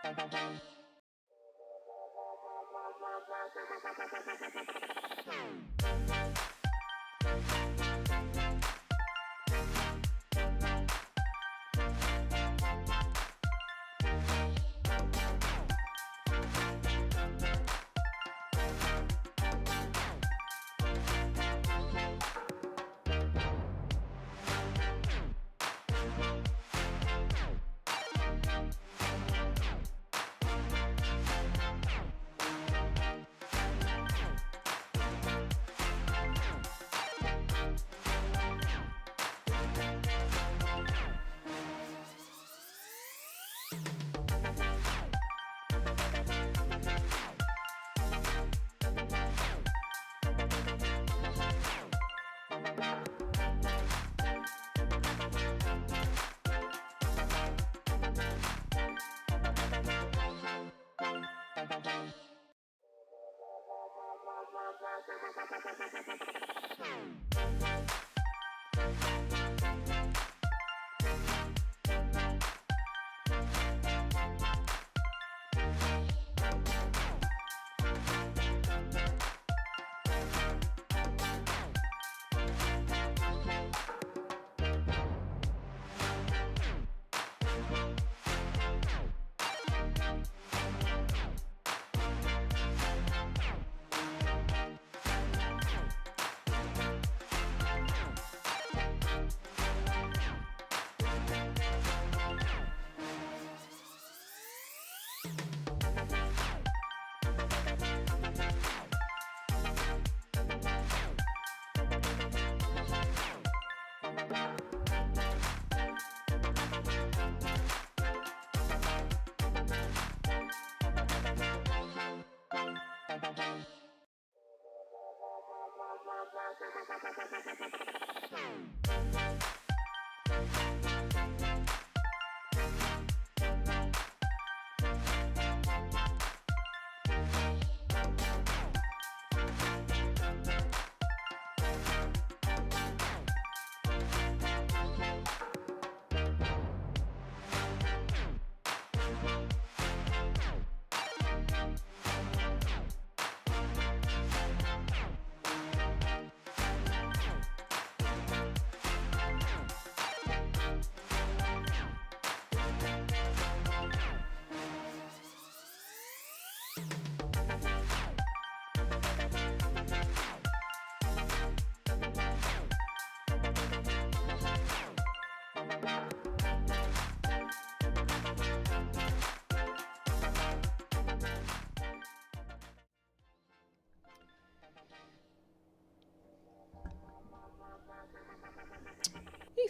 Hey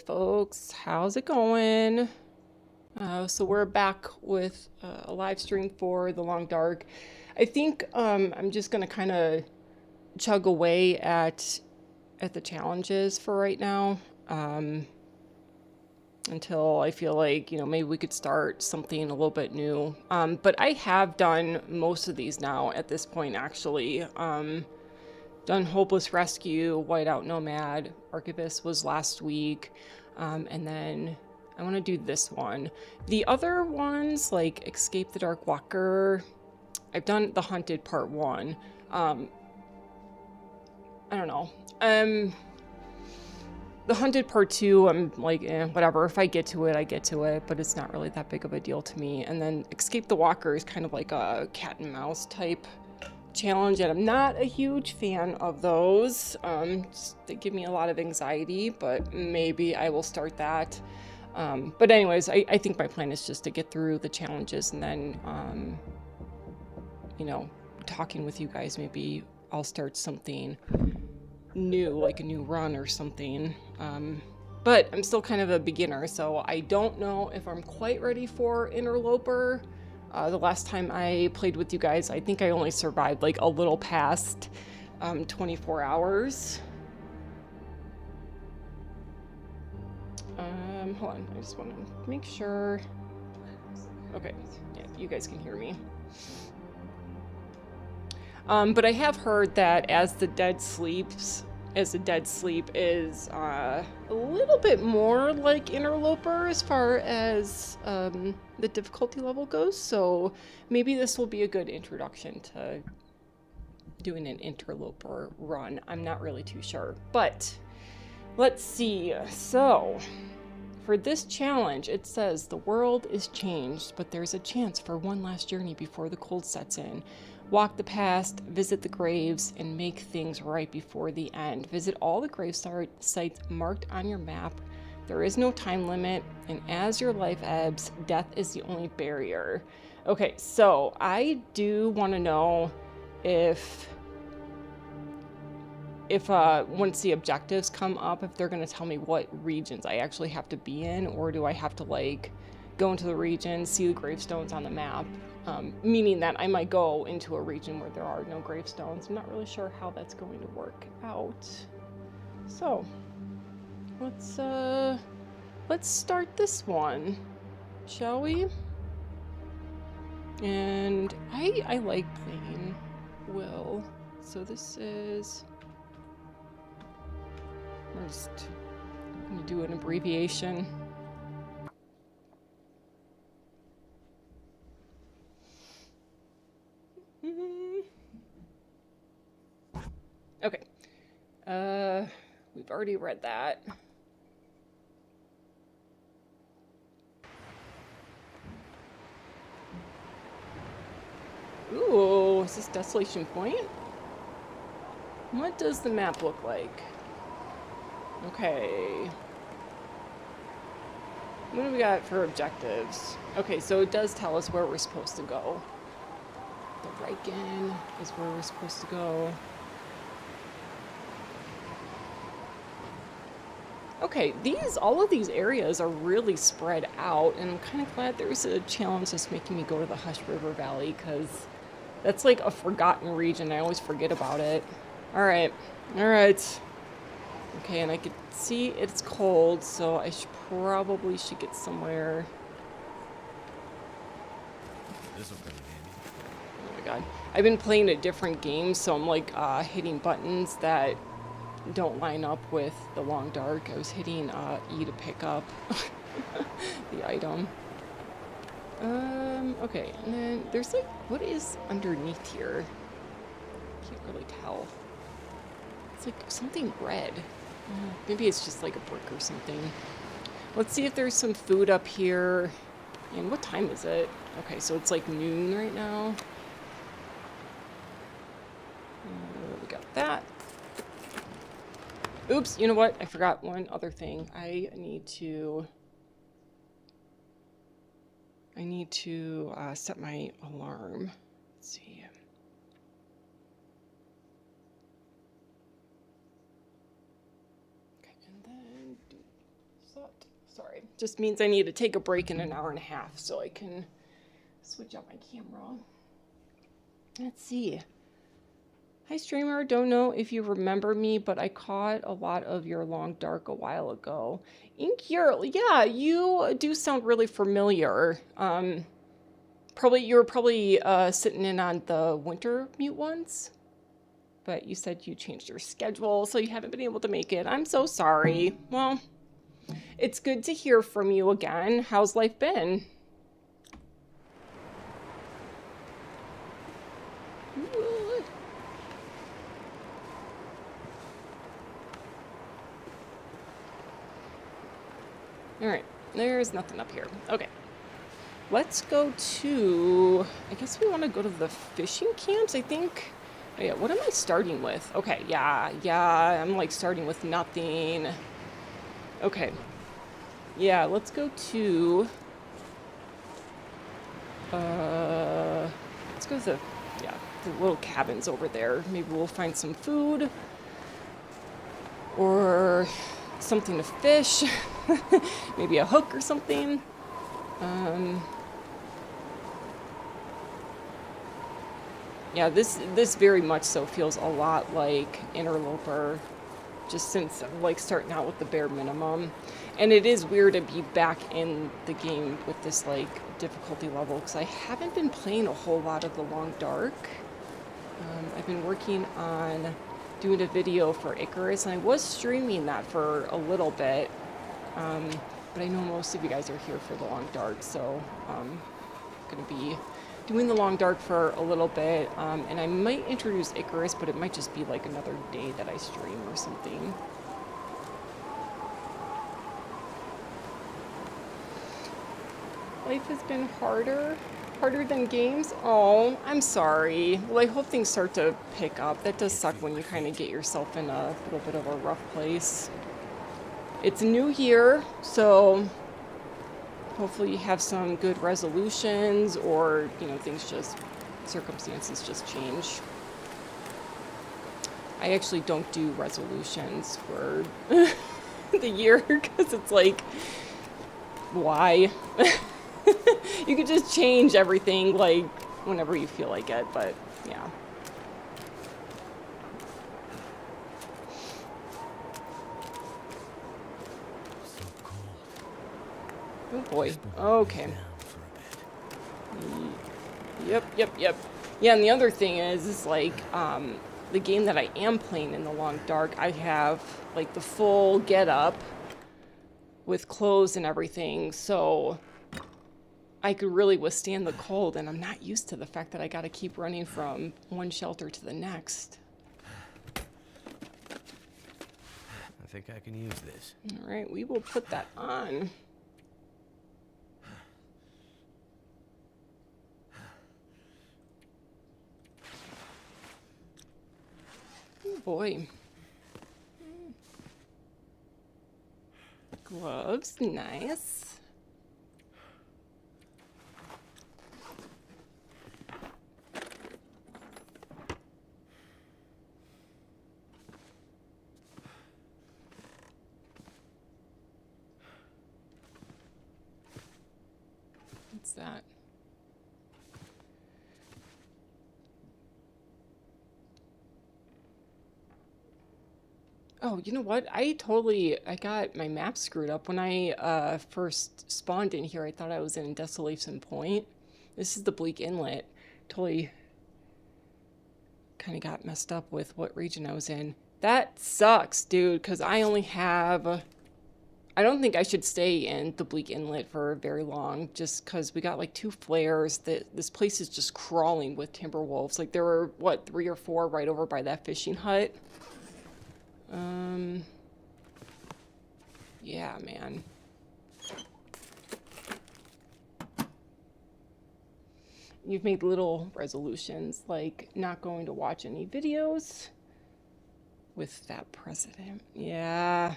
folks, how's it going? So we're back with a live stream for The Long Dark. I think I'm just gonna kind of chug away at the challenges for right now, until I feel like, maybe we could start something a little bit new. But I have done most of these now at this point, actually. Done Hopeless Rescue, Whiteout Nomad, Archivist was last week, and then I want to do this one. The other ones, like Escape the Dark Walker, I've done The Hunted Part 1. I don't know. The Hunted Part 2, I'm like, whatever. If I get to it, I get to it, but it's not really that big of a deal to me. And then Escape the Walker is kind of like a cat and mouse type challenge, and I'm not a huge fan of those. They give me a lot of anxiety, but maybe I will start that. But anyways, I think my plan is just to get through the challenges, and then, talking with you guys, maybe I'll start something new, like a new run or something. But I'm still kind of a beginner, so I don't know if I'm quite ready for Interloper. The last time I played with you guys, I think I only survived like a little past 24 hours. Hold on, I just want to make sure. Okay, yeah, you guys can hear me. But I have heard that as the dead sleeps, as a dead sleep is a little bit more like Interloper as far as the difficulty level goes, so maybe this will be a good introduction to doing an Interloper run. I'm not really too sure, but let's see. So for this challenge, it says the world is changed, but there's a chance for one last journey before the cold sets in. Walk the past, visit the graves, and make things right before the end. Visit all the grave sites marked on your map. There is no time limit, and as your life ebbs, death is the only barrier. Okay, so I do want to know if once the objectives come up, if they're going to tell me what regions I actually have to be in, or do I have to like go into the region, see the gravestones on the map, meaning that I might go into a region where there are no gravestones. I'm not really sure how that's going to work out. So let's start this one, shall we? And I like playing Will, so this is, I'm gonna do an abbreviation. Okay. We've already read that. Ooh, is this Desolation Point? What does the map look like? Okay. What do we got for objectives? Okay, so it does tell us where we're supposed to go. The Riken is where we're supposed to go. Okay, all of these areas are really spread out, and I'm kind of glad there's a challenge that's making me go to the Hush River Valley, because that's like a forgotten region. I always forget about it. Alright. Okay, and I can see it's cold, so I probably should get somewhere. This'll come in handy. Oh my god. I've been playing a different game, so I'm like hitting buttons that don't line up with the Long Dark. I was hitting E to pick up the item. Okay, and then there's like, what is underneath here? Can't really tell. It's like something red. Maybe it's just like a brick or something. Let's see if there's some food up here. And what time is it? Okay, so it's like noon right now. We got that. Oops, you know what? I forgot one other thing. I need to set my alarm. Let's see. Okay, and then sorry. Just means I need to take a break in an hour and a half so I can switch out my camera. Let's see. Hi streamer, don't know if you remember me, but I caught a lot of your Long Dark a while ago. Inkyur, yeah, you do sound really familiar. You were probably sitting in on the winter mute ones, but you said you changed your schedule, so you haven't been able to make it. I'm so sorry. Well, it's good to hear from you again. How's life been? Alright, there's nothing up here. Okay. Let's go to... I guess we want to go to the fishing camps, I think. Oh yeah, what am I starting with? Okay, yeah, I'm like starting with nothing. Okay. Yeah, let's go to... let's go to the little cabins over there. Maybe we'll find some food. Or something to fish. Maybe a hook or something. Yeah, this very much so feels a lot like Interloper, just since I'm like starting out with the bare minimum. And it is weird to be back in the game with this like difficulty level, because I haven't been playing a whole lot of the Long Dark. I've been working on doing a video for Icarus, and I was streaming that for a little bit. But I know most of you guys are here for the Long Dark, so I'm going to be doing the Long Dark for a little bit. And I might introduce Icarus, but it might just be like another day that I stream or something. Life has been harder than games. Oh, I'm sorry. Well, I hope things start to pick up. That does suck when you kind of get yourself in a little bit of a rough place. It's a new year, so hopefully you have some good resolutions, or, you know, circumstances just change. I actually don't do resolutions for the year, because it's like, why? You could just change everything, like, whenever you feel like it, but, yeah. So cold. Oh boy. Okay. Yep. Yeah, and the other thing is like, the game that I am playing in the Long Dark, I have, like, the full get-up with clothes and everything, so I could really withstand the cold, and I'm not used to the fact that I gotta keep running from one shelter to the next. I think I can use this. All right, we will put that on. Oh boy. Gloves, nice. What's that? Oh, you know what? I got my map screwed up when I first spawned in here. I thought I was in Desolation Point. This is the Bleak Inlet. Totally kind of got messed up with what region I was in. That sucks, dude, because I only have... I don't think I should stay in the Bleak Inlet for very long, just because we got like 2 flares. This place is just crawling with timber wolves. Like, there were, what, 3 or 4 right over by that fishing hut? Yeah, man. You've made little resolutions, like not going to watch any videos with that president. Yeah.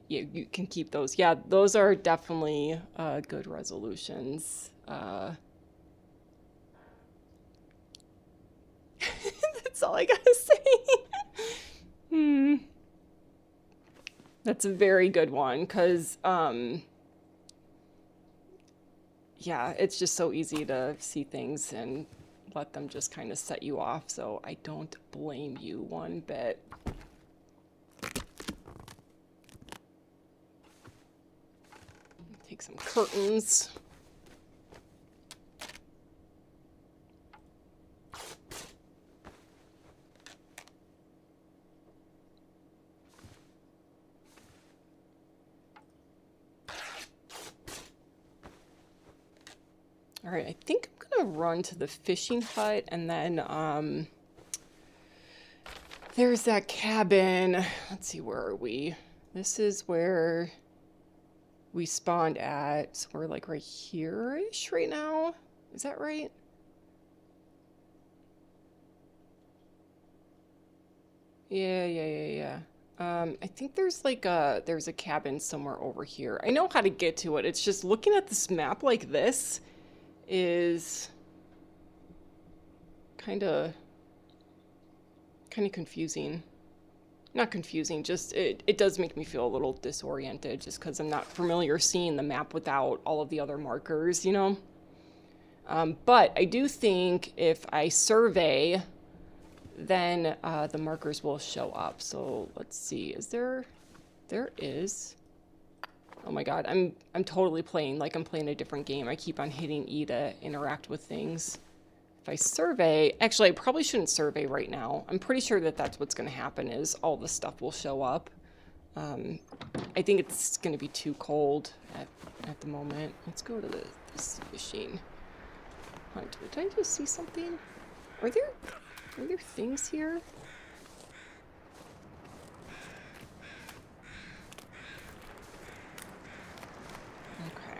You can keep those. Yeah, those are definitely good resolutions. That's all I gotta say. That's a very good one, because, yeah, it's just so easy to see things and let them just kind of set you off, so I don't blame you one bit. Take some curtains. All right, I think I'm gonna run to the fishing hut, and then there's that cabin. Let's see, where are we? This is where we spawned at. So we're like right here-ish right now. Is that right? Yeah. I think there's like there's a cabin somewhere over here. I know how to get to it. It's just looking at this map like this is kind of confusing. Not confusing, just it does make me feel a little disoriented, just because I'm not familiar seeing the map without all of the other markers, you know? But I do think if I survey, then the markers will show up. So let's see, is there is. Oh my god, I'm totally playing like I'm playing a different game. I keep on hitting E to interact with things. if I survey, actually I probably shouldn't survey right now. I'm pretty sure that that's what's going to happen is all the stuff will show up. I think it's going to be too cold at the moment. Let's go to this machine. Hunt. Did I just see something? Are there things here? Okay.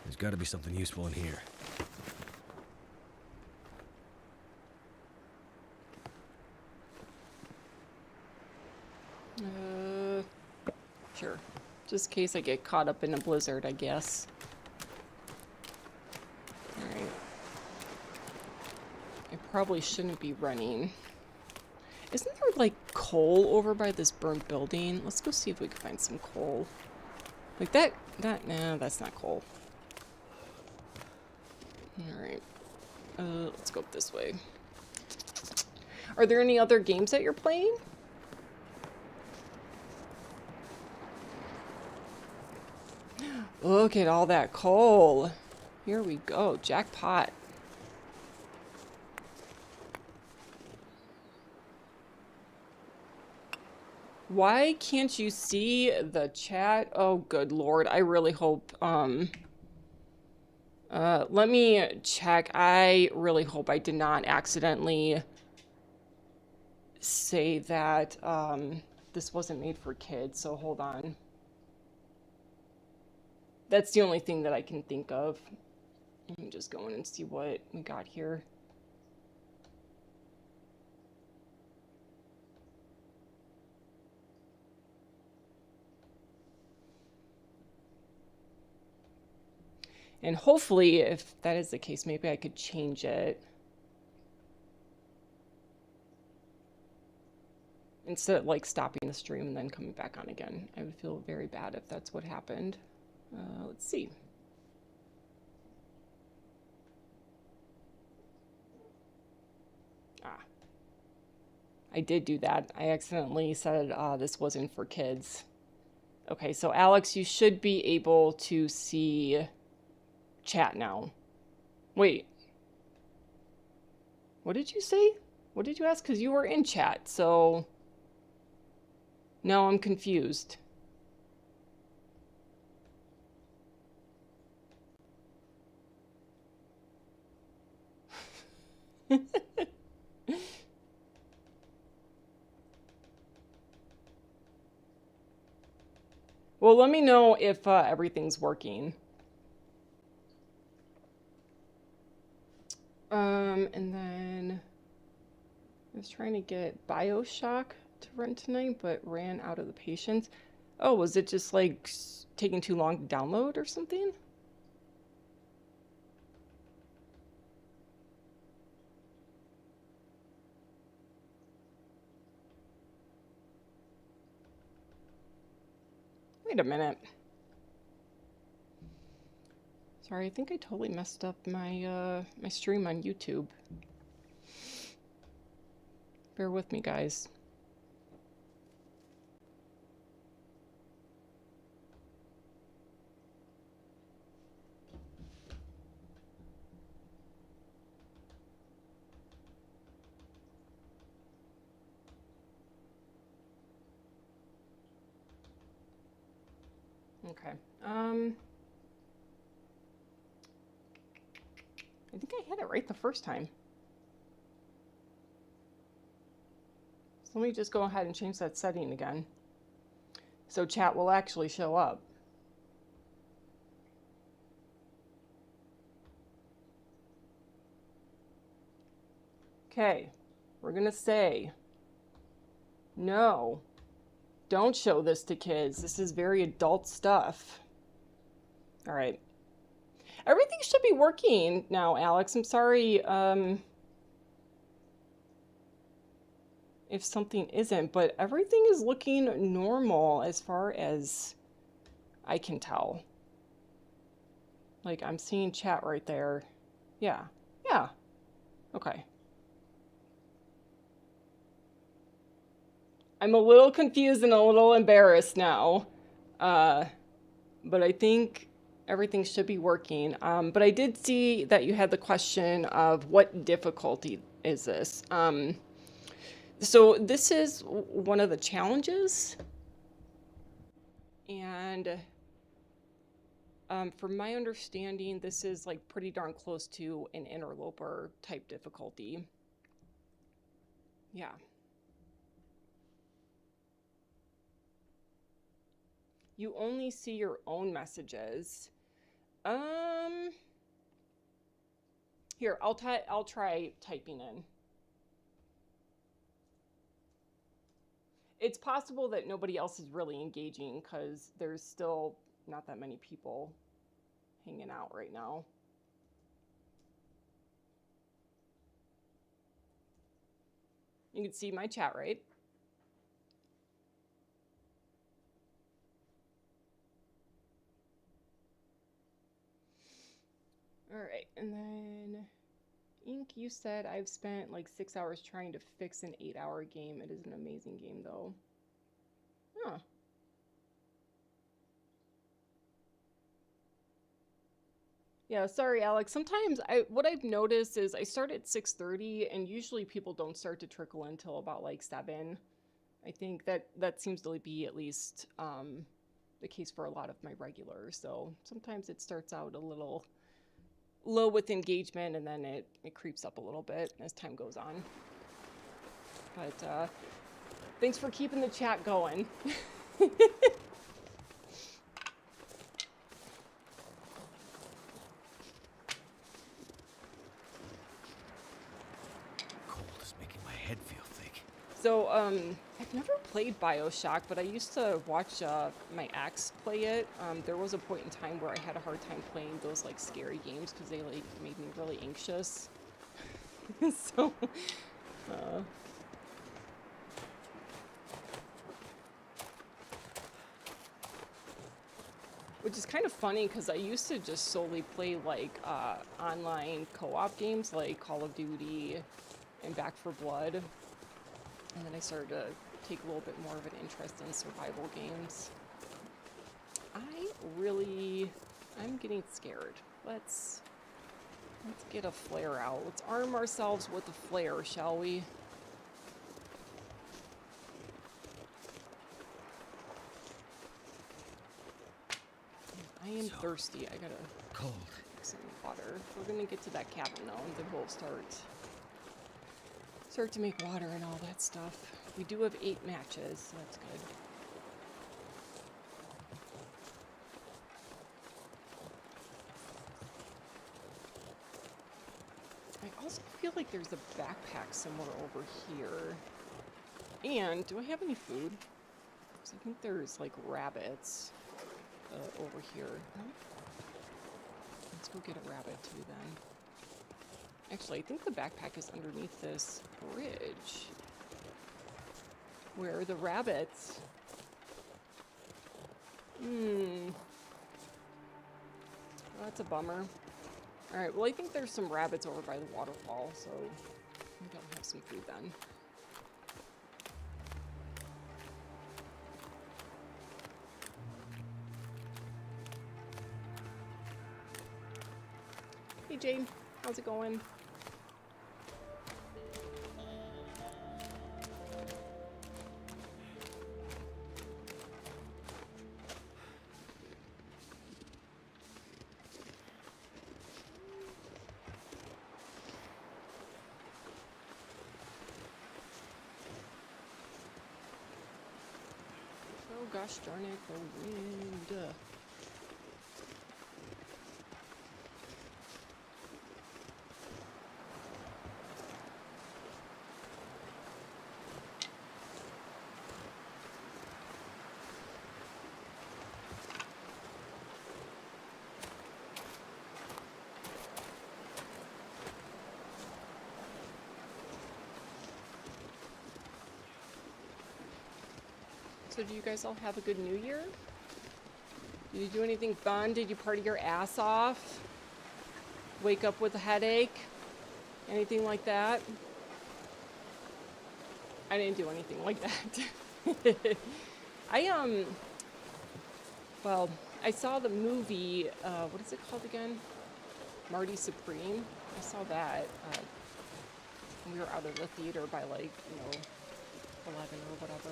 There's got to be something useful in here. Sure. Just in case I get caught up in a blizzard, I guess. Alright. I probably shouldn't be running. Isn't there, like, coal over by this burnt building? Let's go see if we can find some coal. Like, nah, that's not coal. Alright. Let's go up this way. Are there any other games that you're playing? Look at all that coal. Here we go. Jackpot. Why can't you see the chat? Oh, good Lord. I really hope, let me check. I really hope I did not accidentally say that, this wasn't made for kids, so hold on. That's the only thing that I can think of. Let me just go in and see what we got here. And hopefully, if that is the case, maybe I could change it. Instead of like stopping the stream and then coming back on again. I would feel very bad if that's what happened. Let's see. I did do that. I accidentally said this wasn't for kids. Okay, so Alex, you should be able to see chat now. Wait. What did you say? What did you ask? Because you were in chat, so... No, I'm confused. Well, let me know if everything's working. And then I was trying to get BioShock to run tonight, but ran out of the patience. Oh, was it just like taking too long to download or something? Wait a minute. Sorry, I think I totally messed up my my stream on YouTube. Bear with me, guys. Okay. I think I had it right the first time. So let me just go ahead and change that setting again. So chat will actually show up. Okay, we're gonna say, no, don't show this to kids. This is very adult stuff. All right. Everything should be working now, Alex. I'm sorry if something isn't, but everything is looking normal as far as I can tell. Like, I'm seeing chat right there. Yeah, yeah. Okay. I'm a little confused and a little embarrassed now. But I think everything should be working. But I did see that you had the question of what difficulty is this? So this is one of the challenges. And from my understanding, this is like pretty darn close to an interloper type difficulty. Yeah. You only see your own messages. Um, Here, I'll try typing in. It's possible that nobody else is really engaging because there's still not that many people hanging out right now. You can see my chat, right? All right, and then Ink, you said I've spent like 6 hours trying to fix an 8-hour game. It is an amazing game, though. Huh. Yeah, sorry, Alex. Sometimes what I've noticed is I start at 6:30, and usually people don't start to trickle until about like 7. I think that seems to be at least the case for a lot of my regulars. So sometimes it starts out a little low with engagement, and then it creeps up a little bit as time goes on. But thanks for keeping the chat going. Cold is making my head feel thick. So, I've never played BioShock, but I used to watch my ex play it. There was a point in time where I had a hard time playing those like scary games because they like made me really anxious. So, uh, which is kind of funny because I used to just solely play like online co-op games like Call of Duty and Back 4 Blood, and then I started to take a little bit more of an interest in survival games. I'm getting scared. Let's get a flare out. Let's arm ourselves with a flare, shall we? I am thirsty. I gotta Cold. drink some water. We're gonna get to that cabin though, and then we'll start to make water and all that stuff. We do have 8 matches, so that's good. I also feel like there's a backpack somewhere over here. And do I have any food? Because I think there's like rabbits over here. No? Let's go get a rabbit too then. Actually, I think the backpack is underneath this bridge. Where are the rabbits? Oh, that's a bummer. Alright, well I think there's some rabbits over by the waterfall, so maybe I'll have some food then. Hey Jane, how's it going? Oh gosh darn it, the wind. So do you guys all have a good New Year? Did you do anything fun? Did you party your ass off? Wake up with a headache? Anything like that? I didn't do anything like that. I, well, I saw the movie, what is it called again? Marty Supreme. I saw that. We were out of the theater by like, 11 or whatever.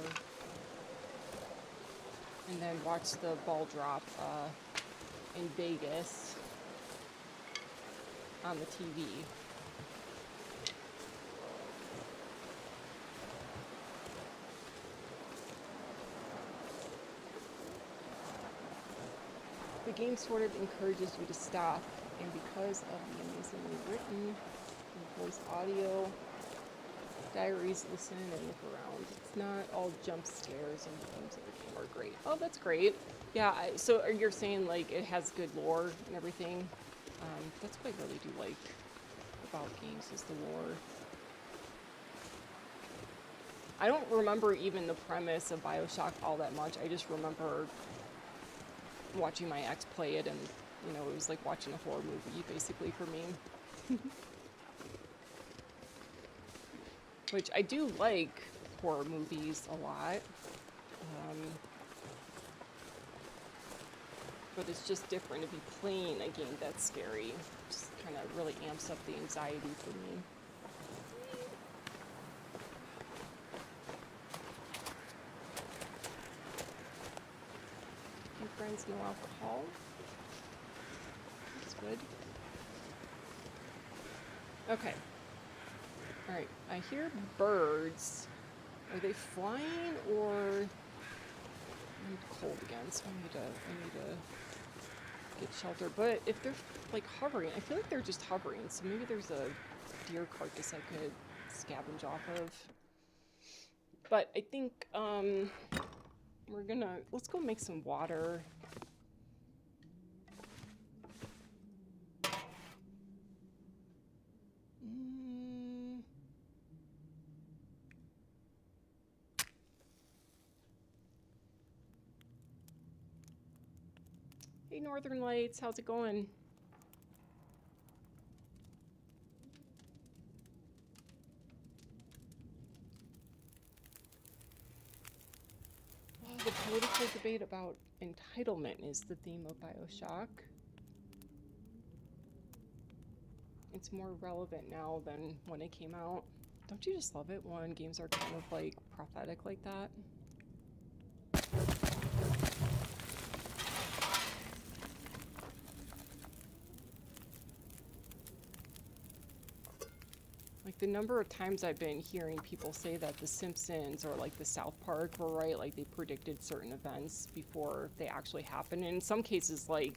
And then watched the ball drop in Vegas on the TV. The game sort of encourages you to stop, and because of the amazingly written voice audio, diaries, listen and look around. It's not all jump scares, and the themes of the game are great. Oh, that's great. Yeah, so you're saying like it has good lore and everything. That's what I really do like about games, is the lore. I don't remember even the premise of BioShock all that much. I just remember watching my ex play it, and it was like watching a horror movie basically for me. Which I do like horror movies a lot. But it's just different to be playing a game that's scary. Just kind of really amps up the anxiety for me. Few friends, no alcohol. That's good. Okay. Alright, I hear birds. Are they flying, or... I'm cold again, so I need to get shelter. But if they're like hovering, I feel like they're just hovering, so maybe there's a deer carcass I could scavenge off of. But I think let's go make some water. Hey, Northern Lights, how's it going? Oh, the political debate about entitlement is the theme of BioShock. It's more relevant now than when it came out. Don't you just love it when games are kind of like prophetic like that? Like the number of times I've been hearing people say that The Simpsons or like the South Park were right, like they predicted certain events before they actually happened. And in some cases, like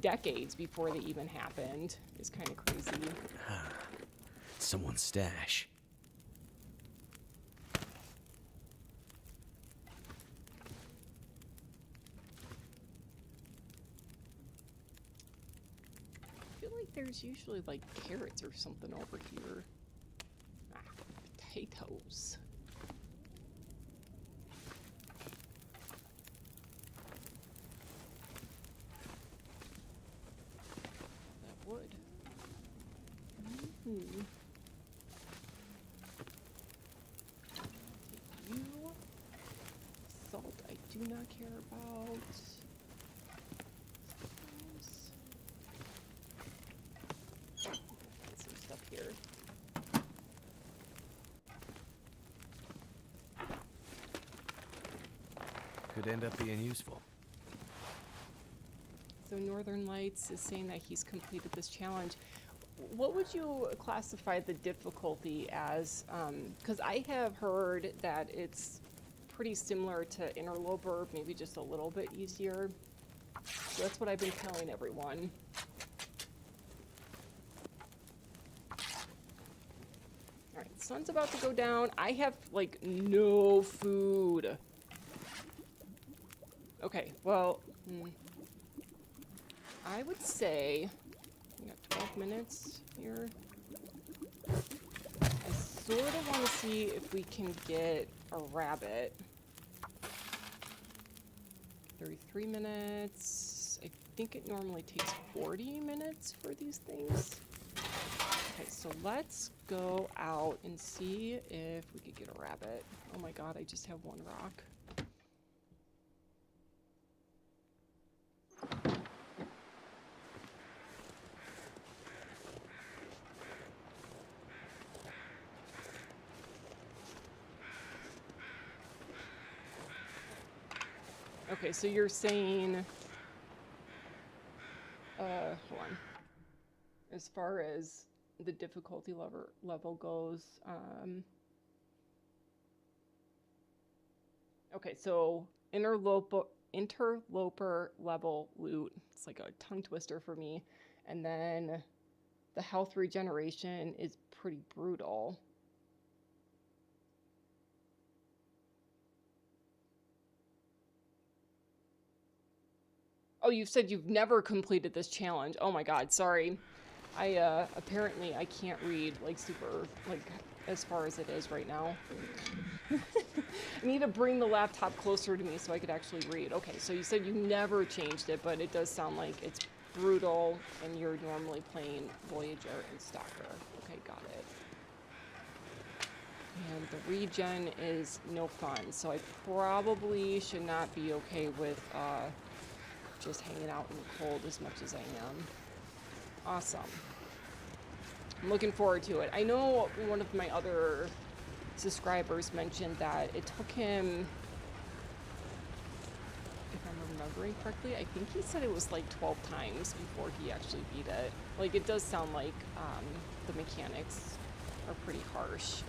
decades before they even happened. It's kind of crazy. Someone's stash. I feel like there's usually like carrots or something over here. Potatoes. That would. You. Salt I do not care about. Get some stuff here. Could end up being useful. So Northern Lights is saying that he's completed this challenge. What would you classify the difficulty as? Because I have heard that it's pretty similar to Interloper, maybe just a little bit easier. So that's what I've been telling everyone. Alright, sun's about to go down. I have, like, no food. Okay, well, I would say we got 12 minutes here. I sort of want to see if we can get a rabbit. 33 minutes. I think it normally takes 40 minutes for these things. Okay, so let's go out and see if we could get a rabbit. Oh my god, I just have one rock. Okay, so you're saying... hold on. As far as the difficulty level goes, okay, so interloper level loot. It's like a tongue twister for me. And then the health regeneration is pretty brutal. Oh, you've said you've never completed this challenge. Oh my god, sorry. Apparently I can't read, like, super, like, as far as it is right now. I need to bring the laptop closer to me so I could actually read. Okay, so you said you never changed it, but it does sound like it's brutal, and you're normally playing Voyager and Stalker. Okay, got it. And the regen is no fun, so I probably should not be okay with, just hanging out in the cold as much as I am. Awesome. I'm looking forward to it. I know one of my other subscribers mentioned that it took him, if I'm remembering correctly, I think he said it was like 12 times before he actually beat it. Like, it does sound like the mechanics are pretty harsh.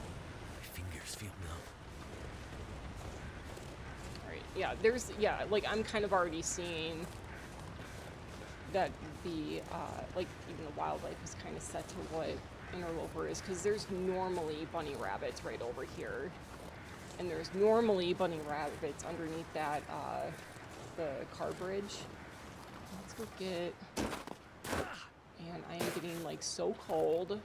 My fingers feel numb. Alright, like, I'm kind of already seeing that the, like, even the wildlife is kind of set to what interloper is, because there's normally bunny rabbits right over here. And there's normally bunny rabbits underneath that, the car bridge. Let's go get... And I am getting, like, so cold.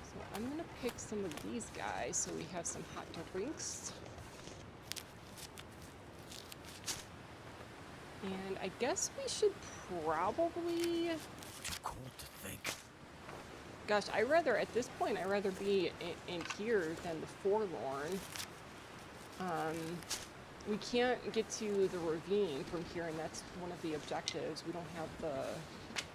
So I'm gonna pick some of these guys so we have some hot drinks. And I guess we should probably... Too cold to think. Gosh, at this point, I'd rather be in here than the Forlorn. We can't get to the ravine from here, and that's one of the objectives. We don't have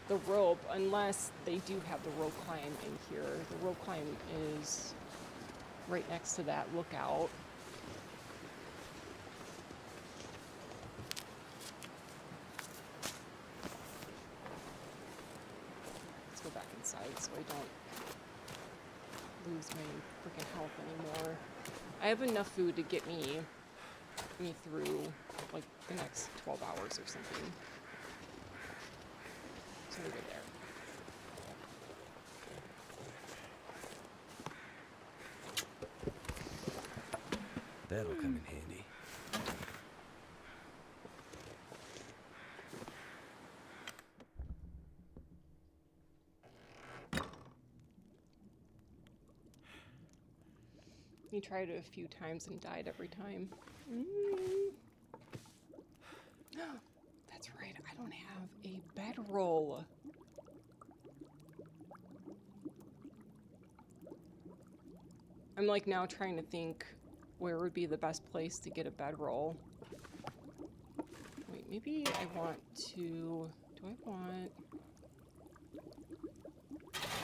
the rope, unless they do have the rope climb in here. The rope climb is right next to that lookout. Go back inside so I don't lose my freaking health anymore. I have enough food to get me through like the next 12 hours or something. So we're good there. That'll come in handy. He tried it a few times and died every time. That's right, I don't have a bedroll. I'm like now trying to think where would be the best place to get a bedroll. Wait, maybe I want to... Do I want...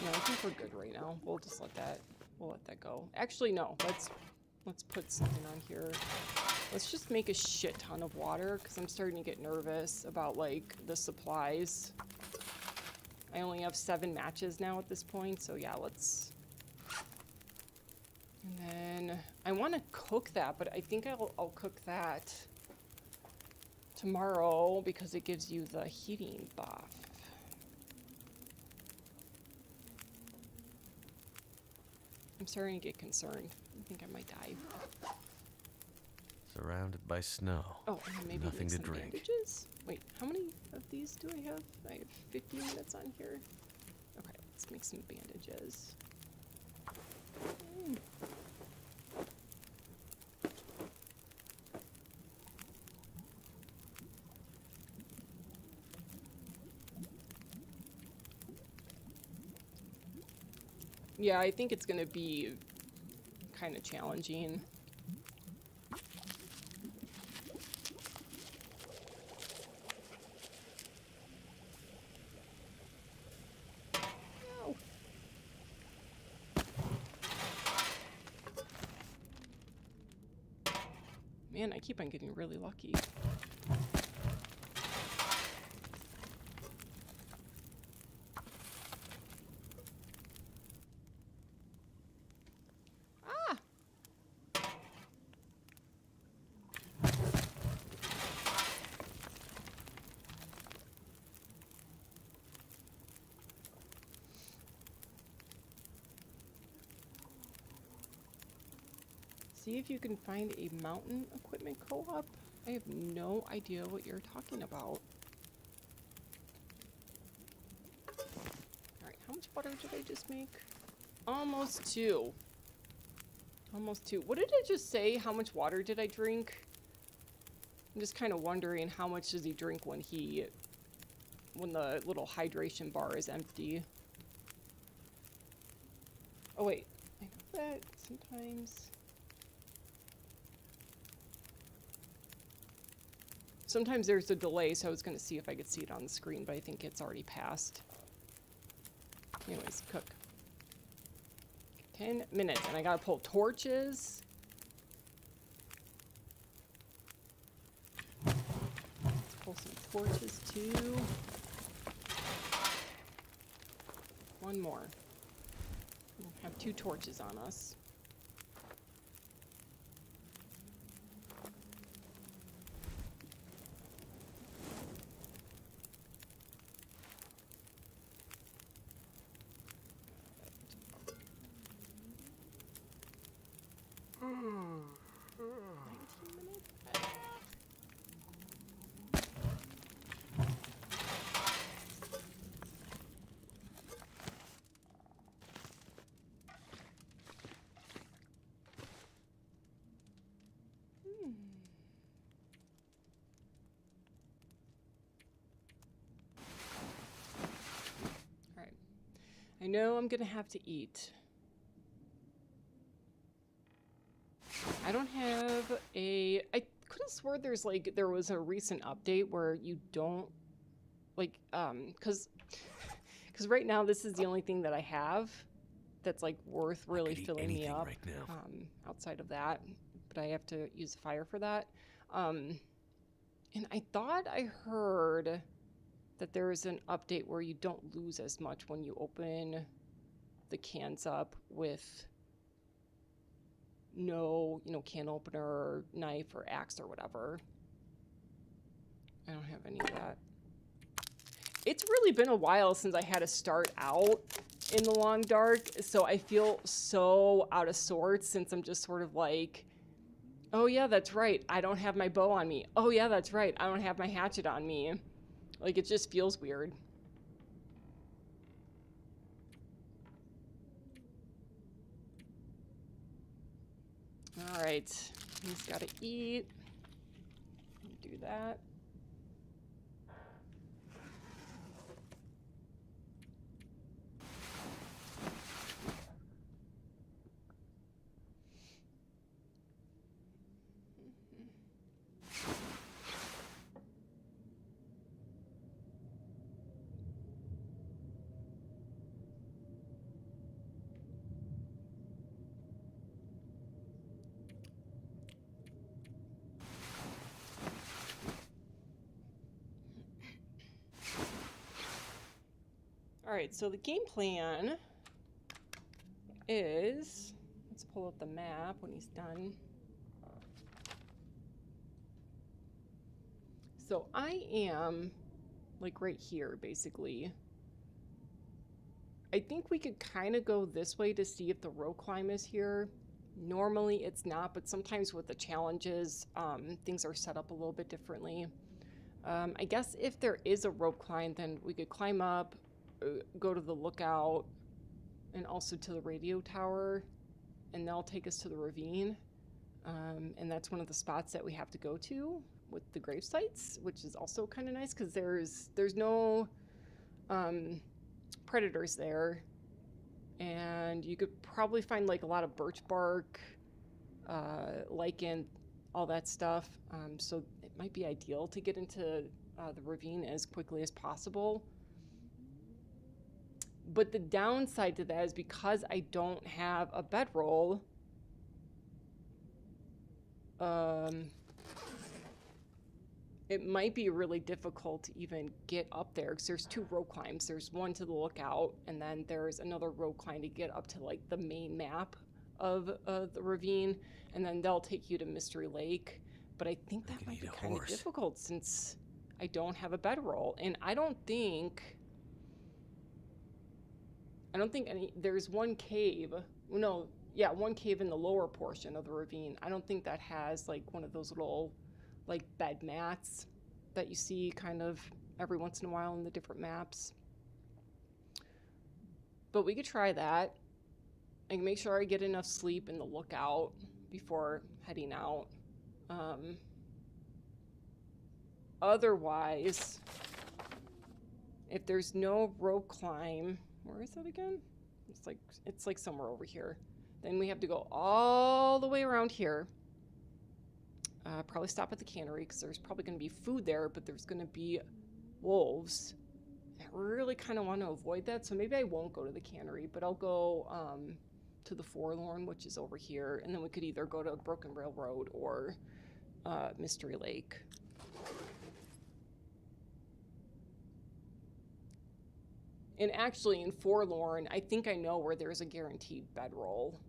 No, I think we're good right now. We'll just let that... We'll let that go. Actually, no. Let's put something on here. Let's just make a shit ton of water, because I'm starting to get nervous about, like, the supplies. I only have 7 matches now at this point, so yeah, let's... And then I want to cook that, but I think I'll cook that tomorrow, because it gives you the heating buff. I'm starting to get concerned. I think I might die. Surrounded by snow. Oh, and maybe nothing make to some drink. bandages? Wait, how many of these do I have? I have 50 minutes on here. Okay, let's make some bandages. Yeah, I think it's gonna be kind of challenging. No. Man, I keep on getting really lucky. Ah! See if you can find a mountain equipment co-op. I have no idea what you're talking about. Alright, how much butter did I just make? Almost 2. Almost 2. What did it just say? How much water did I drink? I'm just kind of wondering how much does he drink when the little hydration bar is empty. Oh wait, I know that sometimes there's a delay, so I was going to see if I could see it on the screen, but I think it's already passed. Anyways, cook. 10 minutes, and I gotta pull torches. Let's pull some torches too. One more. We'll have 2 torches on us. Alright. I know I'm gonna have to eat. I don't have a... I could have swore there was a recent update where you don't... Like, because right now this is the only thing that I have that's, like, worth really filling me up. Right now. Outside of that. But I have to use the fire for that. And I thought I heard that there is an update where you don't lose as much when you open the cans up with no, can opener or knife or axe or whatever. I don't have any of that. It's really been a while since I had to start out in the long dark, so I feel so out of sorts since I'm just sort of like, oh yeah, that's right, I don't have my bow on me. Oh yeah, that's right, I don't have my hatchet on me. Like, it just feels weird. Alright, he's gotta eat. Do that. Alright, so the game plan is, let's pull up the map when he's done. So I am, like, right here, basically. I think we could kind of go this way to see if the rope climb is here. Normally it's not, but sometimes with the challenges, things are set up a little bit differently. I guess if there is a rope climb, then we could climb up, go to the lookout, and also to the radio tower, and that'll take us to the ravine. And that's one of the spots that we have to go to with the grave sites, which is also kind of nice because there's no predators there, And you could probably find like a lot of birch bark, lichen, all that stuff. So it might be ideal to get into the ravine as quickly as possible. But the downside to that is because I don't have a bedroll, it might be really difficult to even get up there because there's 2 rope climbs. There's one to the lookout, and then there's another rope climb to get up to like the main map of the ravine, and then they'll take you to Mystery Lake. But I think that might be kind of difficult since I don't have a bedroll, and I don't think there's one cave. No, yeah, one cave in the lower portion of the ravine. I don't think that has like one of those little like bed mats that you see kind of every once in a while in the different maps. But we could try that. I can make sure I get enough sleep in the lookout before heading out. Otherwise, if there's no rope climb, where is that again? It's like somewhere over here. Then we have to go all the way around here. Probably stop at the cannery because there's probably going to be food there, but there's going to be wolves. I really kind of want to avoid that, so maybe I won't go to the cannery, but I'll go to the Forlorn, which is over here, and then we could either go to Broken Railroad or Mystery Lake. And actually, in Forlorn, I think I know where there's a guaranteed bedroll.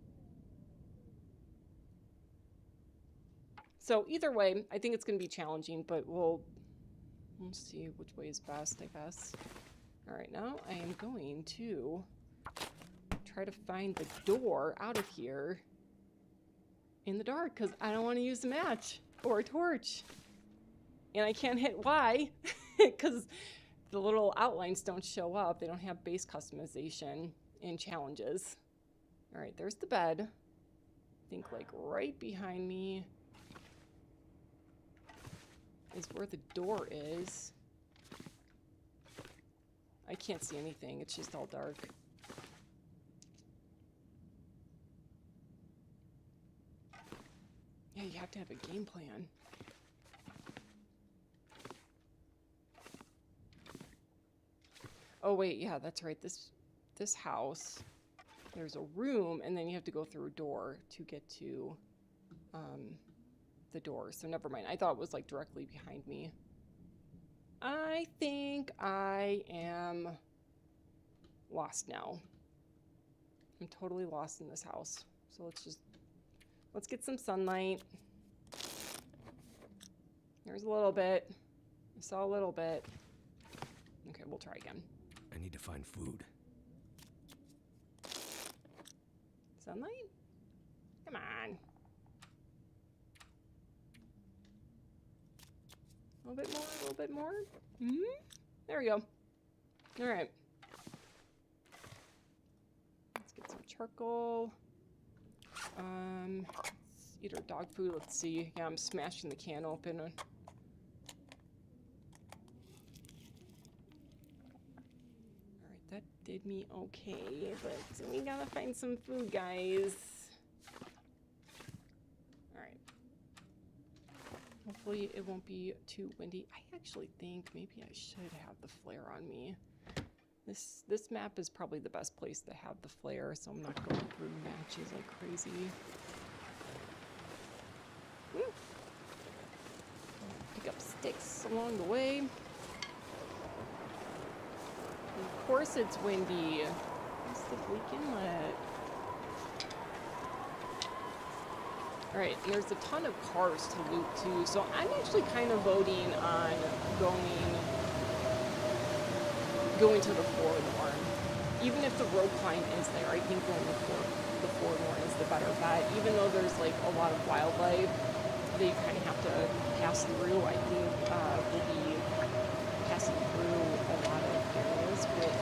So either way, I think it's going to be challenging, but we'll see which way is best, I guess. All right, now I am going to try to find the door out of here in the dark because I don't want to use a match or a torch. And I can't hit Y because the little outlines don't show up. They don't have base customization in challenges. All right, there's the bed. I think like right behind me is where the door is. I can't see anything. It's just all dark. Yeah, you have to have a game plan. Oh wait, yeah, that's right. This house, there's a room, and then you have to go through a door to get to the door. So never mind. I thought it was like directly behind me. I think I am lost now. I'm totally lost in this house. So let's get some sunlight. There's a little bit. I saw a little bit. Okay, we'll try again. I need to find food. Sunlight? Come on. A little bit more, a little bit more. There we go. All right. Let's get some charcoal. Let's eat our dog food. Let's see. Yeah, I'm smashing the can open. All right, that did me okay, but we gotta find some food, guys. All right. Hopefully it won't be too windy. I actually think maybe I should have the flare on me. This map is probably the best place to have the flare, so I'm not going through matches like crazy. Woo. Pick up sticks along the way. And of course it's windy. What's the bleak inlet? Alright, there's a ton of cars to loot too, so I'm actually kind of voting on going to the Forlorn. Even if the rope climb is there, I think going to the Forlorn is the better bet. Even though there's like a lot of wildlife that you kind of have to pass through, I think we'll be passing through a lot of areas with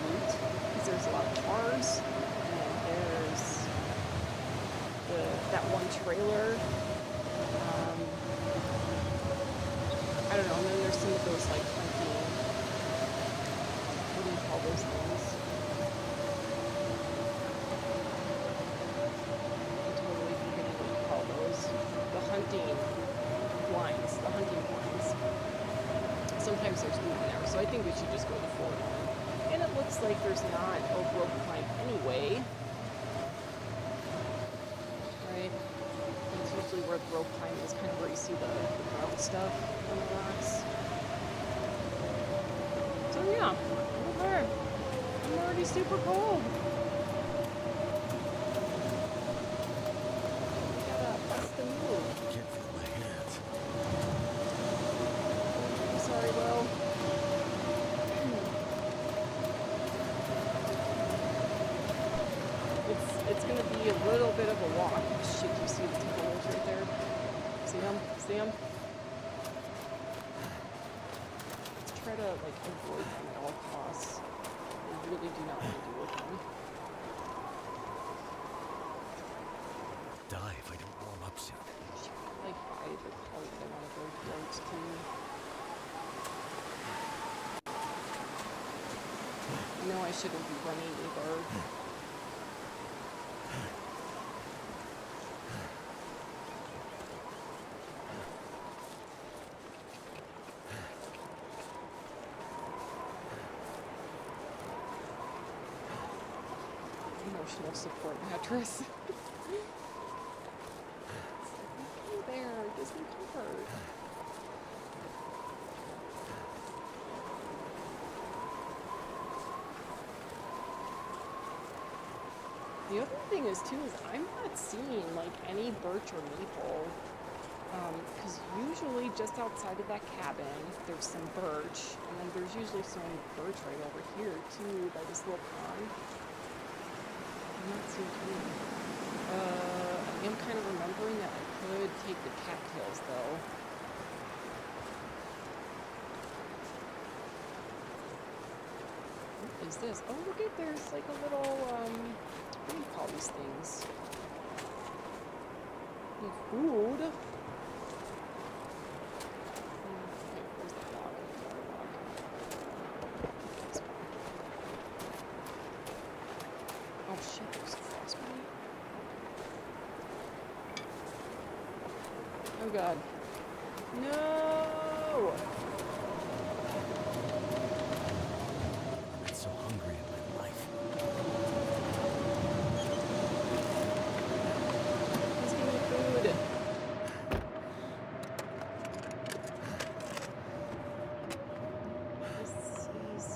loot. Because there's a lot of cars, and there's that one trailer. I don't know, and then there's some of those like funky, what do you call those things? sometimes there's loot in there, so I think we should just go to the forward one. And it looks like there's not a rope climb anyway. Right? That's usually where the rope climb is, kind of where you see the brown stuff on the rocks. So yeah, okay. I'm already super cold. We gotta bust the move. Can't feel my hands. I'm sorry, Will. It's gonna be a little bit of a walk. Shit, you see the tunnels right there? See them? See them? Let's try to like avoid them at all costs. I really do not want to deal with them. Die if I don't warm up soon. Should we like buy the cart that I want to go towards too? No, I shouldn't be running either. Emotional support mattress. There, gives me comfort. The other thing is too is I'm not seeing like any birch or maple, because usually just outside of that cabin there's some birch, and then there's usually some birch right over here too by this little pond. I'm not seeing any. I am kind of remembering that I could take the cattails though. What is this? Oh, look at, there's like a little, what do you call these things? Food? Wait, where's that log? There's our log. This one. Oh shit, there's frostbite. Oh god. No! I've been so hungry in my life. Please give me food. This is...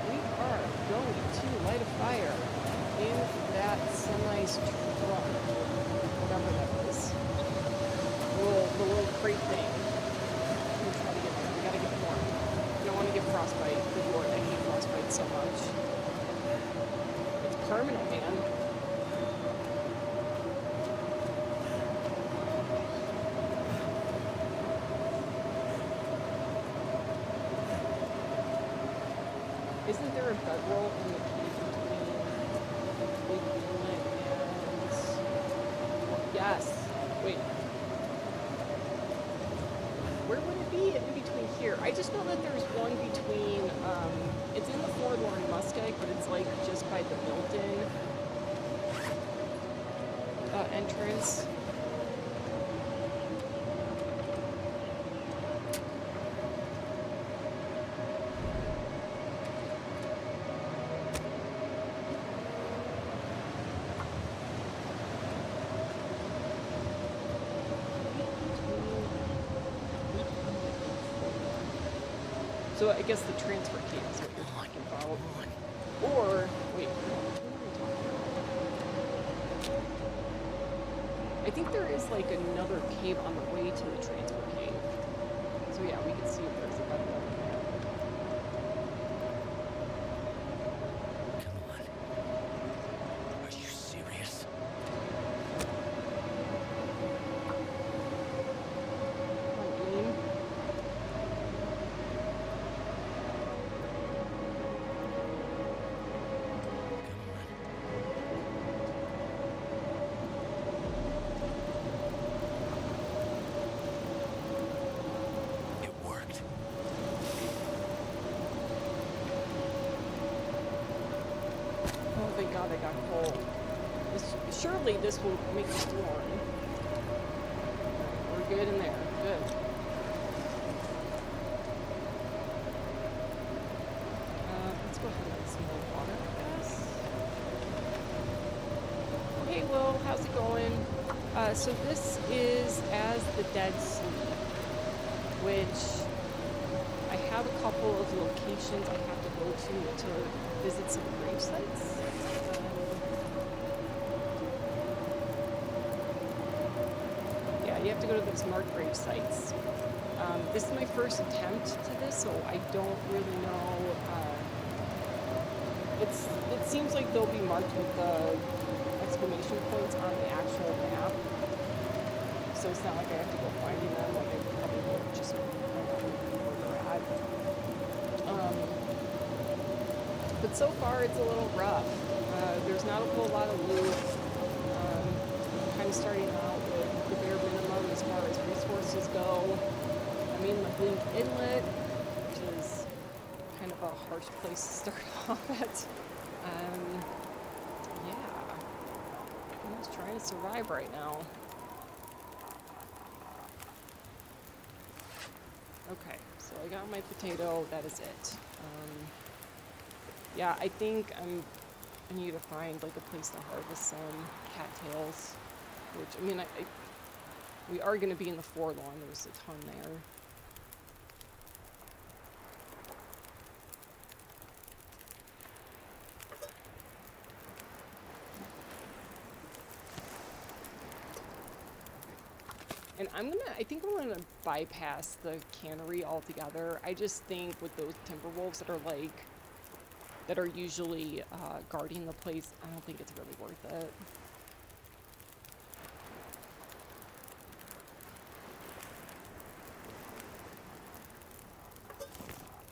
We are going to light a fire in that semi's truck. Whatever that is. The little crate thing. I'm gonna try to get there. We gotta get more. I don't want to get frostbite. Good lord, I hate frostbite so much. It's permanent, man. Isn't there a bedroll in the cave between Big Unit and... Yes. Wait. Where would it be in between here? I just know that there's one between, it's in the Forlorn Muskeg, but it's like just by the Milton entrance. So I guess the transfer cave is what you're talking about. Or, wait, what are we talking about? I think there is like another cave on the way to the transfer cave. So yeah, we can see if there's a better one there. Come on. Are you serious? Come on, Beam. It worked. Oh, thank God I got coal. Surely this will make a storm. We're good in there. Good. Let's go ahead and get some more water, I guess. Hey, Will, how's it going? So this is As the Dead Sleep, which I have a couple of locations I have to go to visit some grave sites. Yeah, you have to go to those marked grave sites. This is my first attempt to this, so I don't really know. It seems like they'll be marked with the exclamation points on the actual map. So it's not like I have to go finding them, like I probably will just find out where they're at. But so far it's a little rough. There's not a whole lot of loot. I'm kind of starting out with the bare minimum as far as resources go. I'm in the Blink Inlet, which is kind of a harsh place to start off at. Yeah. I'm just trying to survive right now. Okay, so I got my potato, that is it. Yeah, I think I need to find like a place to harvest some cattails, which, I mean, we are going to be in the Forlorn, there's a ton there. And I think I'm gonna bypass the cannery altogether. I just think with those timber wolves that are usually guarding the place, I don't think it's really worth it.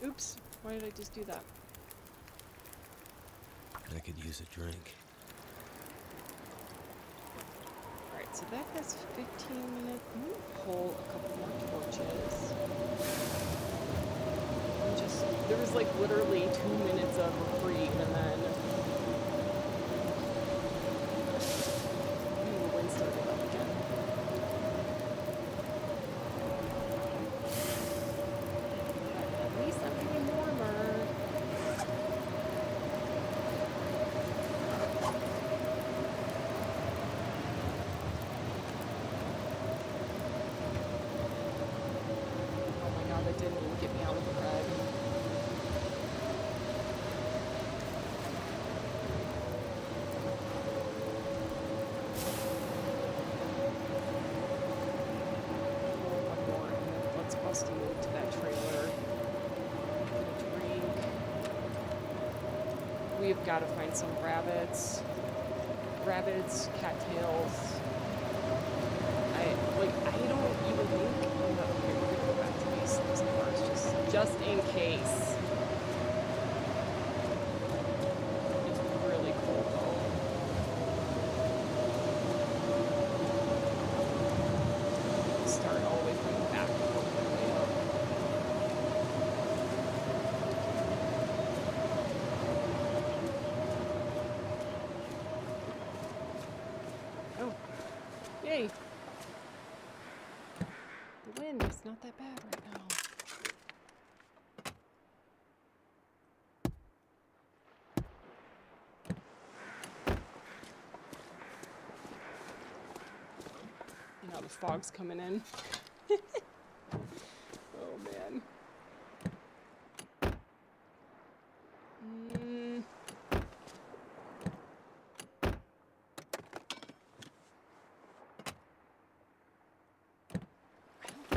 Oops, why did I just do that? I could use a drink. Alright, so that has 15 minutes. I'm gonna pull a couple more torches. There was like literally 2 minutes of reprieve and then the wind started up again. But at least I'm getting warmer. Oh my god, that didn't even get me out of the bed. Bust you to that trailer. Get a drink. We've got to find some rabbits. Rabbits, cattails. I don't even think. Okay, we're gonna go back to these cars just in case. It's really cool though. Start all the way from the back. Yay! The wind is not that bad right now. Now the fog's coming in. Oh man.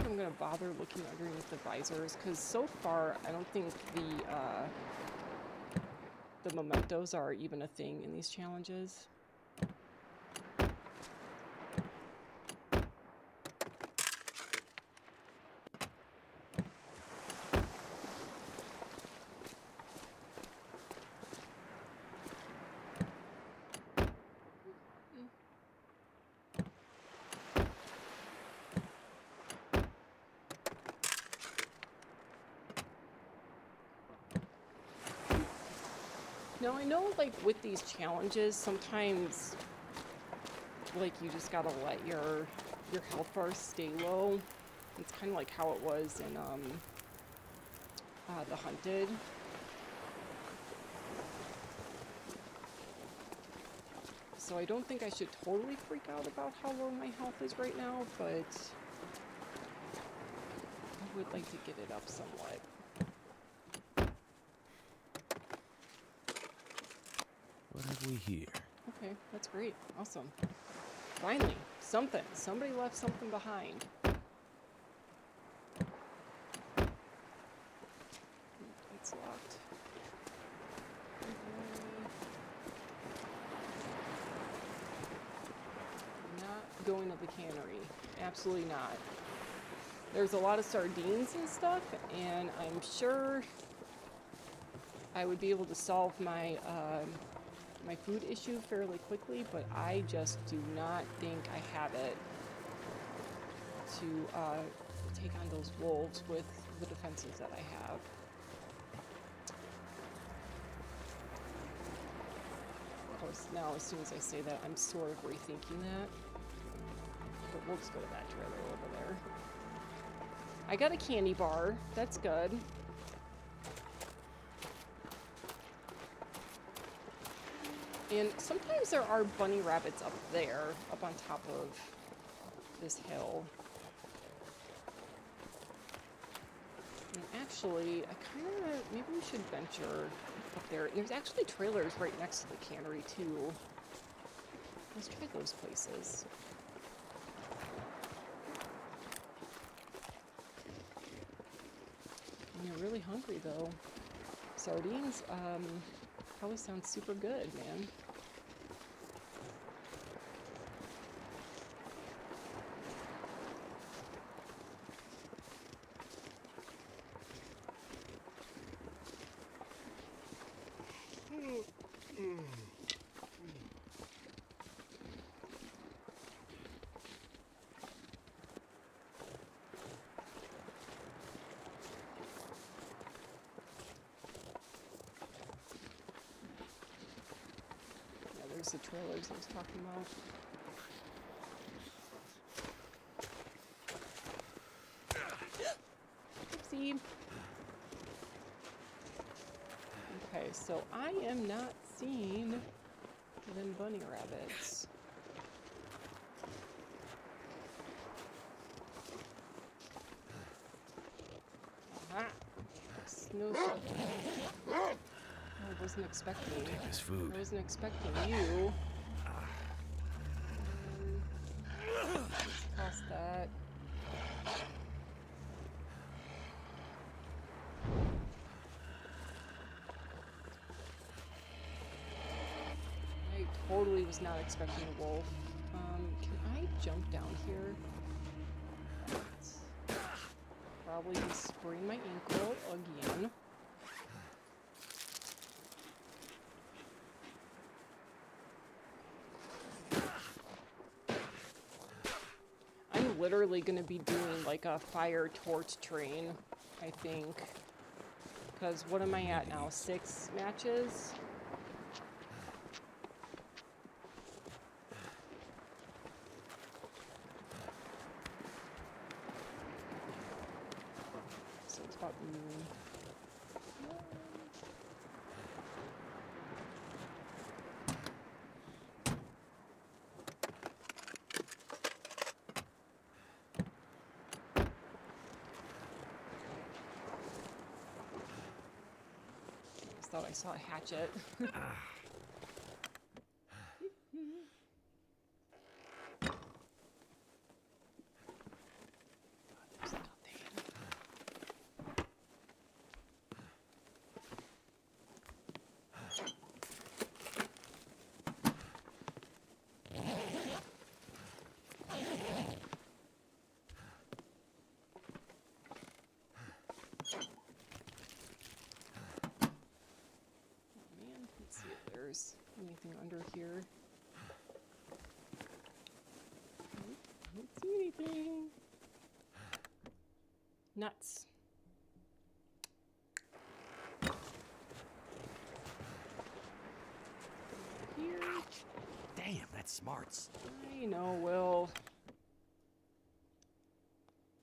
I'm gonna bother looking underneath the visors because so far I don't think the mementos are even a thing in these challenges. Now I know, like, with these challenges, sometimes like you just gotta let your health bar stay low. It's kind of like how it was in The Hunted. So I don't think I should totally freak out about how low my health is right now, but I would like to get it up somewhat. What have we here? Okay, that's great. Awesome. Finally, something. Somebody left something behind. It's locked. Not going to the cannery. Absolutely not. There's a lot of sardines and stuff, and I'm sure I would be able to solve my my food issue fairly quickly, but I just do not think I have it to take on those wolves with the defenses that I have. Of course, now as soon as I say that, I'm sort of rethinking that. But we'll just go to that trailer over there. I got a candy bar. That's good. And sometimes there are bunny rabbits up there, up on top of this hill. And actually, I kind of, maybe we should venture up there. There's actually trailers right next to the cannery, too. Let's try those places. When you're really hungry, though, sardines, probably sounds super good, man. There's the trailers I was talking about. Oopsie. Okay, so I am not seeing them bunny rabbits. Aha! Snow shovel. I wasn't expecting. Take this food. I wasn't expecting you. Toss that. I totally was not expecting a wolf. Can I jump down here? Probably sprain my ankle again. I'm literally going to be doing like a fire torch train, I think. Because what am I at now? 6 matches? So it's about noon. Thought I saw a hatchet. There's nothing. Let's see if there's anything under here. Nope, I don't see anything. Nuts. Here. Damn, that's smarts. I you know, we'll...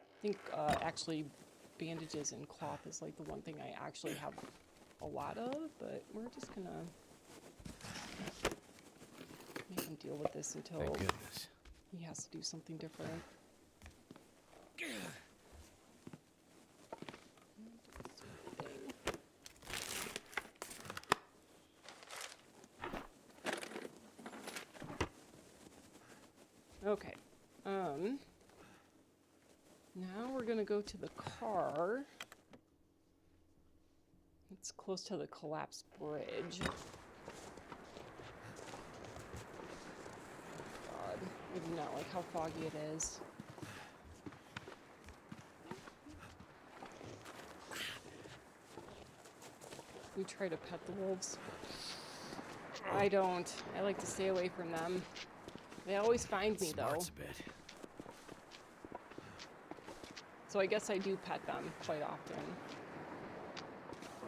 I think actually bandages and cloth is like the one thing I actually have a lot of, but we're just gonna make him deal with this until Thank goodness. he has to do something different. Okay. Now we're gonna go to the car. It's close to the collapsed bridge. God, I do not like how foggy it is. We try to pet the wolves. I don't. I like to stay away from them. They always find me, though. Smarts a bit. So I guess I do pet them quite often.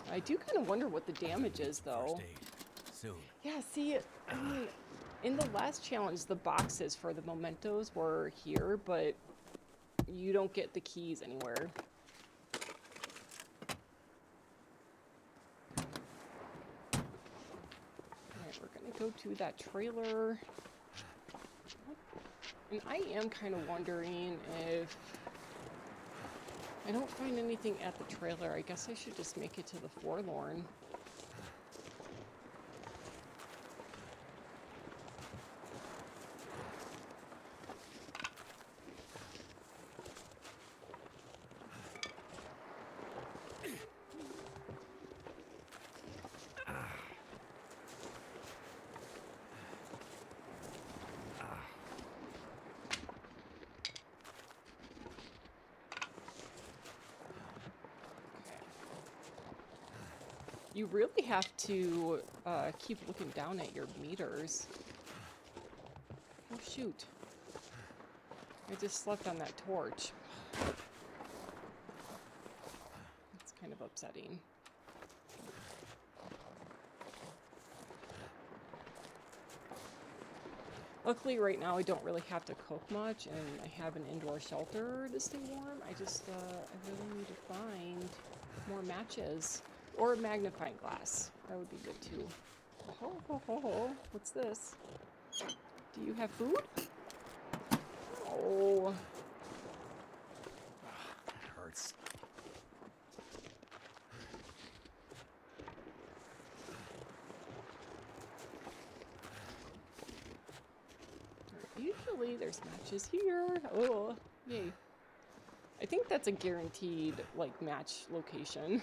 I do kind of wonder what the damage is, though. First aid. Soon. Yeah, see, I mean, in the last challenge, the boxes for the mementos were here, but you don't get the keys anywhere. Alright, we're gonna go to that trailer. And I am kind of wondering if I don't find anything at the trailer. I guess I should just make it to the Forlorn. You really have to keep looking down at your meters. Oh, shoot. I just slept on that torch. It's kind of upsetting. Luckily, right now, I don't really have to cook much, and I have an indoor shelter to stay warm. I just, I really need to find more matches. Or a magnifying glass. That would be good, too. Oh, ho, ho, ho. What's this? Do you have food? Oh. That hurts. Usually there's matches here. Oh, yay. I think that's a guaranteed, like, match location.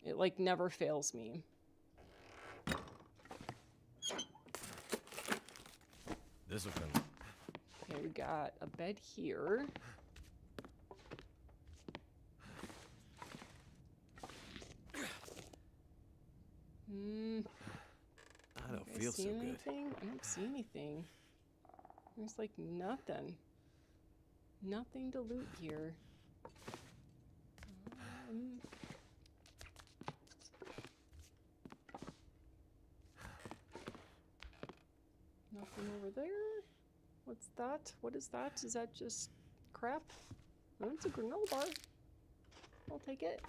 It, like, never fails me. This'll come. Okay, we got a bed here. I don't feel so good. Anything? I don't see anything. There's, like, nothing. Nothing to loot here. Nothing over there. What's that? What is that? Is that just crap? Oh, it's a granola bar. I'll take it.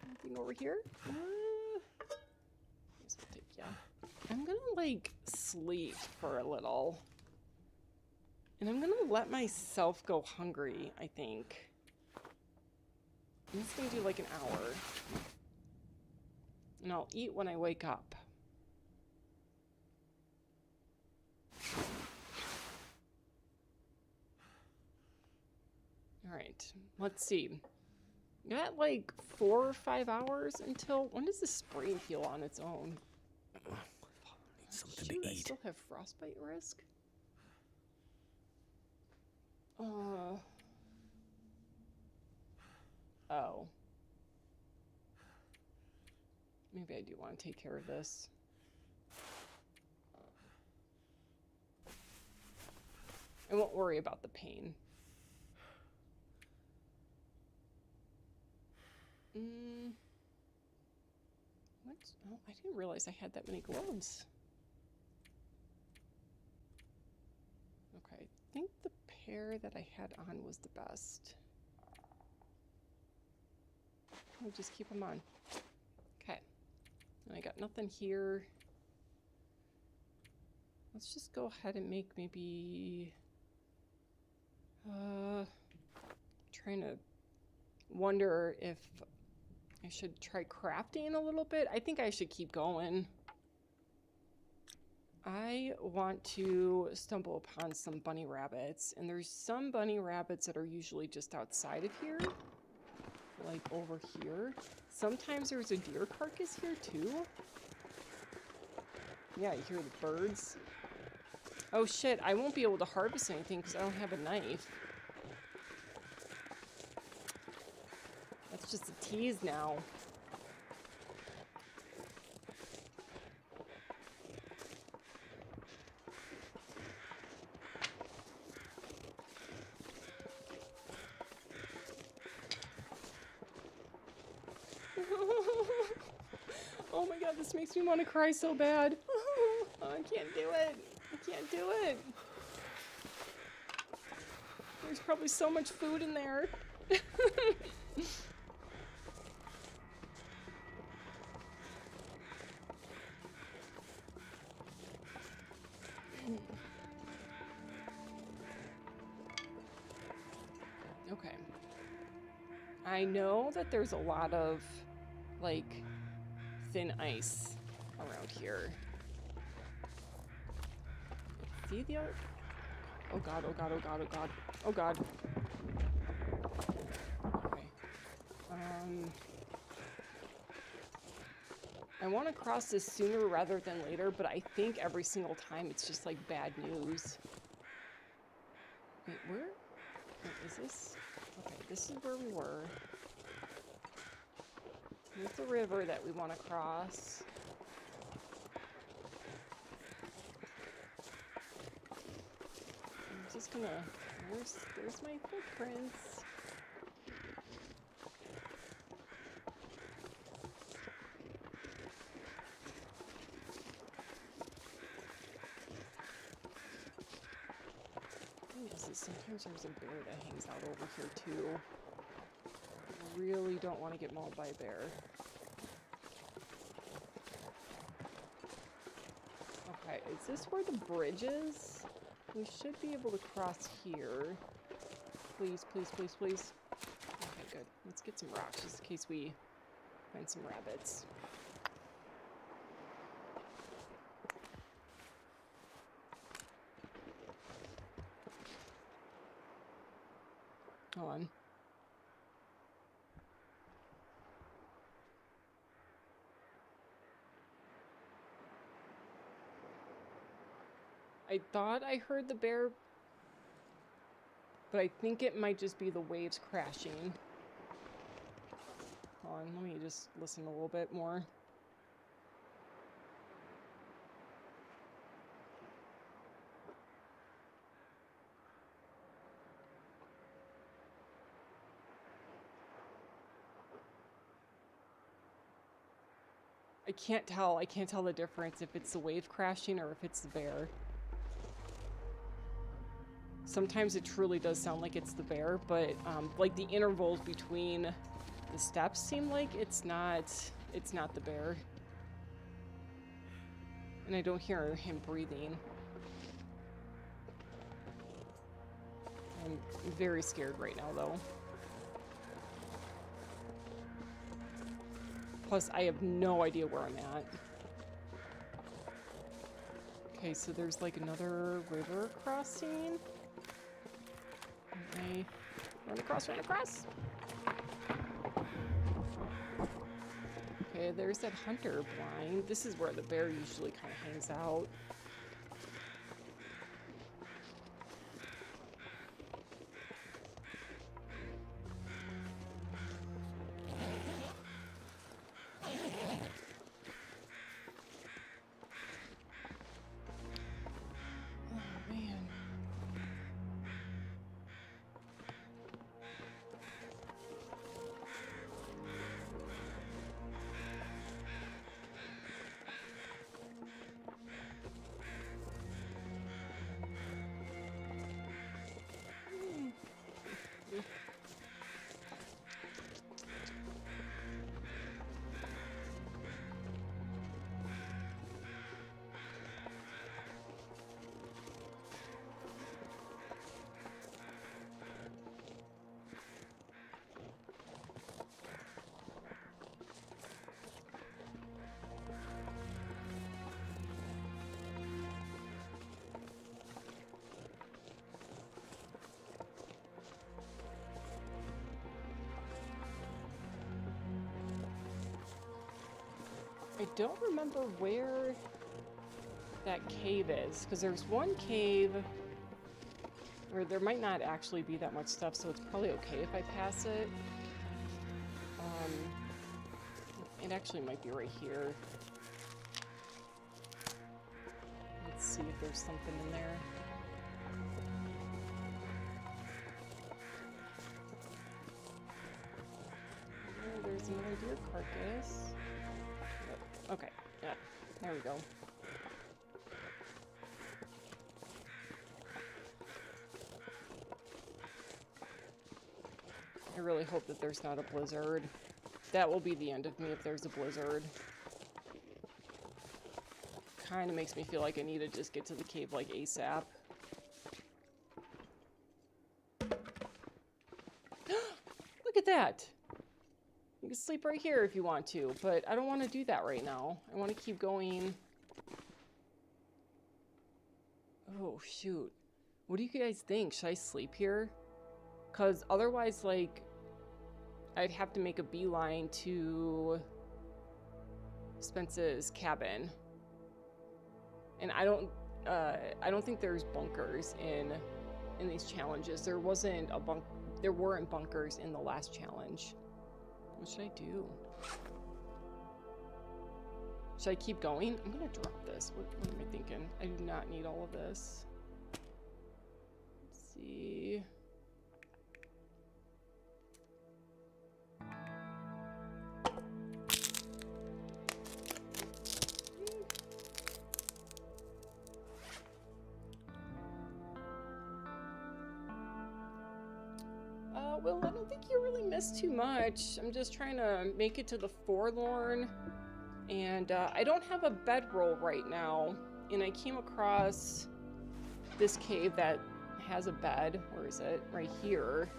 Anything over here? Guess I'll take, yeah. I'm gonna, like, sleep for a little. And I'm gonna let myself go hungry, I think. I'm just gonna do, like, an hour. And I'll eat when I wake up. Alright, let's see. Got like 4 or 5 hours until... When does the spring heal on its own? Need something Shoot, to I eat. still have frostbite risk? Oh. Maybe I do want to take care of this. I won't worry about the pain. What? Oh, I didn't realize I had that many gloves. think the pair that I had on was the best. I'll just keep them on. Okay. And I got nothing here. Let's just go ahead and make maybe... trying to wonder if I should try crafting a little bit. I think I should keep going. I want to stumble upon some bunny rabbits, and there's some bunny rabbits that are usually just outside of here, like over here. Sometimes there's a deer carcass here too. Yeah, you hear the birds. Oh shit, I won't be able to harvest anything because I don't have a knife. That's just a tease now. Oh my god, this makes me want to cry so bad. Oh, I can't do it. I can't do it. There's probably so much food in there. Okay. I know that there's a lot of, like, thin ice around here. See the other... Oh god, oh god, oh god, oh god. Oh god. Okay. I want to cross this sooner rather than later, but I think every single time it's just like bad news. Wait, where? Wait, is this? Okay, this is where we were. Here's the river that we want to cross. I'm just gonna... There's my footprints. Sometimes there's a bear that hangs out over here too. I really don't want to get mauled by a bear. Okay, is this where the bridge is? We should be able to cross here. Please, please, please, please. Okay, good. Let's get some rocks just in case we find some rabbits. Hold on. I thought I heard the bear, but I think it might just be the waves crashing. Hold on, let me just listen a little bit more. I can't tell. I can't tell the difference if it's the wave crashing or if it's the bear. Sometimes it truly does sound like it's the bear, but like the intervals between the steps seem like it's not the bear. And I don't hear him breathing. I'm very scared right now though. Plus, I have no idea where I'm at. Okay, so there's like another river crossing. Okay, run across, run across! Okay, there's that hunter blind. This is where the bear usually kind of hangs out. I don't remember where that cave is, because there's one cave where there might not actually be that much stuff, so it's probably okay if I pass it. It actually might be right here. Let's see if there's something in there. Oh, there's another deer carcass. Yep. Okay, yeah, there we go. I really hope that there's not a blizzard. That will be the end of me if there's a blizzard. Kind of makes me feel like I need to just get to the cave like ASAP. Look at that! You can sleep right here if you want to, but I don't want to do that right now. I want to keep going. Oh, shoot. What do you guys think? Should I sleep here? Because otherwise, like, I'd have to make a beeline to Spence's cabin. And I don't think there's bunkers in these challenges. There weren't bunkers in the last challenge. What should I do? Should I keep going? I'm gonna drop this. What am I thinking? I do not need all of this. Let's see. Well, I don't think you really missed too much. I'm just trying to make it to the Forlorn. And I don't have a bedroll right now. And I came across this cave that has a bed. Where is it? Right here.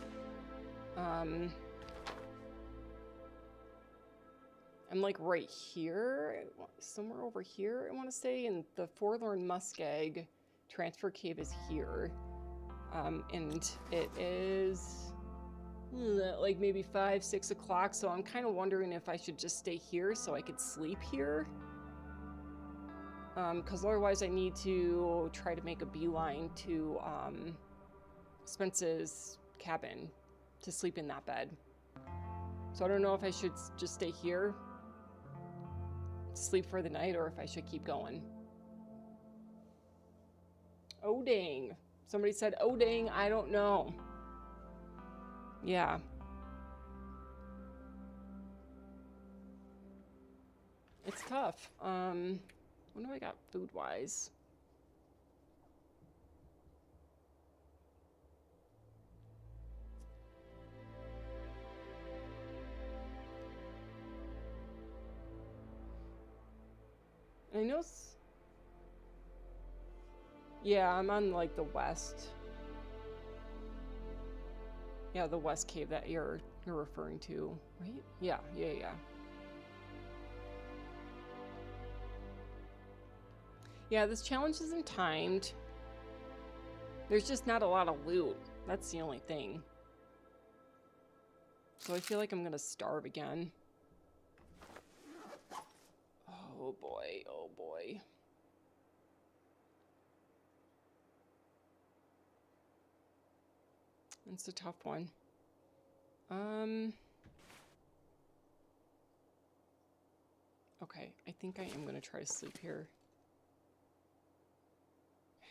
I'm like right here. Somewhere over here, I want to say. And the Forlorn Muskeg transfer cave is here. And it is like maybe 5, 6 o'clock, so I'm kind of wondering if I should just stay here so I could sleep here. Because otherwise I need to try to make a beeline to Spence's cabin to sleep in that bed. So I don't know if I should just stay here, sleep for the night, or if I should keep going. Oh dang. Somebody said, oh dang, I don't know. Yeah. It's tough. What do I got food-wise? I know. Yeah, I'm on like the west. Yeah, the west cave that you're referring to, right? Yeah. Yeah, this challenge isn't timed. There's just not a lot of loot. That's the only thing. So I feel like I'm gonna starve again. Oh boy, oh boy. It's a tough one. Okay, I think I am gonna try to sleep here.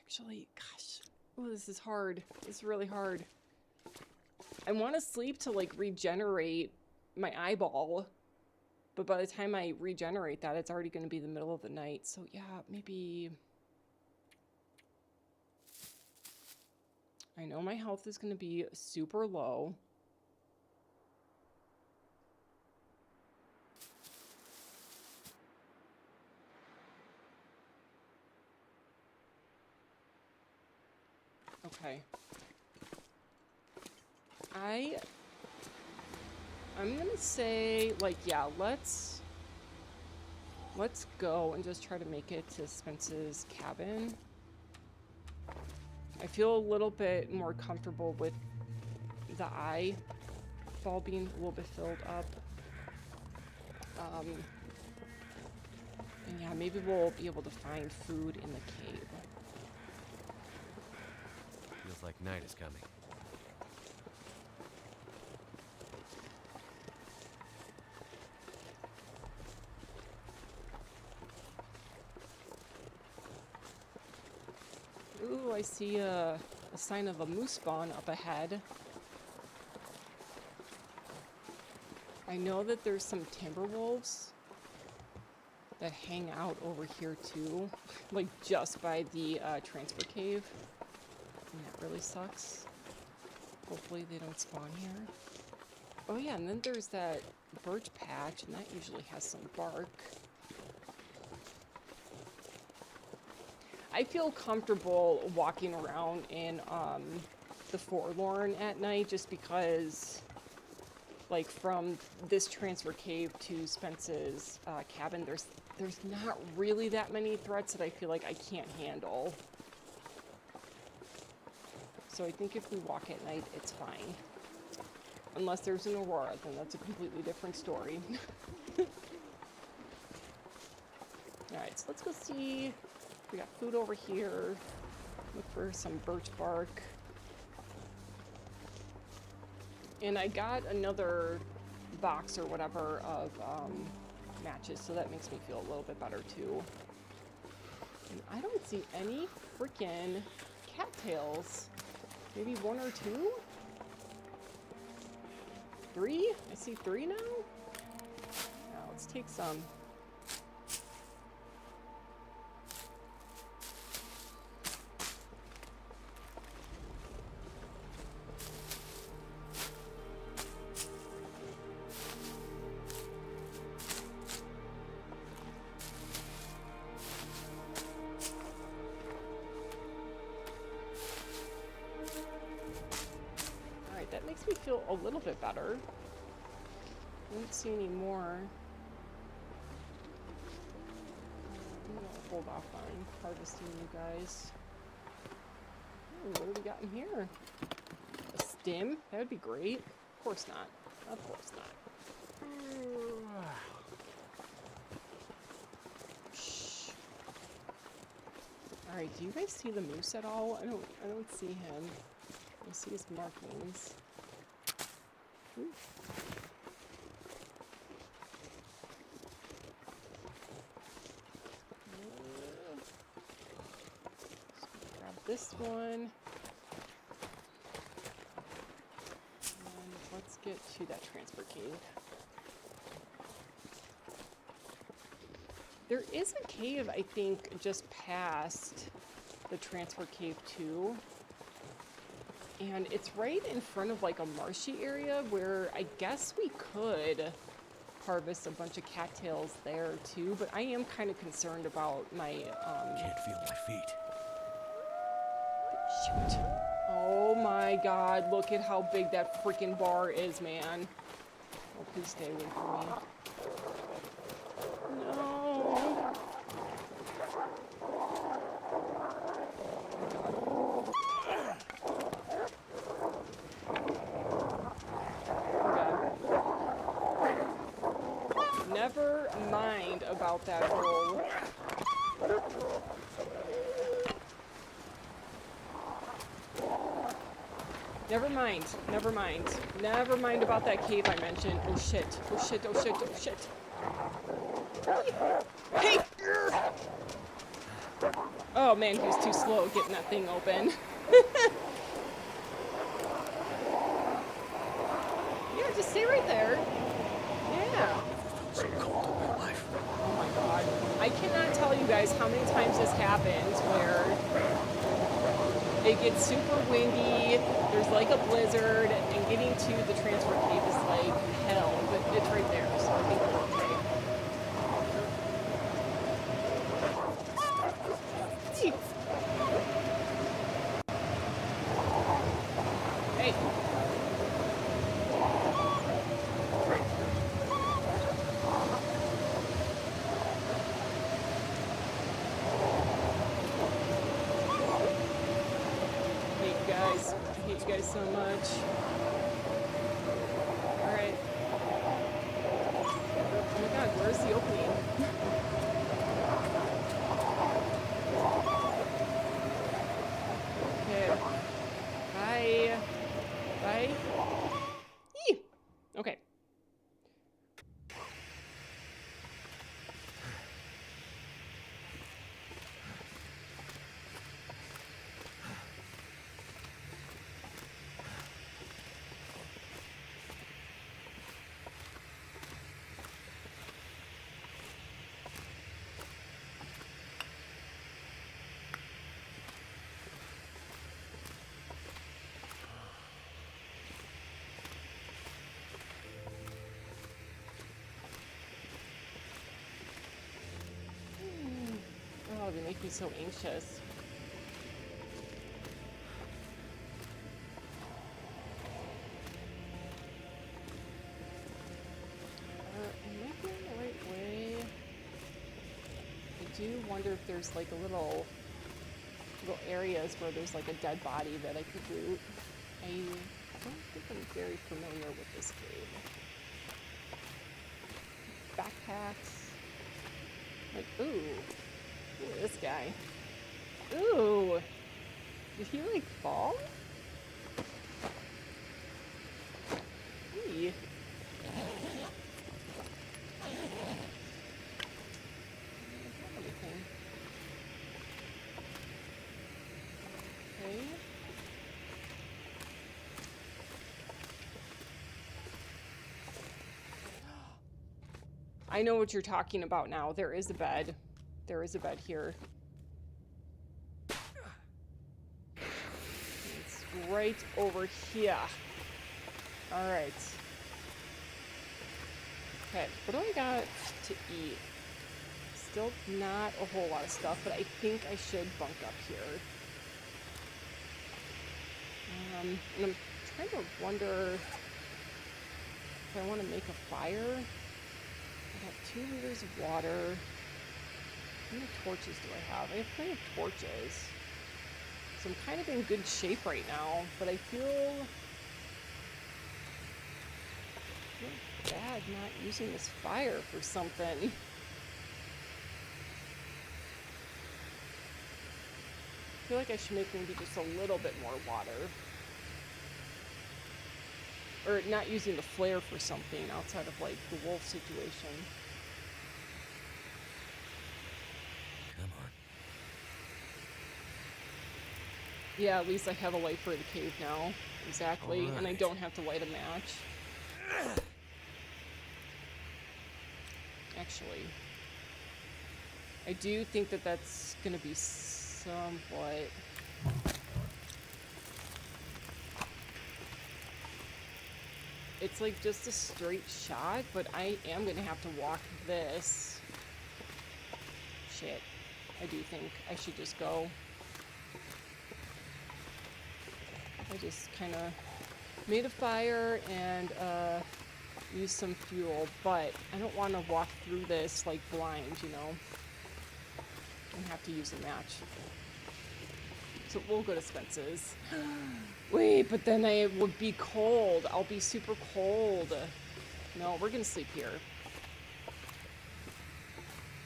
Actually, gosh, oh, this is hard. This is really hard. I want to sleep to like regenerate my eyeball, but by the time I regenerate that, it's already going to be the middle of the night. So yeah, maybe. I know my health is going to be super low. Okay. I'm gonna say, like, yeah, let's go and just try to make it to Spence's cabin. I feel a little bit more comfortable with the eyeball being a little bit filled up. And yeah, maybe we'll be able to find food in the cave. Feels like night is coming. Ooh, I see a sign of a moose spawn up ahead. I know that there's some timber wolves that hang out over here too, like just by the transfer cave. And that really sucks. Hopefully they don't spawn here. Oh yeah, and then there's that birch patch, and that usually has some bark. I feel comfortable walking around in the Forlorn at night just because, like, from this transfer cave to Spence's cabin, there's not really that many threats that I feel like I can't handle. So I think if we walk at night, it's fine. Unless there's an Aurora, then that's a completely different story. Alright, so let's go see. We got food over here. Look for some birch bark. And I got another box or whatever of matches, so that makes me feel a little bit better too. And I don't see any freaking cattails. Maybe one or two? 3? I see 3 now? Now let's take some. That makes me feel a little bit better. I don't see any more. I'm gonna hold off on harvesting you guys. Ooh, what do we got in here? A stim? That would be great. Of course not. Of course not. Shh. Alright, do you guys see the moose at all? I don't see him. I see his markings. Ooh. Grab this one. And let's get to that transfer cave. There is a cave, I think, just past the transfer cave too. And it's right in front of like a marshy area where I guess we could harvest a bunch of cattails there too, but I am kind of concerned about my Can't feel my feet. shoot. Oh my god, look at how big that freaking bar is, man. Oh, please stay away from me. No. Never mind about that roll. Never mind. Never mind. Never mind about that cave I mentioned. Oh shit. Oh shit. Oh shit. Oh shit. Hey! Oh man, he was too slow getting that thing open. Yeah, just stay right there. Yeah. So cold in my life. Oh my god. I cannot tell you guys how many times this happens where it gets super windy, there's like a blizzard, and getting to the transfer cave is like hell, but it's right there, so I think we're okay. Hey. I hate you guys so much. Alright. Oh my god, where's the opening? make me so anxious. Am I going the right way? I do wonder if there's like a little areas where there's like a dead body that I could loot. I don't think I'm very familiar with this game. Backpacks. Like, ooh. Look at this guy. Ooh! Did he like fall? Hey. Anything. Okay. I know what you're talking about now. There is a bed. There is a bed here. It's right over here. Alright. Okay, what do I got to eat? Still not a whole lot of stuff, but I think I should bunk up here. And I'm trying to wonder if I want to make a fire. I got 2 liters of water. How many torches do I have? I have plenty of torches. So I'm kind of in good shape right now, but I feel bad not using this fire for something. I feel like I should make maybe just a little bit more water. Or not using the flare for something outside of, like, the wolf situation. Come on. Yeah, at least I have a light for the cave now. Exactly. All And I right. don't have to light a match. Actually, I do think that that's going to be somewhat... It's like just a straight shot, but I am going to have to walk this. Shit. I do think I should just go. I just kind of made a fire and used some fuel, but I don't want to walk through this like blind, you know? And have to use a match. So we'll go to Spence's. Wait, but then I would be cold. I'll be super cold. No, we're gonna sleep here.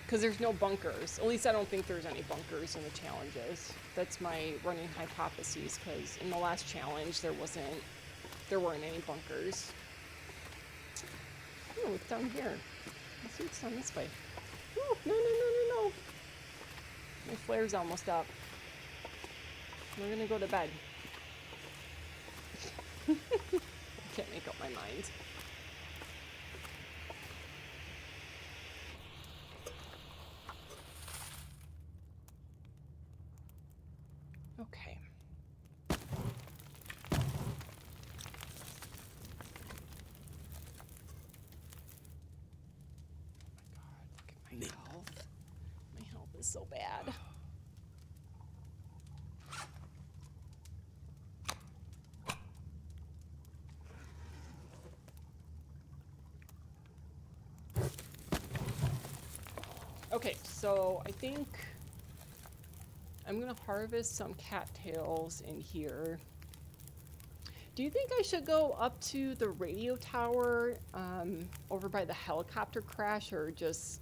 Because there's no bunkers. At least I don't think there's any bunkers in the challenges. That's my running hypothesis, because in the last challenge there weren't any bunkers. Oh, it's down here. Let's see what's down this way. Oh, no. My flare's almost up. We're gonna go to bed. I can't make up my mind. Okay. Oh my god, look at my health. My health is so bad. Okay, so I think I'm gonna harvest some cattails in here. Do you think I should go up to the radio tower over by the helicopter crash, or just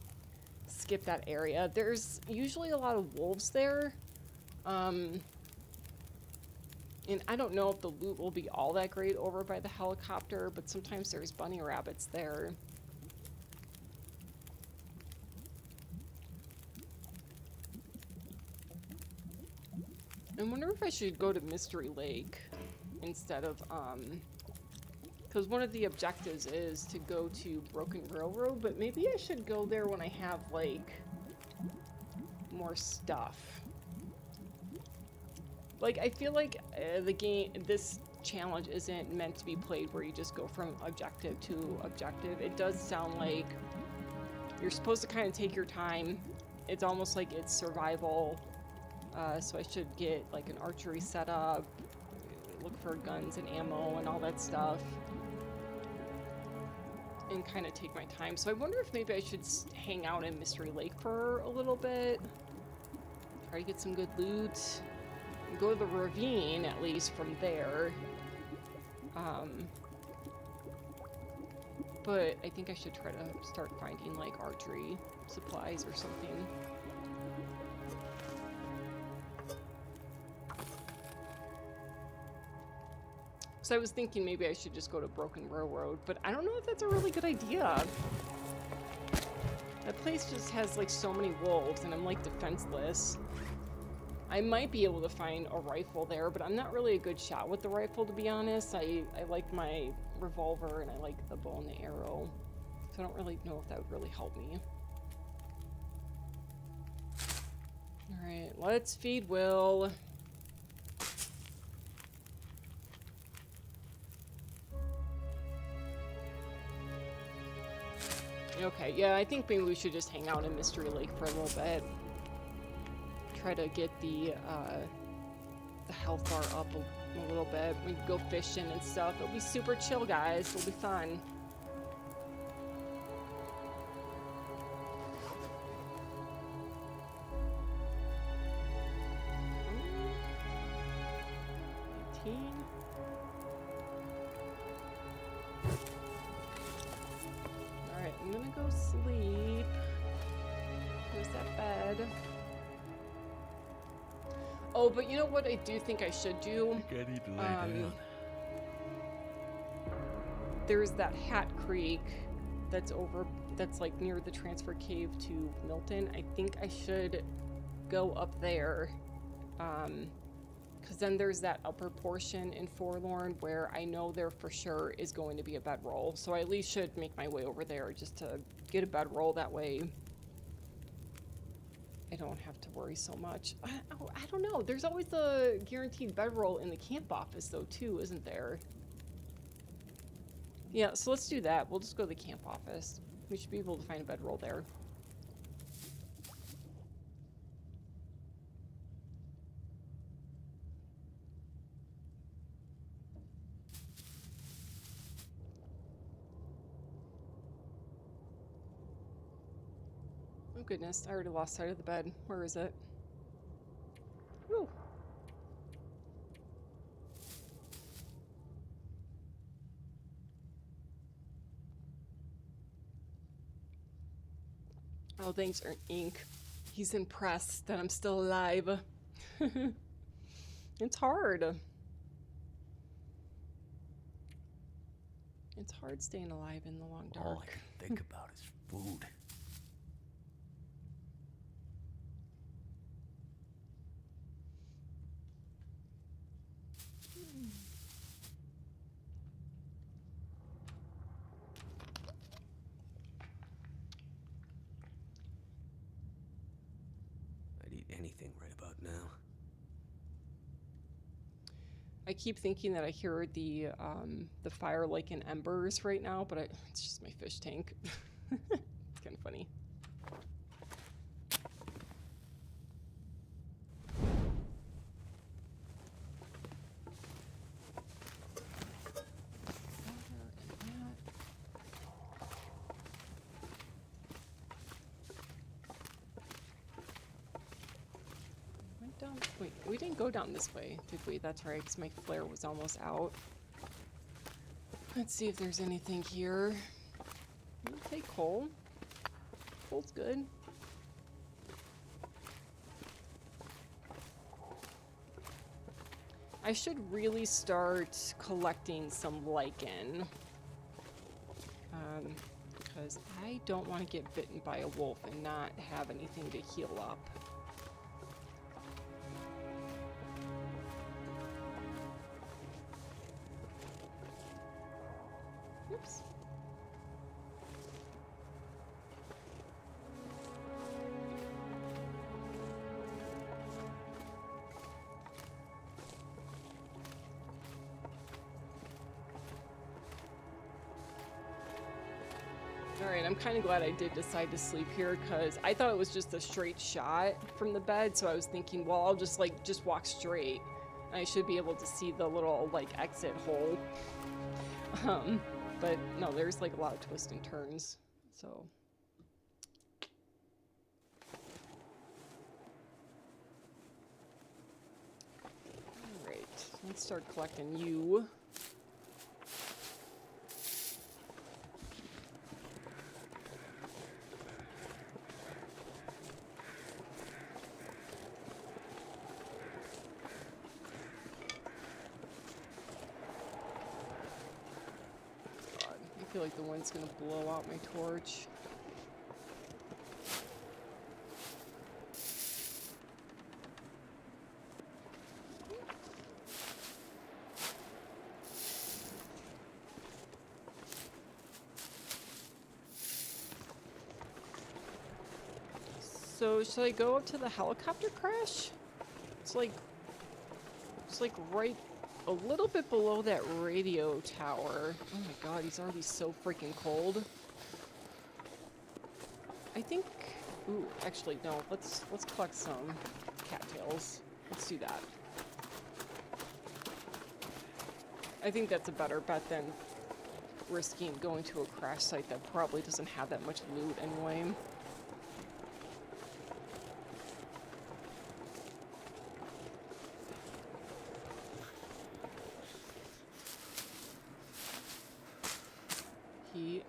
skip that area? There's usually a lot of wolves there. And I don't know if the loot will be all that great over by the helicopter, but sometimes there's bunny rabbits there. I wonder if I should go to Mystery Lake instead of, because one of the objectives is to go to Broken Railroad, but maybe I should go there when I have, like, more stuff. Like, I feel like this challenge isn't meant to be played where you just go from objective to objective. It does sound like you're supposed to kind of take your time it's almost like it's survival. So I should get like an archery setup, look for guns and ammo and all that stuff, and kind of take my time. So I wonder if maybe I should hang out in Mystery Lake for a little bit, try to get some good loot, and go to the ravine at least from there. But I think I should try to start finding like archery supplies or something. So I was thinking maybe I should just go to Broken Railroad, but I don't know if that's a really good idea. That place just has like so many wolves and I'm like defenseless. I might be able to find a rifle there, but I'm not really a good shot with the rifle, to be honest. I like my revolver and I like the bow and the arrow. So I don't really know if that would really help me. Alright, let's feed Will. Okay, yeah, I think maybe we should just hang out in Mystery Lake for a little bit. Try to get the health bar up a little bit. We can go fishing and stuff. It'll be super chill, guys. It'll be fun. Alright, I'm gonna go sleep. Where's that bed? Oh, but you know what I do think I should do? I think I need to lay down. There's that Hat Creek that's like near the transfer cave to Milton. I think I should go up there. Because then there's that upper portion in Forlorn where I know there for sure is going to be a bedroll. So I at least should make my way over there just to get a bedroll. That way I don't have to worry so much. I don't know. There's always the guaranteed bedroll in the camp office though too, isn't there? Yeah, so let's do that. We'll just go to the camp office. We should be able to find a bedroll there. Oh goodness, I already lost sight of the bed. Where is it? Woo. Oh, thanks, Ink. He's impressed that I'm still alive. It's hard. It's hard staying alive in the long dark. All I can think about is food. I'd eat anything right about now. I keep thinking that I hear the fire like in embers right now, but it's just my fish tank. It's kind of funny. Wait, we didn't go down this way, did we? That's right, because my flare was almost out. Let's see if there's anything here. We'll take coal. Coal's good. I should really start collecting some lichen. Because I don't want to get bitten by a wolf and not have anything to heal up. Oops. Alright, I'm kind of glad I did decide to sleep here because I thought it was just a straight shot from the bed. So I was thinking, well, I'll just walk straight. And I should be able to see the little like exit hole. But no, there's like a lot of twists and turns. So. Alright, let's start collecting you. I feel like the wind's gonna blow out my torch. So should I go up to the helicopter crash? It's like right a little bit below that radio tower. Oh my god, he's already so freaking cold. I think, ooh, actually no, let's collect some cattails. Let's do that. I think that's a better bet than risking going to a crash site that probably doesn't have that much loot anyway.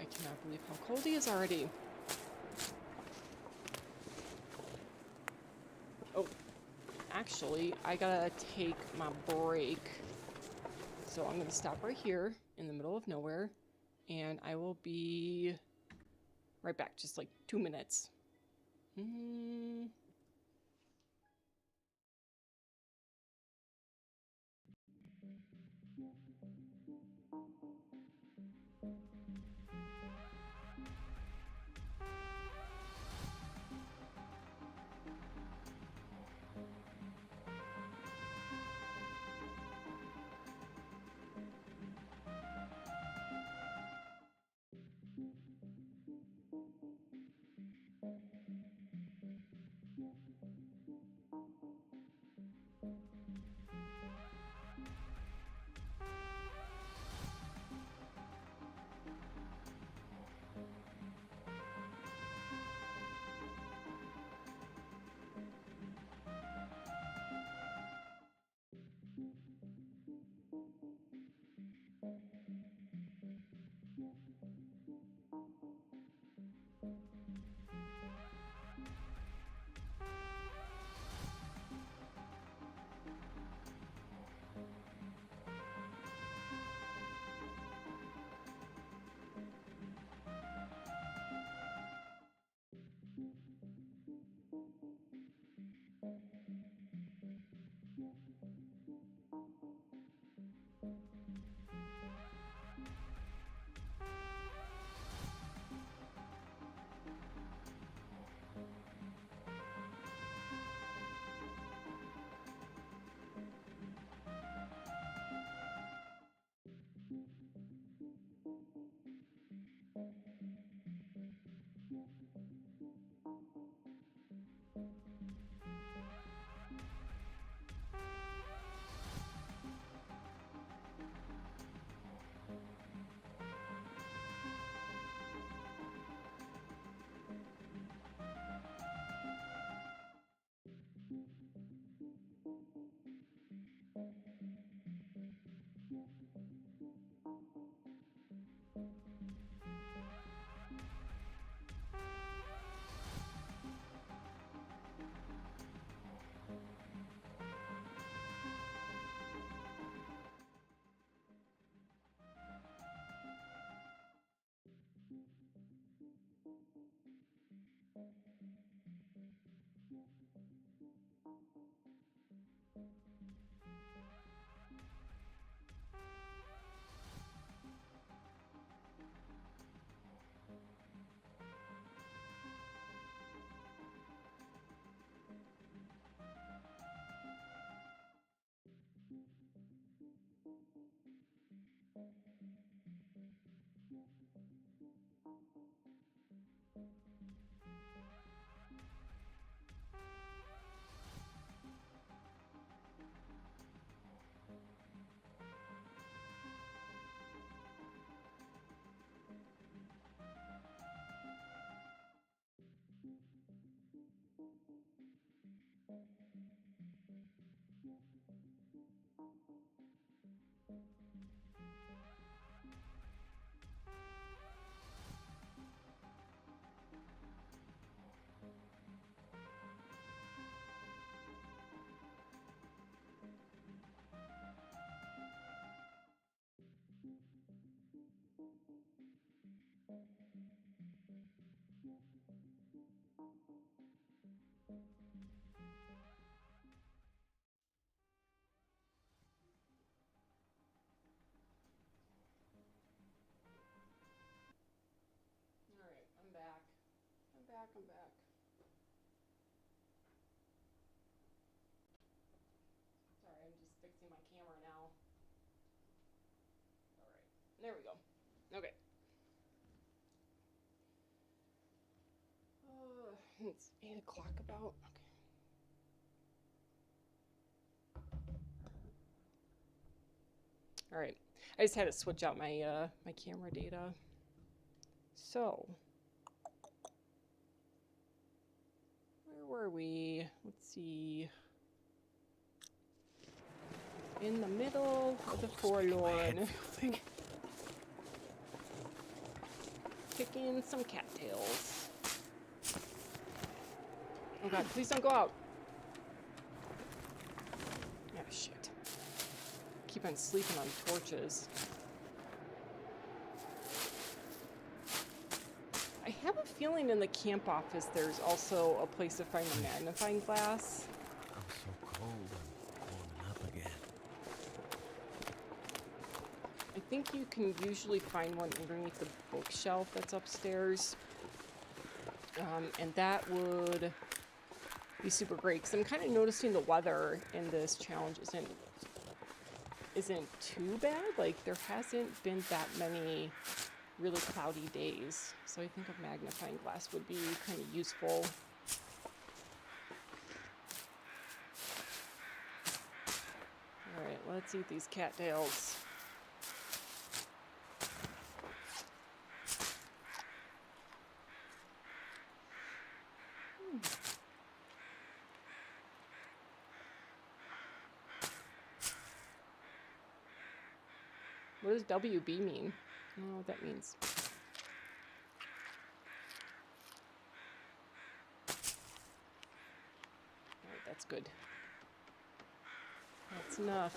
I cannot believe how cold he is already. Oh, actually, I gotta take my break. So I'm gonna stop right here in the middle of nowhere, and I will be right back, just like 2 minutes. Welcome back. Sorry, I'm just fixing my camera now. Alright, there we go. Okay. It's 8 o'clock about. Okay. Alright, I just had to switch out my my camera data. So, where were we? Let's see. In the middle of the forlorn. Picking some cattails. Oh god, please don't go out. Ah, shit. Keep on sleeping on torches. I have a feeling in the camp office there's also a place to find a magnifying glass. I'm so cold and warming up again. I think you can usually find one underneath the bookshelf that's upstairs. And that would be super great, because I'm kind of noticing the weather in this challenge isn't too bad. Like, there hasn't been that many really cloudy days. So I think a magnifying glass would be kind of useful. Alright, let's eat these cattails. What does WB mean? I don't know what that means. Alright, that's good. That's enough.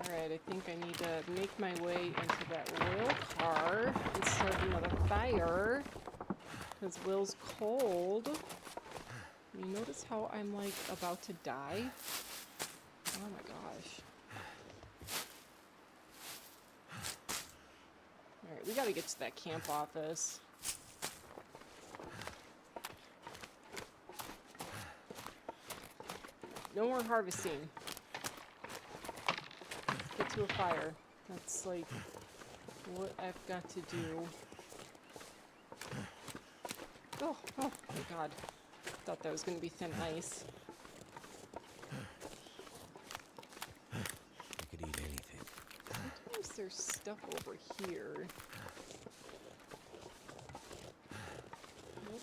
Alright, I think I need to make my way into that Will car and start another fire. Because Will's cold. You notice how I'm, like, about to die? Oh my gosh. Alright, we gotta get to that camp office. No more harvesting. Get to a fire. That's like what I've got to do. Oh my god. Thought that was going to be thin ice. You could eat anything. Sometimes there's stuff over here. Nope.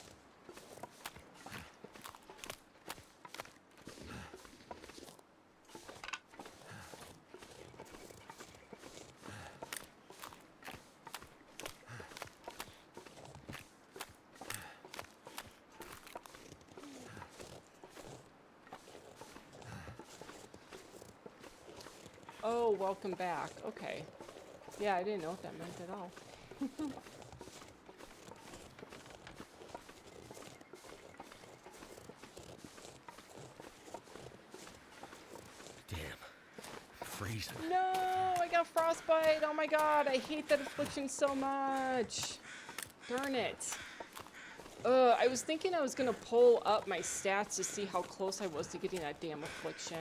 Oh, welcome back. Okay. Yeah, I didn't know what that meant at all. Damn. Freezing. No, I got frostbite. Oh my god, I hate that affliction so much. Darn it. I was thinking I was gonna pull up my stats to see how close I was to getting that damn affliction.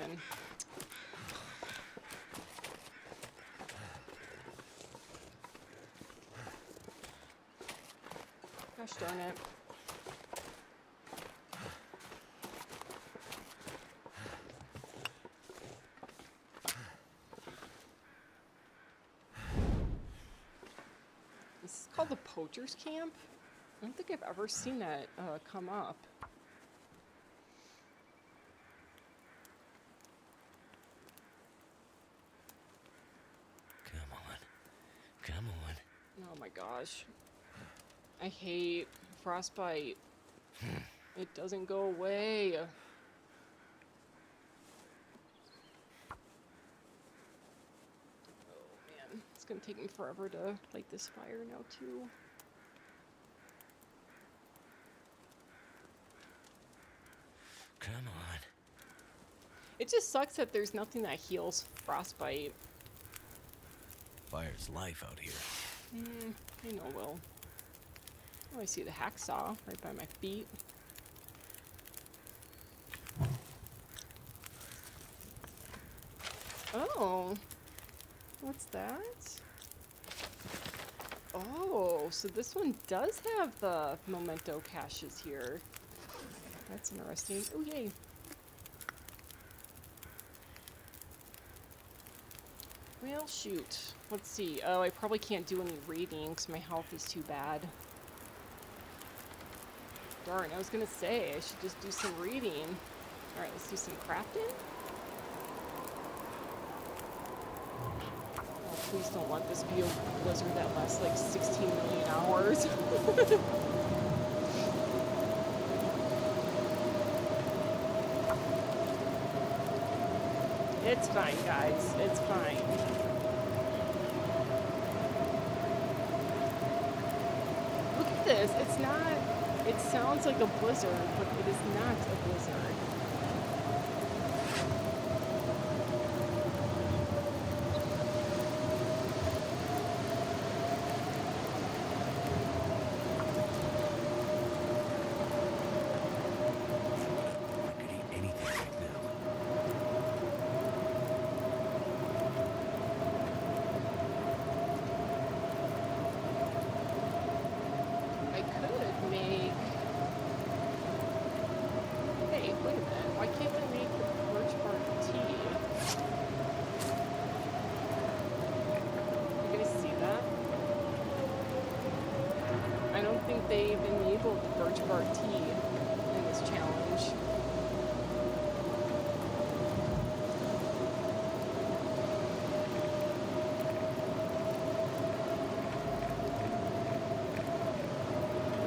Gosh darn it. This is called the Poacher's Camp? I don't think I've ever seen that come up. Come on. Come on. Oh my gosh. I hate frostbite. It doesn't go away. Oh man, it's gonna take me forever to light this fire now too. Come on. It just sucks that there's nothing that heals frostbite. Fire's life out here. You know, Will. Oh, I see the hacksaw right by my feet. Oh. What's that? Oh, so this one does have the memento caches here. That's interesting. Oh, yay. Well, shoot. Let's see. Oh, I probably can't do any reading because my health is too bad. Darn, I was gonna say, I should just do some reading. Alright, let's do some crafting. Oh, please don't let this be a blizzard that lasts like 16 million hours. It's fine, guys. It's fine. Look at this. It's not... It sounds like a blizzard, but it is not a blizzard. I could eat anything right now. I could make... Hey, wait a minute. Why can't I make the birch bark tea? You guys see that? I don't think they've enabled the birch bark tea in this challenge.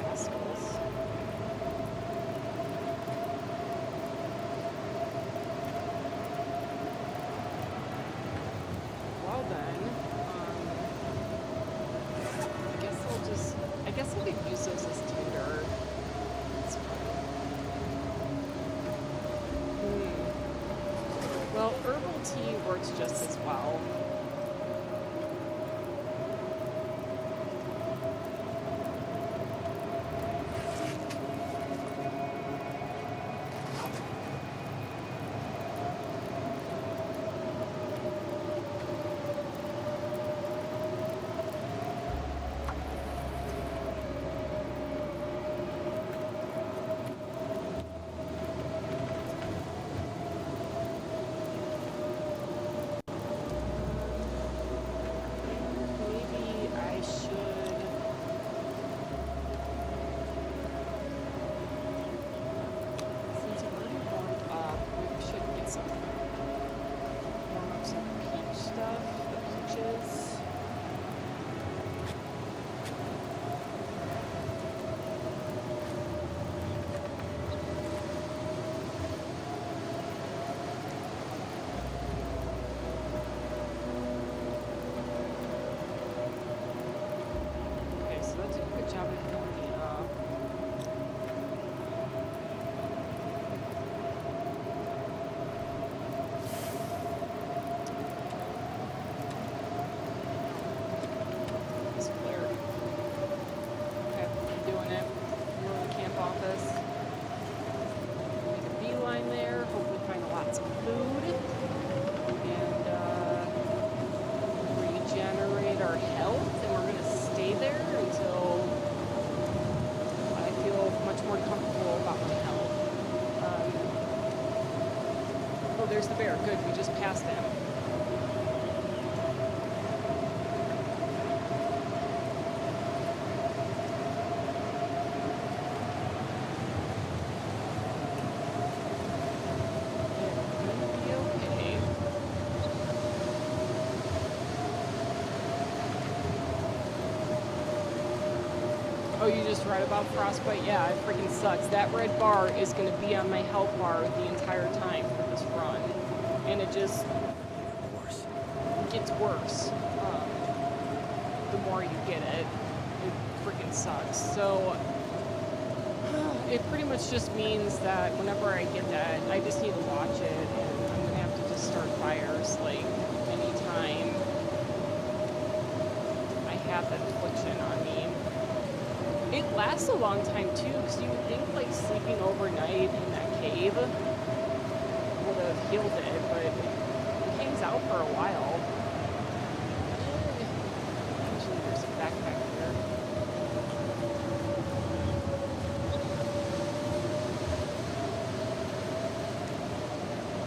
Rascals. Well then, I guess I could use those as tinder. That's fine. Well, herbal tea works just as well. Oh, there's the bear. Good, we just passed him. Oh, you just read about frostbite? Yeah, it freaking sucks. That red bar is going to be on my health bar the entire time for this run. And it just gets worse the more you get it. It freaking sucks. So it pretty much just means that whenever I get that, I just need to watch it, and I'm going to have to just start fires like anytime I have that affliction on me. It lasts a long time too, because you would think like sleeping overnight in that cave would have healed it, but it hangs out for a while. Usually there's a backpack here.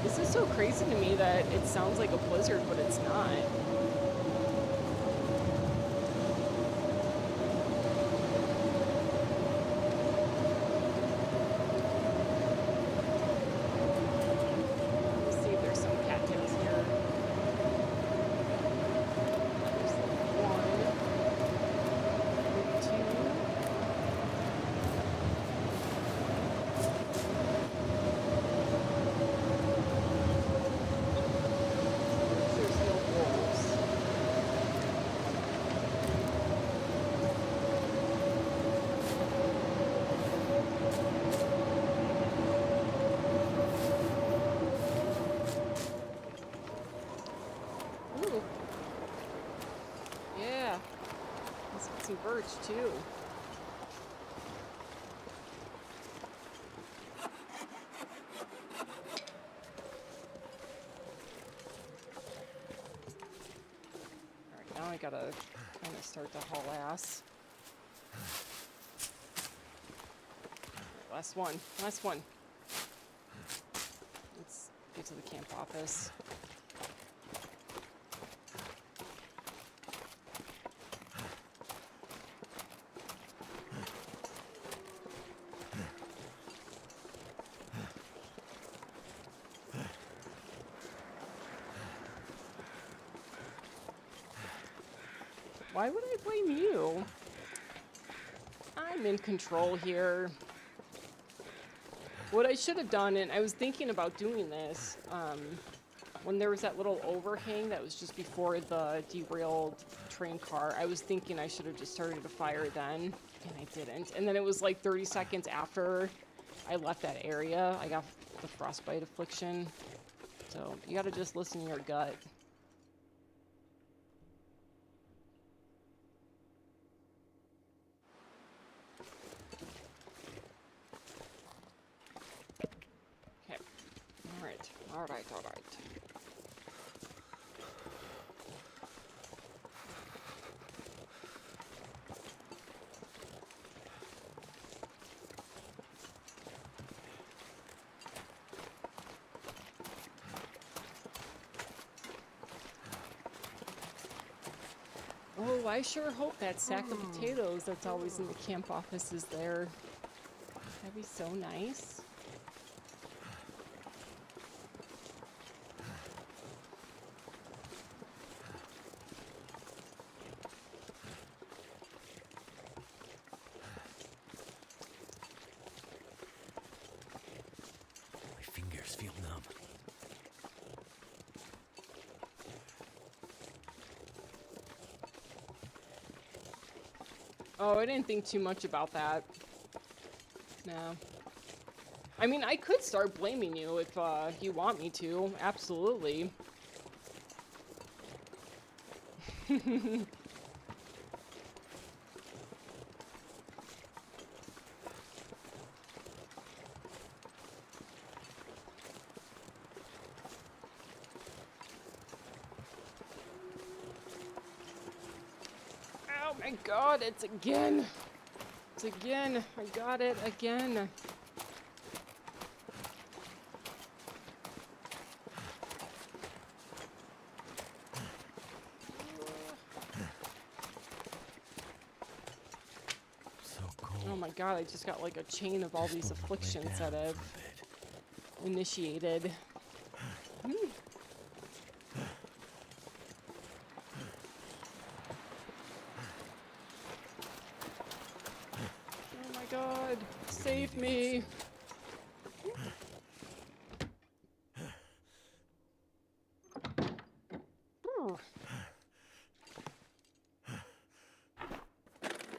This is so crazy to me that it sounds like a blizzard, but it's not. Birch too. Alright, now I gotta kind of start to haul ass. Right, last one. Let's get to the camp office. Why would I blame you? I'm in control here. What I should have done, and I was thinking about doing this, when there was that little overhang that was just before the derailed train car, I was thinking I should have just started a fire then, and I didn't. And then it was like 30 seconds after I left that area, I got the frostbite affliction. So you gotta just listen to your gut. All right. Oh, I sure hope that sack of potatoes that's always in the camp office is there. That'd be so nice. Feel numb. Oh, I didn't think too much about that. No. I mean, I could start blaming you if you want me to. Absolutely. Oh my god, it's again. It's again. I got it again. my god, I just got like a chain of all these afflictions that I've initiated. Oh my god, save me!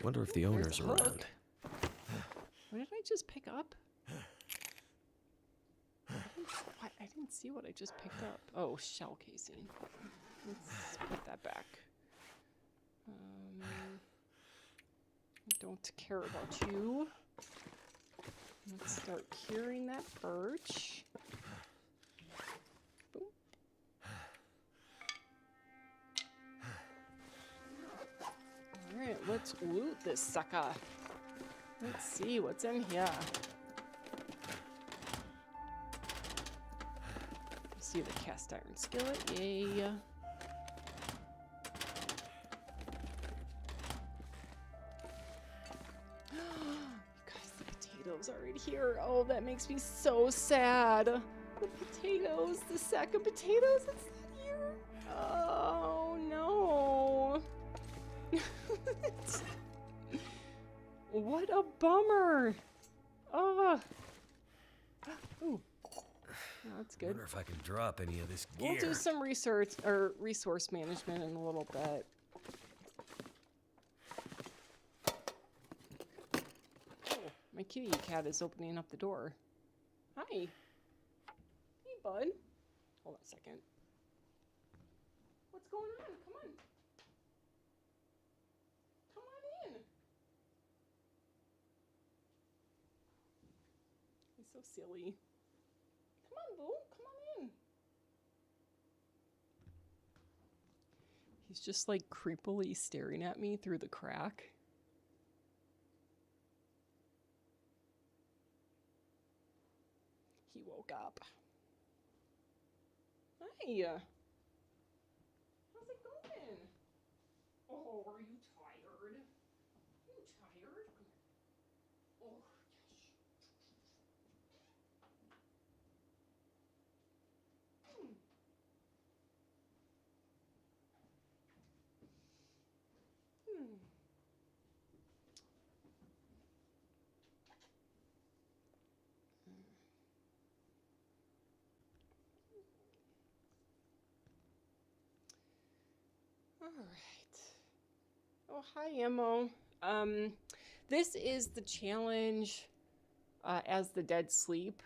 Wonder if the There's owner's the hook. around. What did I just pick up? I didn't see what I just picked up. Oh, shell casing. Let's put that back. I don't care about you. Let's start curing that birch. Boom. Alright, let's loot this sucker. Let's see what's in here. See the cast iron skillet, yay. You guys, the potatoes are right here. Oh, that makes me so sad. The potatoes, the sack of potatoes, it's not here. Oh, no. What a bummer. Oh. Ooh. Oh, that's good. Wonder if I can drop any of this gear. We'll do some research or resource management in a little bit. Oh, my kitty cat is opening up the door. Hi. Hey, bud. Hold on a second. What's going on? Come on. Come on in. He's so silly. Come on, Boo. Come on in. He's just like creepily staring at me through the crack. He woke up. Hi. How's it going? Oh, are you tired? Are you tired? Come here. Oh, yes. All right. Oh, hi, Emmo. This is the challenge as the dead sleep.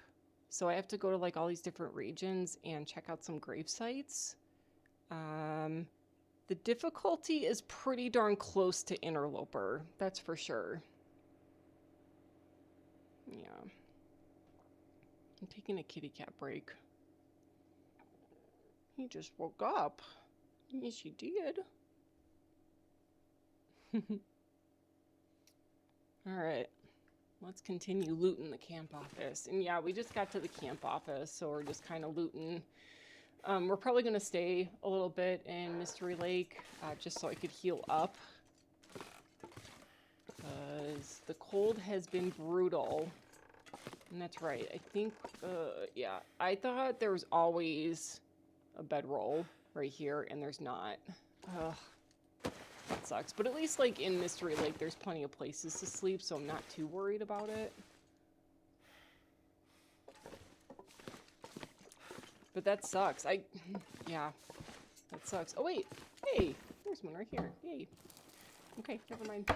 So I have to go to like all these different regions and check out some grave sites. The difficulty is pretty darn close to Interloper, that's for sure. Yeah. I'm taking a kitty cat break. He just woke up. Yes, he did. Alright. Let's continue looting the camp office. And yeah, we just got to the camp office, so we're just kind of looting. We're probably going to stay a little bit in Mystery Lake, just so I could heal up. Because the cold has been brutal. And that's right. I think, yeah. I thought there was always a bedroll right here, and there's not. Ugh. That sucks. But at least, like, in Mystery Lake, there's plenty of places to sleep, so I'm not too worried about it. But that sucks. Yeah. That sucks. Oh, wait. Hey! There's one right here. Yay. Okay, never mind.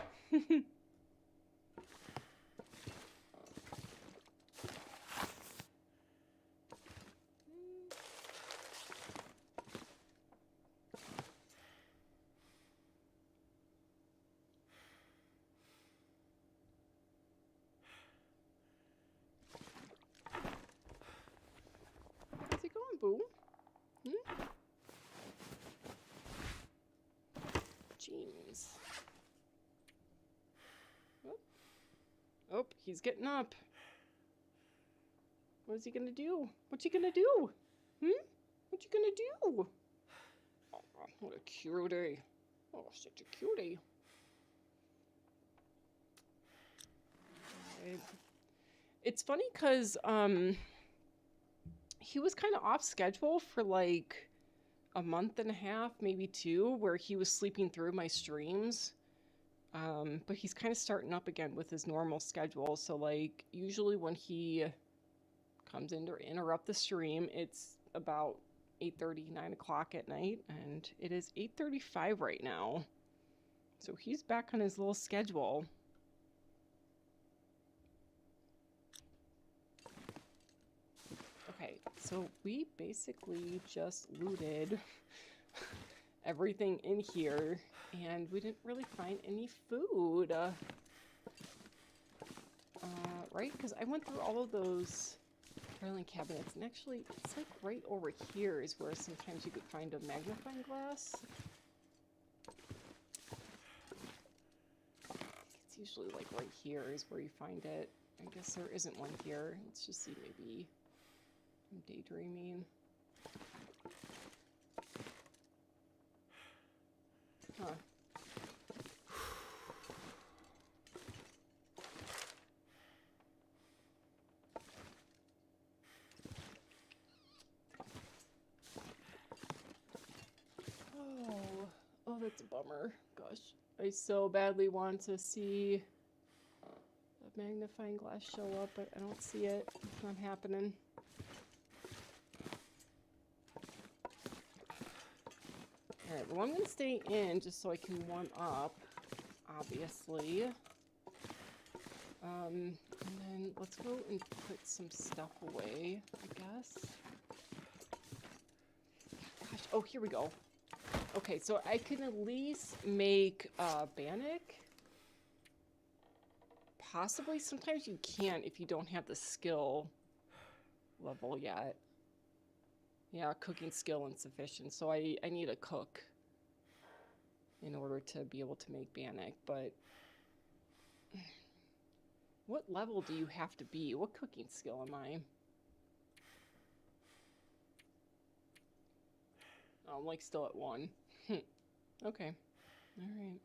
How's it going, Boo? Jeez. Oh. Oh, he's getting up. What is he gonna do? What you gonna do? What you gonna do? Oh, what a cutie. Oh, such a cutie. Okay. It's funny because he was kind of off schedule for like a month and a half, maybe two, where he was sleeping through my streams. But he's kind of starting up again with his normal schedule. So like usually when he comes in to interrupt the stream, it's about 8:30, 9 o'clock at night, and it is 8:35 right now. So he's back on his little schedule. Okay, so we basically just looted everything in here, and we didn't really find any food. Right? Because I went through all of those filing cabinets, and actually, it's like right over here is where sometimes you could find a magnifying glass. It's usually like right here is where you find it. I guess there isn't one here. Let's just see, maybe I'm daydreaming. Huh. Oh, that's a bummer. Gosh, I so badly want to see a magnifying glass show up, but I don't see it. It's not happening. Alright, well I'm going to stay in just so I can warm up, obviously. And then let's go and put some stuff away, I guess. Gosh, oh, here we go. Okay, so I can at least make Bannock. Possibly. Sometimes you can't if you don't have the skill level yet. Yeah, cooking skill insufficient. So I need a cook in order to be able to make Bannock. But what level do you have to be? What cooking skill am I? Oh, I'm like still at 1. Okay. All right.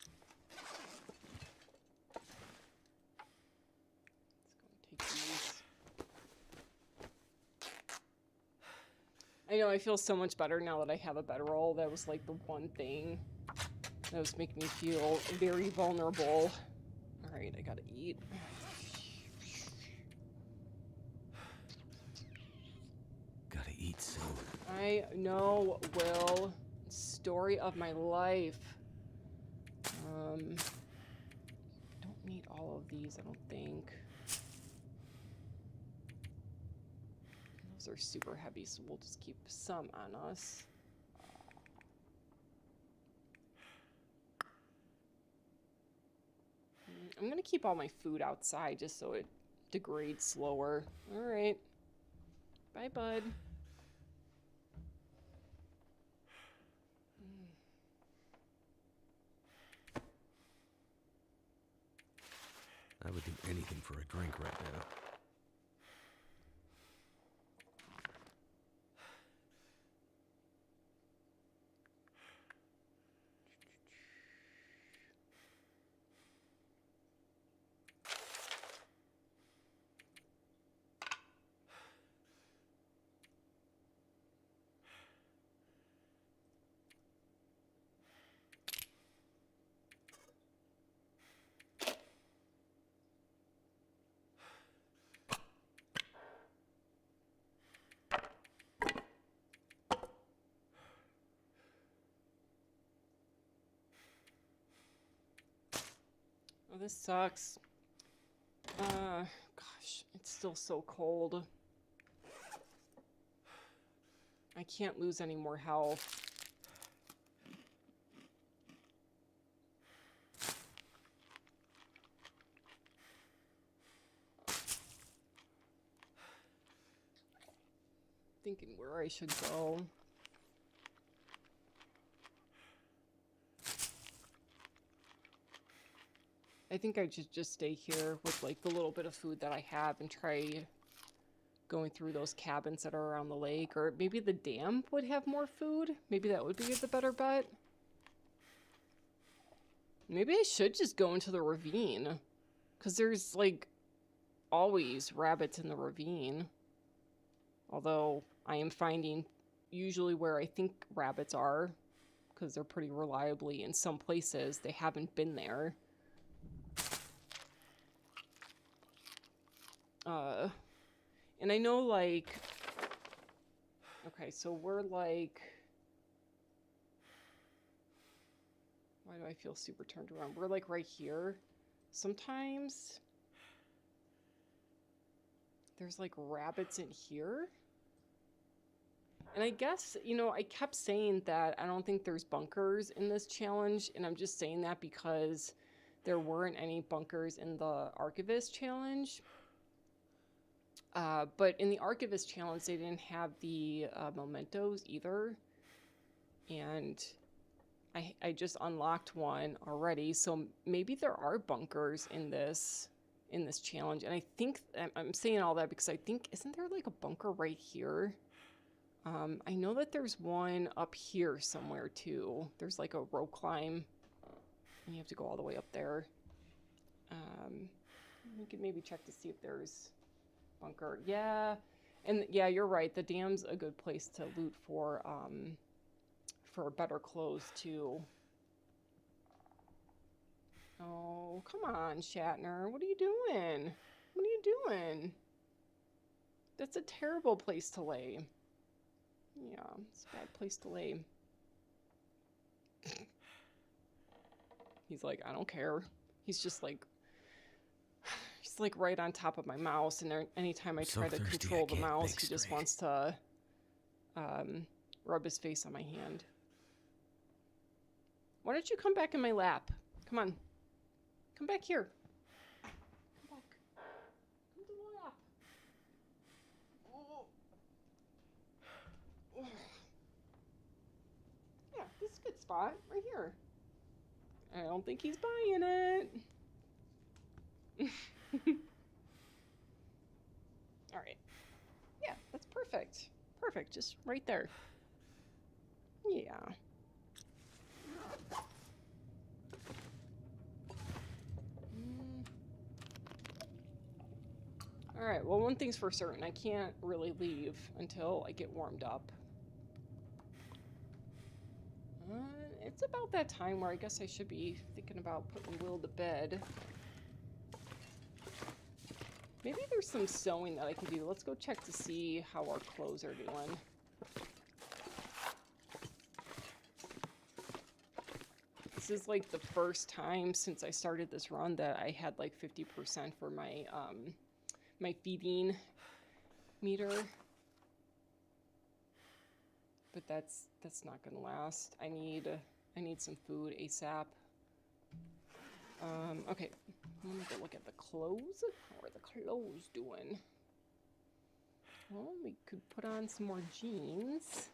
Let's go and take these. I know I feel so much better now that I have a bedroll. That was like the one thing that was making me feel very vulnerable. All right, I gotta eat. Gotta eat soon. I know, Will. Story of my life. Don't need all of these, I don't think. Those are super heavy, so we'll just keep some on us. I'm gonna keep all my food outside just so it degrades slower. All right. Bye, bud. I would do anything for a drink right now. Oh, this sucks. Gosh, it's still so cold. I can't lose any more health. Thinking where I should go. I think I should just stay here with like the little bit of food that I have and try going through those cabins that are around the lake. Or maybe the dam would have more food. Maybe that would be the better bet. Maybe I should just go into the ravine. Because there's like always rabbits in the ravine. Although I am finding usually where I think rabbits are, because they're pretty reliably in some places, they haven't been there. And I know, like... Okay, so we're like... Why do I feel super turned around? We're like right here. Sometimes... There's like rabbits in here. And I guess, you know, I kept saying that I don't think there's bunkers in this challenge. And I'm just saying that because there weren't any bunkers in the Archivist challenge. But in the Archivist challenge, they didn't have the mementos either. And I just unlocked one already. So maybe there are bunkers in this challenge. And I think, I'm saying all that because I think, isn't there like a bunker right here? I know that there's one up here somewhere too. There's like a rope climb. And you have to go all the way up there. We could maybe check to see if there's bunker. Yeah. And yeah, you're right. The dam's a good place to loot for better clothes too. Oh, come on, Shatner. What are you doing? What are you doing? That's a terrible place to lay. Yeah, it's a bad place to lay. He's like, I don't care. He's just like, he's like right on top of my mouse, and anytime I try to control the mouse, he just wants to rub his face on my hand. Why don't you come back in my lap? Come on. Come back here. Come back. Come to the lap. Oh. Oh. Yeah, this is a good spot. Right here. I don't think he's buying it. Alright. Yeah, that's perfect. Perfect. Just right there. Yeah. Alright, well, one thing's for certain. I can't really leave until I get warmed up. It's about that time where I guess I should be thinking about putting Will to bed. Maybe there's some sewing that I can do. Let's go check to see how our clothes are doing. This is like the first time since I started this run that I had like 50% for my my feeding meter. But that's not gonna last. I need some food ASAP. Okay, I'm gonna go look at the clothes. How are the clothes doing? Well, we could put on some more jeans.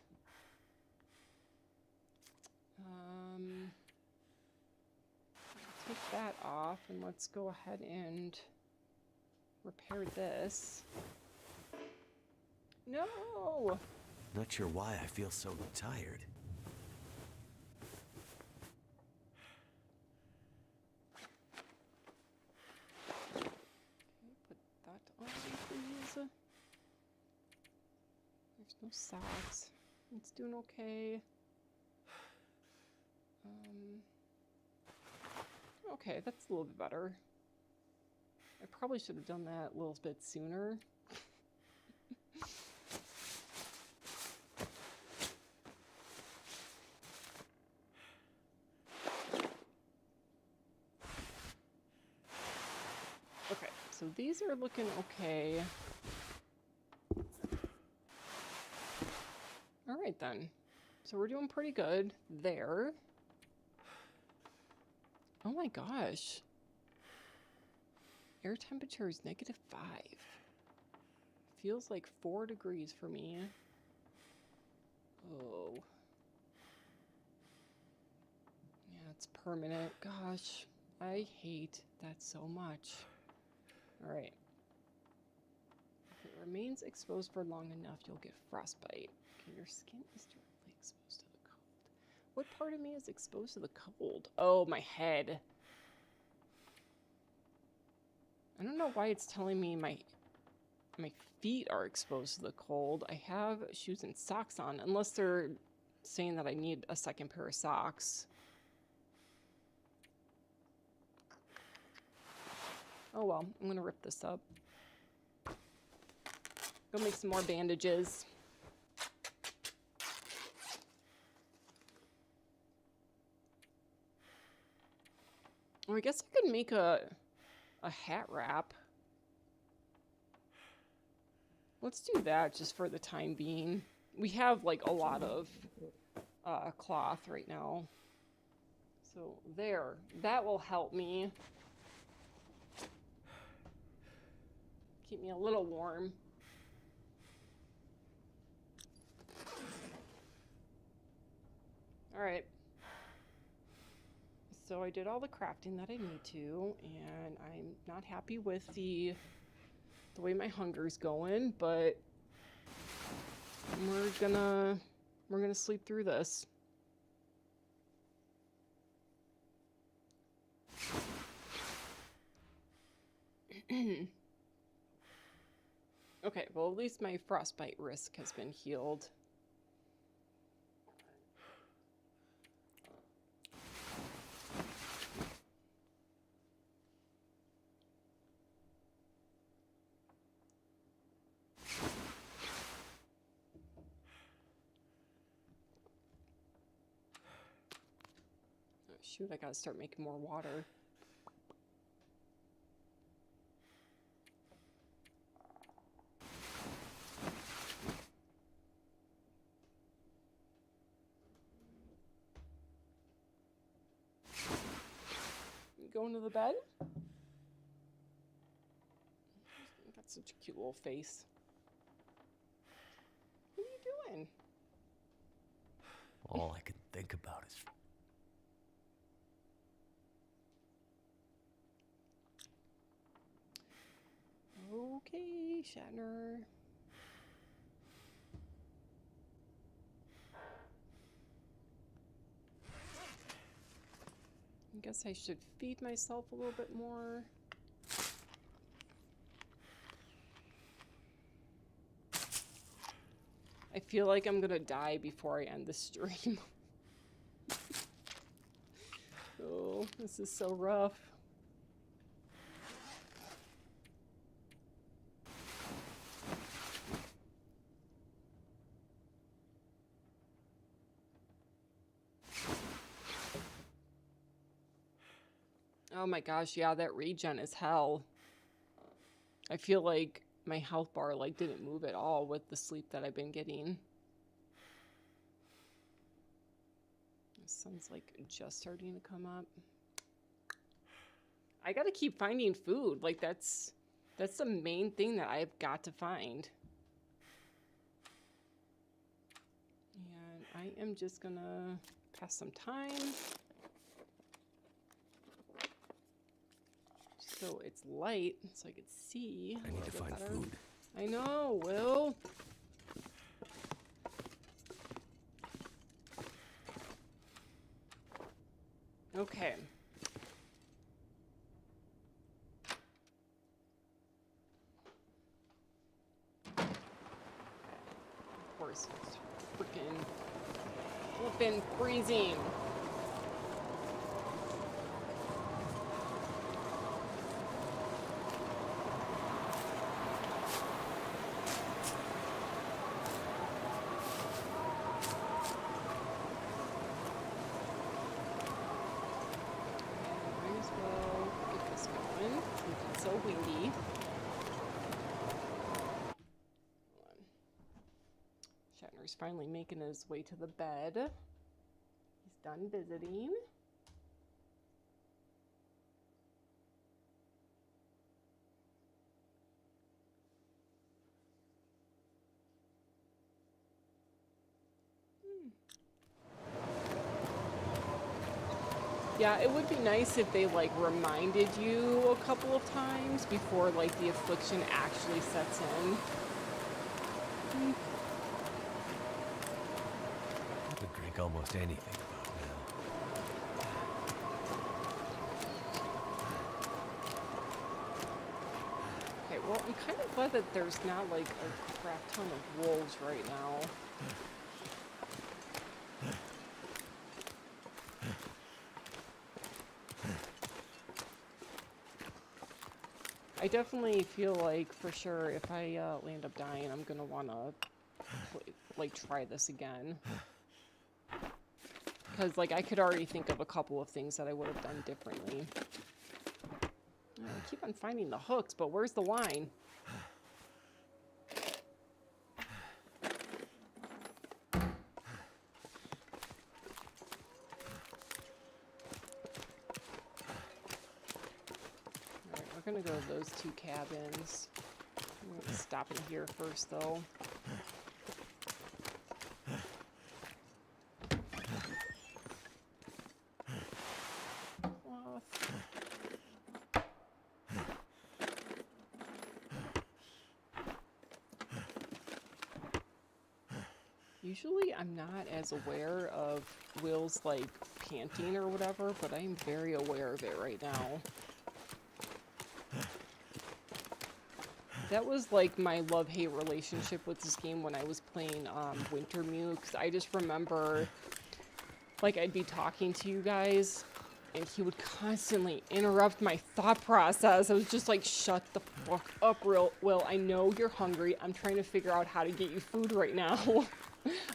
Take that off, and let's go ahead and repair this. No! Not sure why I feel so tired. Okay, put that on, please. There's no socks. It's doing okay. Okay, that's a little bit better. I probably should have done that a little bit sooner. Okay, so these are looking okay. All right then. So we're doing pretty good there. Oh my gosh. Air temperature is -5. Feels like 4 degrees for me. Oh. Yeah, it's permanent. Gosh, I hate that so much. All right. If it remains exposed for long enough, you'll get frostbite. Okay, your skin is directly exposed to the cold. What part of me is exposed to the cold? Oh, my head. I don't know why it's telling me my feet are exposed to the cold. I have shoes and socks on, unless they're saying that I need a second pair of socks. Oh well, I'm gonna rip this up. Go make some more bandages. Well, I guess I could make a hat wrap. Let's do that just for the time being. We have like a lot of cloth right now. So there, that will help me. Keep me a little warm. All right. So I did all the crafting that I need to, and I'm not happy with the way my hunger's going, but we're gonna sleep through this. Okay, well at least my frostbite risk has been healed. Shoot, I gotta start making more water. You going to the bed? You got such a cute little face. What are you doing? All I can think about is... Okay, Shatner. I guess I should feed myself a little bit more. I feel like I'm gonna die before I end the stream. Oh, this is so rough. Oh my gosh, yeah, that regen is hell. I feel like my health bar like didn't move at all with the sleep that I've been getting. The sun's like just starting to come up. I gotta keep finding food. Like that's the main thing that I've got to find. And I am just gonna pass some time. So it's light, so I could see. I need to find food. I know, Will. Okay. Of course, it's freaking flippin' freezing. Windy. Shatner's finally making his way to the bed. He's done visiting. Yeah, it would be nice if they like reminded you a couple of times before like the affliction actually sets in. I could drink almost anything about now. Well, I'm kind of glad that there's not like a crap ton of wolves right now. I definitely feel like, for sure, if I land up dying, I'm gonna wanna, like, try this again. Because, like, I could already think of a couple of things that I would have done differently. I keep on finding the hooks, but where's the line? Alright, we're gonna go to those two cabins. I'm gonna stop in here first, though. Usually I'm not as aware of Will's, like, panting or whatever, but I'm very aware of it right now. That was, like, my love-hate relationship with this game when I was playing Wintermute, because I just remember, like, I'd be talking to you guys, and he would constantly interrupt my thought process. I was just like, shut the fuck up, Will. I know you're hungry. I'm trying to figure out how to get you food right now.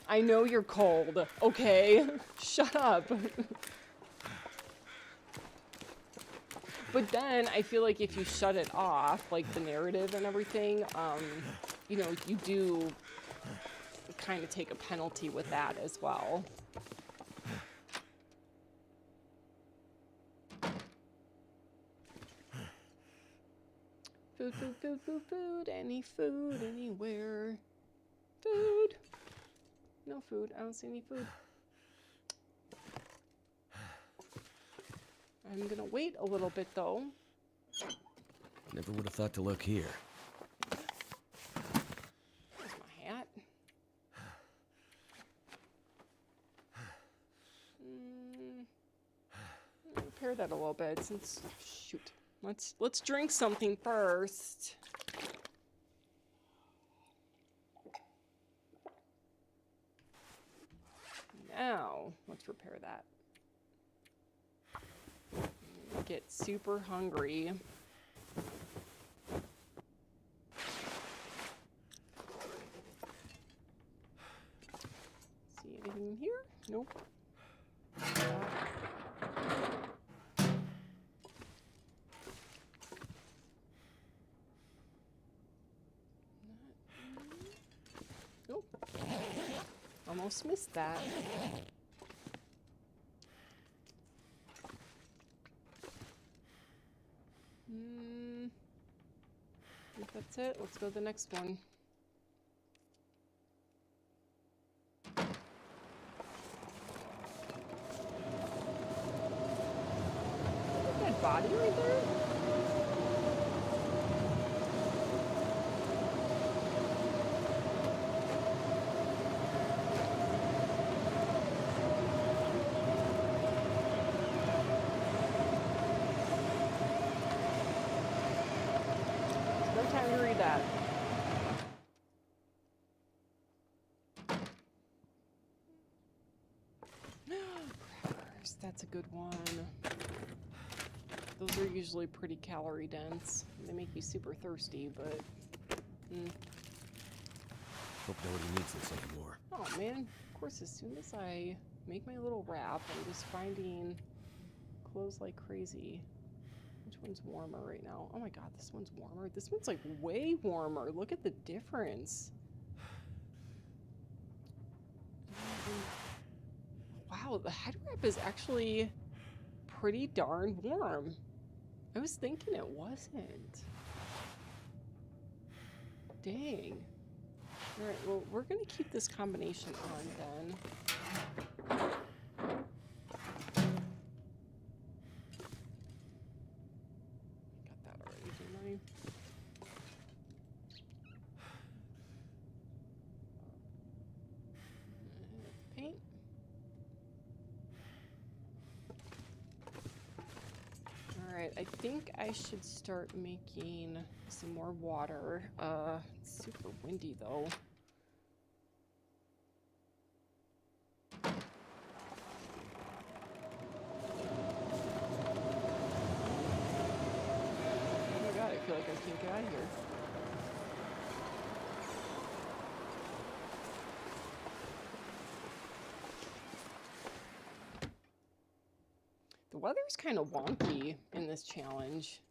I know you're cold, okay? Shut up. But then I feel like if you shut it off, like the narrative and everything, you know, you do kind of take a penalty with that as well. Food, food, food, food, food. Any food, anywhere. Food. No food. I don't see any food. I'm gonna wait a little bit, though. Never would have thought to look here. There's my hat. Repair that a little bit since... Shoot. Let's drink something first. Now, let's repair that. Get super hungry. See anything in here? Nope. Nope. Almost missed that. If that's it, let's go to the next one. Dead body right there? No time to read that. Crackers, that's a good one. Those are usually pretty calorie dense. They make you super thirsty, but... Hope nobody needs this anymore. Oh man, of course, as soon as I make my little wrap, I'm just finding clothes like crazy. Which one's warmer right now? Oh my god, this one's warmer. This one's like way warmer. Look at the difference. Wow, the head wrap is actually pretty darn warm. I was thinking it wasn't. Dang. Alright, well, we're gonna keep this combination on then. Got that already, didn't I? Paint. Alright, But I think I should start making some more water. It's super windy though. Oh my god, I feel like I can't get out of here. The weather's kind of wonky in this challenge.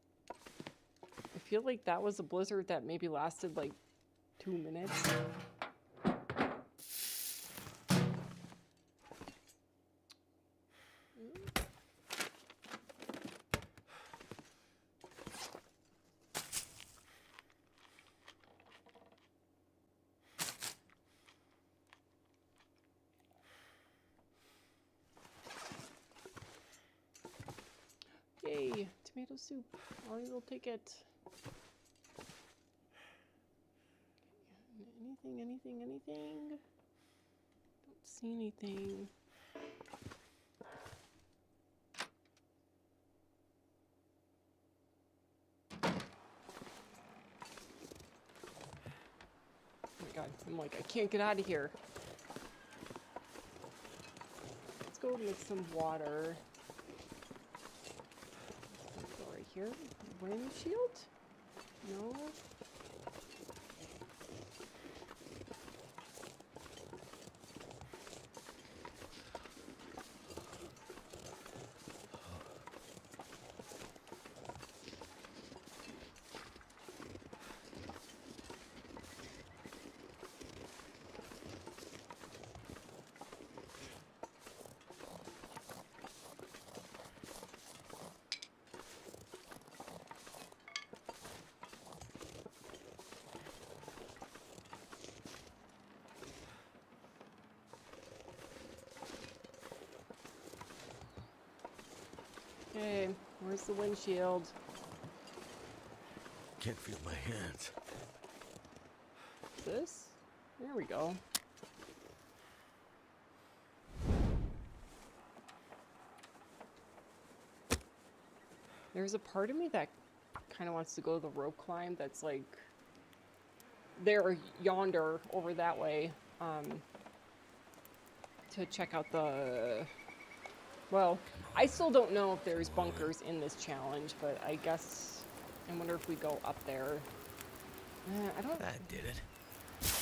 I feel like that was a blizzard that maybe lasted like 2 minutes. Yay, tomato soup. I'll take it. Anything? Don't see anything. Oh my god, I'm like, I can't get out of here. Let's go make some water. Let's go right here. Windshield? No. Okay, where's the windshield? Can't feel my hands. This? There we go. There's a part of me that kind of wants to go the rope climb that's like there, yonder, over that way, to check out the... Well, I still don't know if there's bunkers in this challenge, but I guess... I wonder if we go up there. I don't... That did it.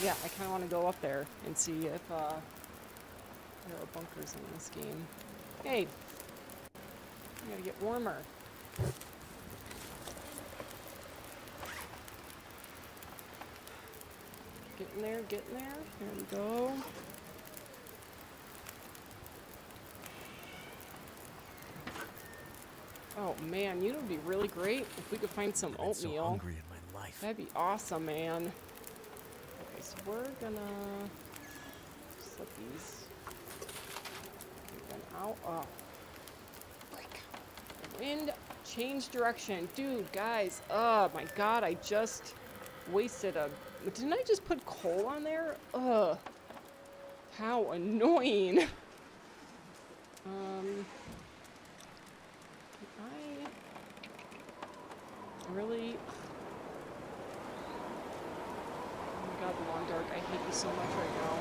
Yeah, I kind of want to go up there and see if there are bunkers in this game. Hey! I gotta get warmer. Getting there, getting there. There we go. Oh man, you know, it'd be really great if we could find some I've been so oatmeal. hungry in my life. That'd be awesome, man. Okay, so we're gonna just let these get out. Oh, break. Wind, change direction, dude, guys. Oh my god, I just wasted a. Didn't I just put coal on there? Ugh. How annoying. Really? Oh my god, the Long Dark, I hate you so much right now.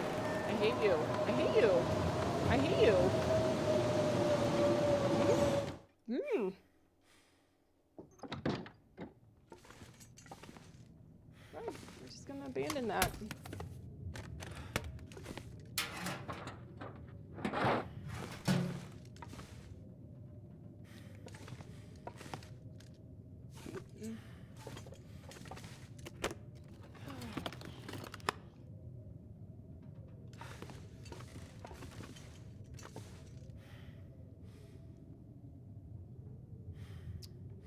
I hate you. I hate you. I hate you. Right, we're just gonna abandon that.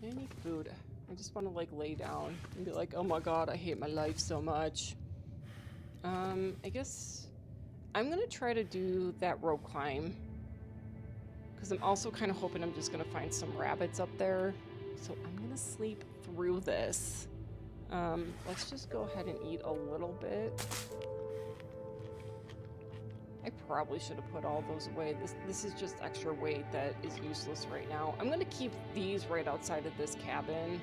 Any food. I just want to like lay down and be like, oh my god, I hate my life so much. I guess I'm gonna try to do that rope climb, because I'm also kind of hoping I'm just gonna find some rabbits up there. So I'm gonna sleep through this. Let's just go ahead and eat a little bit. I probably should have put all those away. This is just extra weight that is useless right now. I'm gonna keep these right outside of this cabin.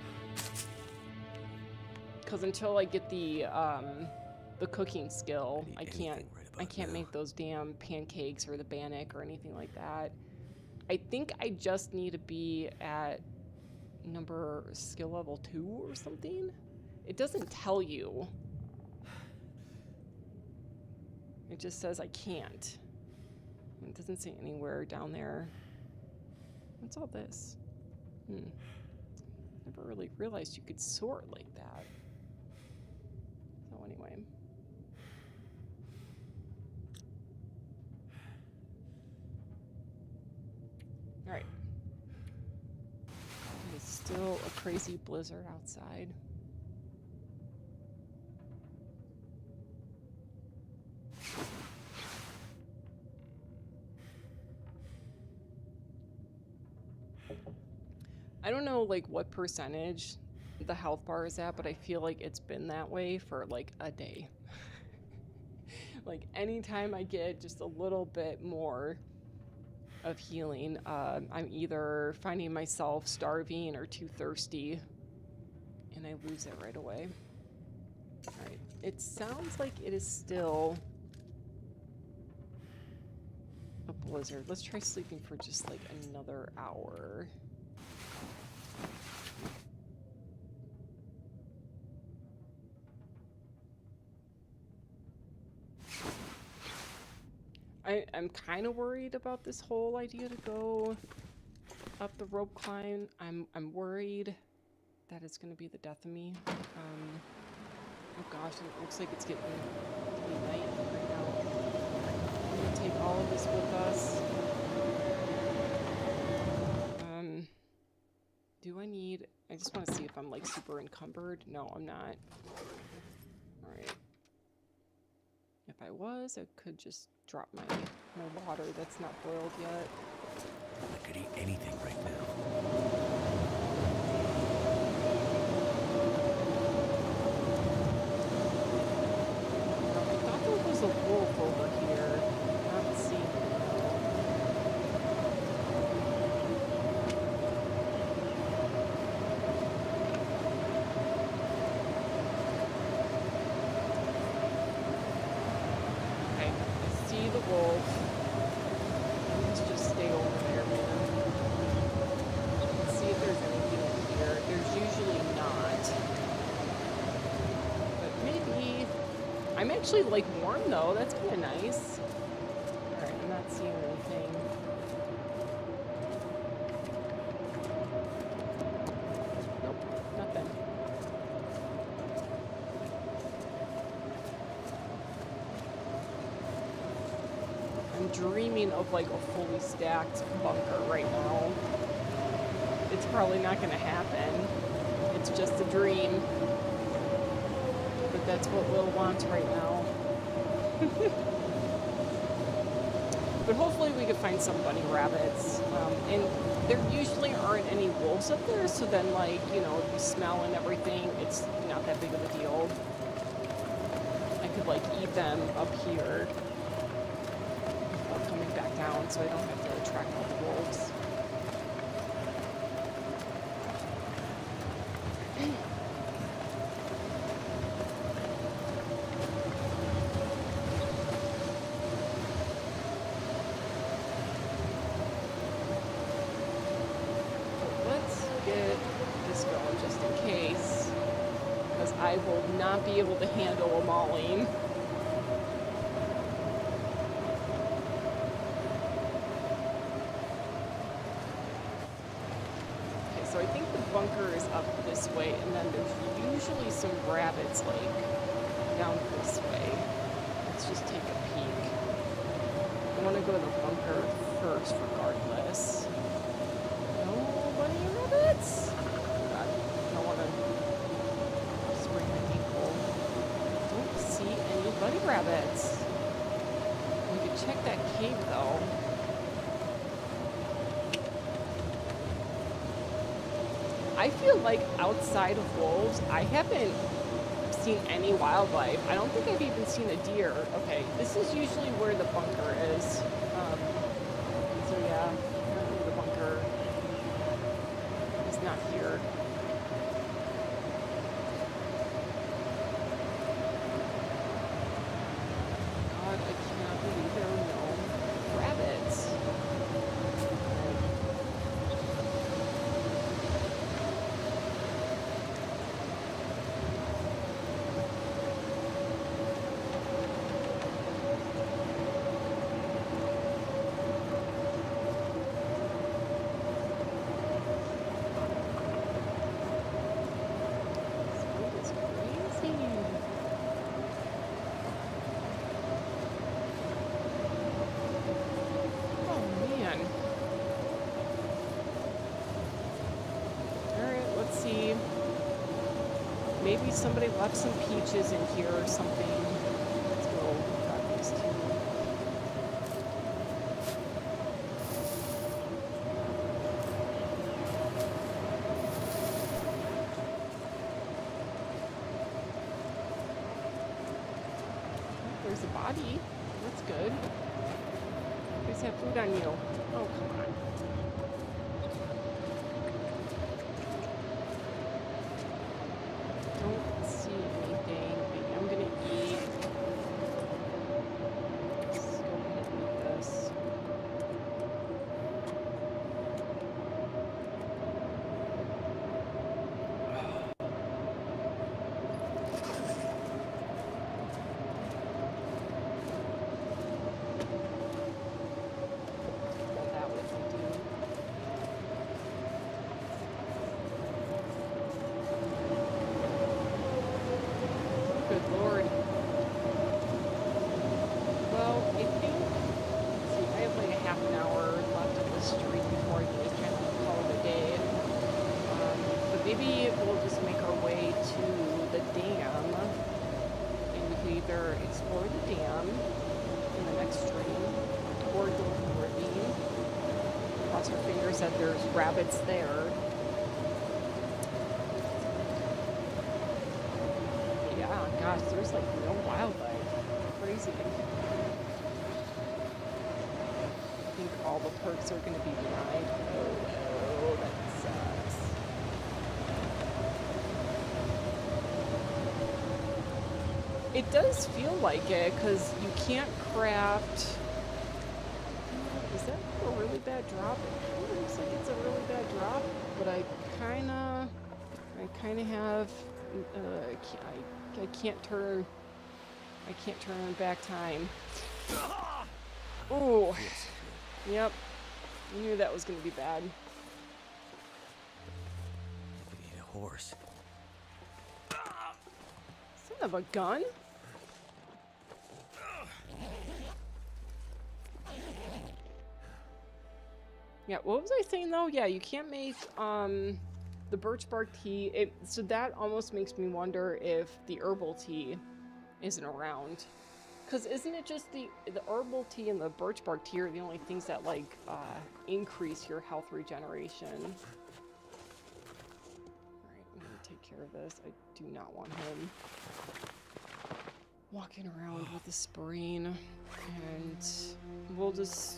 Because until I get the cooking skill, I can't make those damn pancakes or the bannock or anything like that. I think I just need to be at skill level 2 or something. It doesn't tell you. It just says I can't. It doesn't say anywhere down there. What's all this? Never really realized you could sort like that. So anyway. Alright. It's still a crazy blizzard outside. I don't know like what percentage the health bar is at, but I feel like it's been that way for like a day. Like anytime I get just a little bit more of healing, I'm either finding myself starving or too thirsty, and I lose it right away. Alright, it sounds like it is still a blizzard. Let's try sleeping for just like another hour. I'm kind of worried about this whole idea to go up the rope climb. I'm worried that it's going to be the death of me. Oh gosh, it looks like it's getting to be night right now. I'm going to take all of this with us. Do I need... I just want to see if I'm like super encumbered. No, I'm not. Alright. If I was, I could just drop my water that's not boiled yet. I could eat anything right now. I thought there was a wolf over here. I'm not seeing it. Okay, I see the wolf. Let's just stay over there, man. Let's see if there's anything in here. There's usually not. But maybe... I'm actually, like, warm, though. That's kind of nice. Alright, I'm not seeing anything. Nope, nothing. I'm dreaming of, like, a fully stacked bunker right now. It's probably not going to happen. It's just a dream. But that's what Will wants right now. But hopefully we could find some bunny rabbits. And there usually aren't any wolves up there, so then, like, you know, if you smell and everything, it's not that big of a deal. I could, like, eat them up here before coming back down, so I don't have to attract all the wolves. I will not be able to handle a mauling. Okay, so I think the bunker is up this way, and then there's usually some rabbits, like, down this way. Let's just take a peek. I want to go to the bunker first, regardless. No bunny rabbits? God, I don't want to... bunny rabbits. We could check that cave though. I feel like outside of wolves, I haven't seen any wildlife. I don't think I've even seen a deer. Okay, this is usually where the bunker is. So yeah, apparently the bunker is not here. God, I cannot believe there are no rabbits. This is crazy. Oh man. Alright, let's see. Maybe somebody left some peaches in here or something. Let's go grab these two. There's a body. That's good. You guys have food on you. Oh, come on. Don't see anything. Maybe I'm gonna eat. Let's go ahead and eat this. Well, that would do. Good lord. Well, I think, let's see, I have like a half an hour left of this streak before I can just kind of call it a day. But maybe we'll just make our way to the dam, and we can either explore the dam in the next stream, or go to the ravine. Cross our fingers that there's rabbits there. Yeah, gosh, there's like no wildlife. Crazy. I think all the perks are going to be denied. Oh, that sucks. It does feel like it, because you can't craft... Is that a really bad drop? It kind of looks like it's a really bad drop, but I kind of have... I can't turn back time. Ooh. Yep. I knew that was gonna be bad. We need a horse. Son of a gun? Yeah, what was I saying though? Yeah, you can't make the birch bark tea. So that almost makes me wonder if the herbal tea isn't around. Because isn't it just the herbal tea and the birch bark tea are the only things that like increase your health regeneration? Alright, I'm gonna take care of this. I do not want him walking around with a sprain. And we'll just...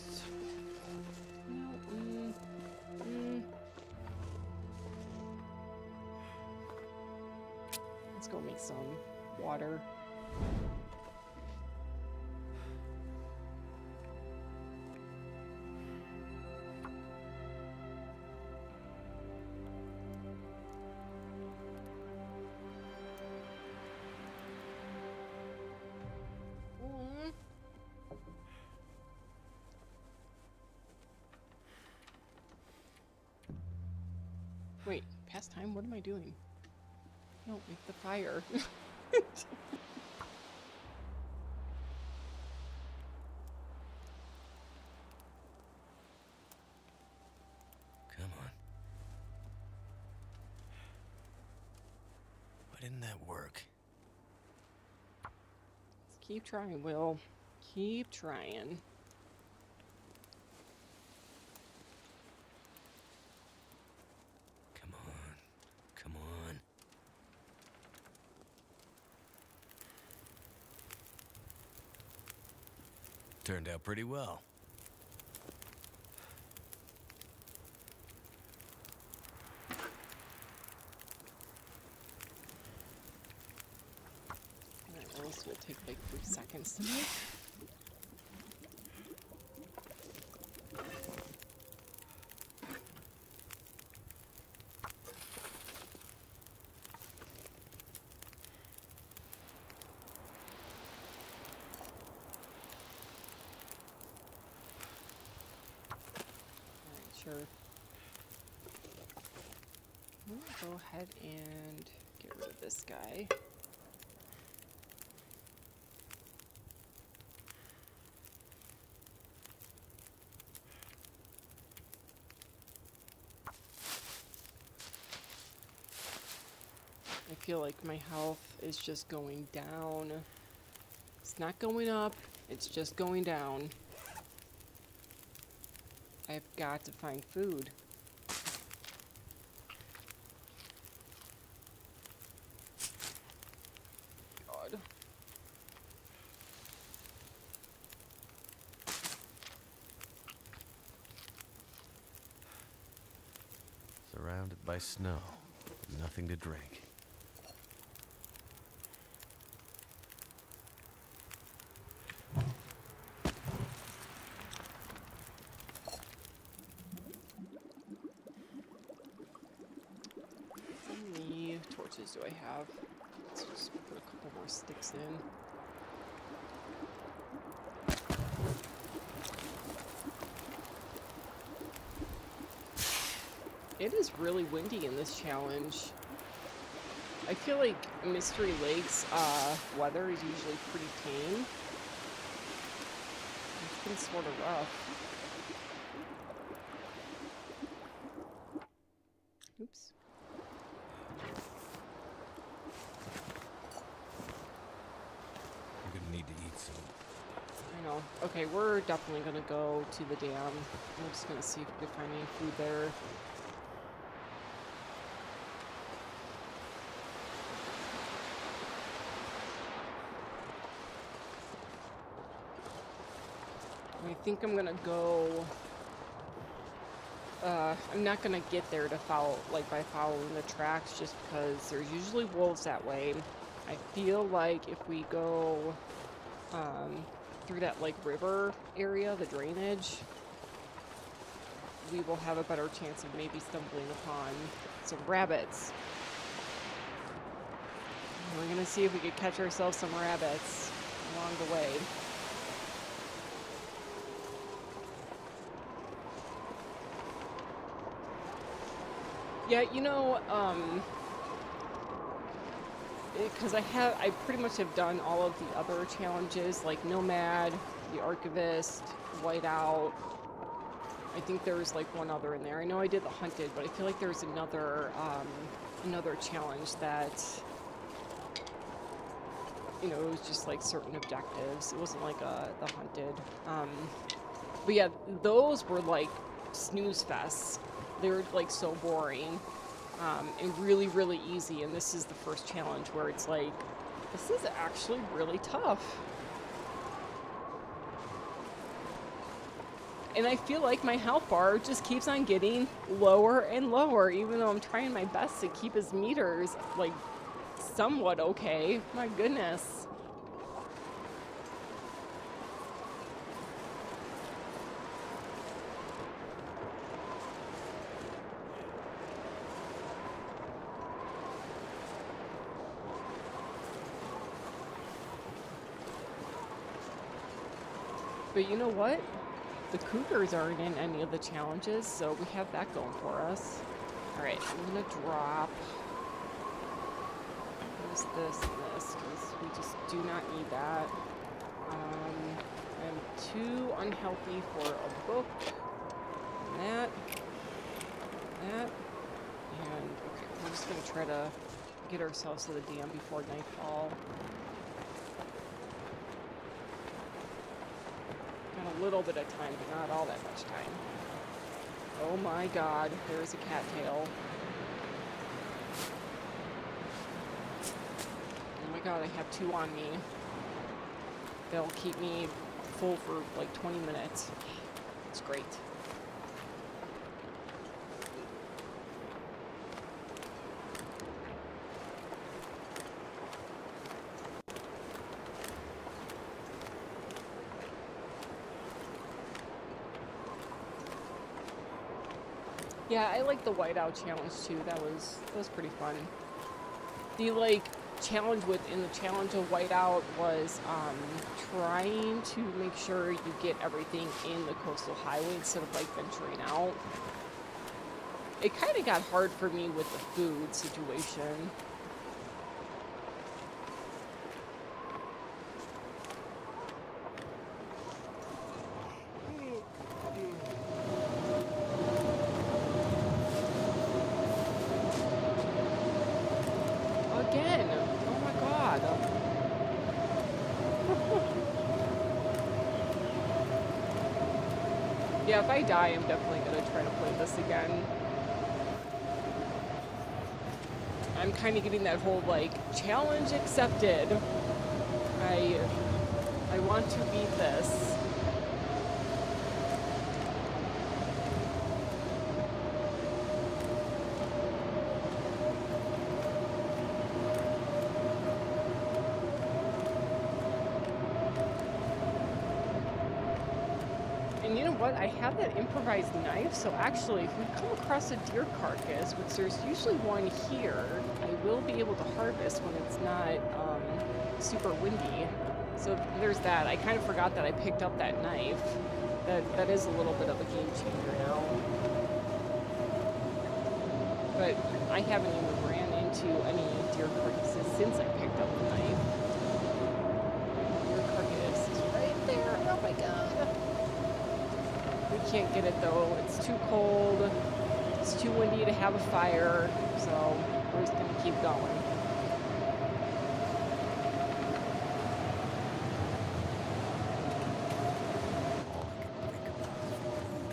Let's go make some water. Wait, past time? What am I doing? No, make the fire. Come on. Why didn't that work? Let's keep trying, Will. Keep trying. Come on. Come on. Turned out pretty well. Alright, well, this will take like 3 seconds to make. Sure. I'll go ahead and get rid of this guy. I feel like my health is just going down. It's not going up, it's just going down. I've got to find food. God. Surrounded by snow. Nothing to drink. How many torches do I have? Let's just put a couple more sticks in. It is really windy in this challenge. I feel like Mystery Lake's weather is usually pretty tame. It's been sort of rough. Oops. You're gonna need to eat some. I know. Okay, we're definitely gonna go to the dam. I'm just gonna see if we can find any food there. I think I'm gonna go. I'm not gonna get there to follow, like by following the tracks, just because there's usually wolves that way. I feel like if we go through that like river area, the drainage, we will have a better chance of maybe stumbling upon some rabbits. We're gonna see if we could catch ourselves some rabbits along the way. Yeah, you know, because I pretty much have done all of the other challenges, like Nomad, the Archivist, Whiteout. I think there was like one other in there. I know I did the Hunted, but I feel like there's another challenge that, you know, it was just like certain objectives. It wasn't like the Hunted. But yeah, those were like snooze fests. They were like so boring and really, really easy. And this is the first challenge where it's like, this is actually really tough. And I feel like my health bar just keeps on getting lower and lower, even though I'm trying my best to keep his meters like somewhat okay. My goodness. But you know what? The cougars aren't in any of the challenges, so we have that going for us. Alright, I'm gonna drop this, and this, because we just do not need that. I'm too unhealthy for a book. And that. And okay, we're just gonna try to get ourselves to the dam before nightfall. A little bit of time, but not all that much time. Oh my god, there's a cattail. Oh my god, I have 2 on me. They'll keep me full for like 20 minutes. It's great. Yeah, I like the whiteout challenge too. That was pretty fun. The like challenge within the challenge of whiteout was trying to make sure you get everything in the coastal highway instead of like venturing out. It kind of got hard for me with the food situation. Again, oh my god. Yeah, if I die, I'm definitely gonna try to play this again. I'm kind of getting that whole, like, challenge accepted. I want to beat this. And you know what? I have that improvised knife, so actually, if we come across a deer carcass, which there's usually one here, I will be able to harvest when it's not super windy. So there's that. I kind of forgot that I picked up that knife. That is a little bit of a game changer now. But I haven't even ran into any deer carcasses since I picked up the knife. Deer carcass is right there. Oh my god. We can't get it though. It's too cold. It's too windy to have a fire. So we're just gonna keep going.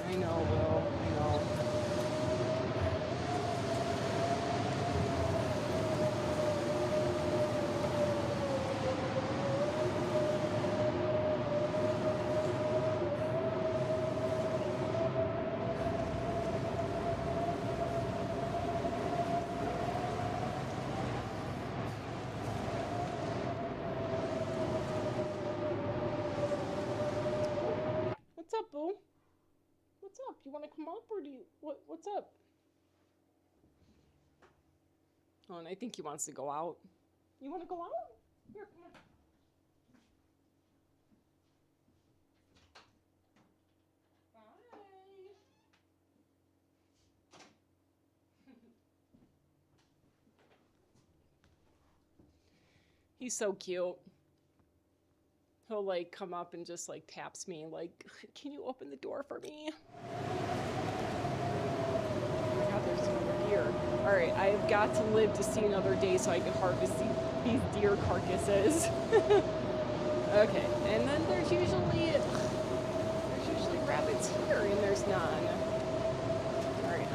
I know, Will. I know. What's up, boo? What's up? You want to come up, or do you... What's up? Oh, and I think he wants to go out. You want to go out? Here, come on. Bye. He's so cute. He'll like come up and just like taps me like, can you open the door for me? Oh my god, there's another deer. Alright, I've got to live to see another day so I can harvest these deer carcasses. Okay, and then there's usually rabbits here and there's none. Alright,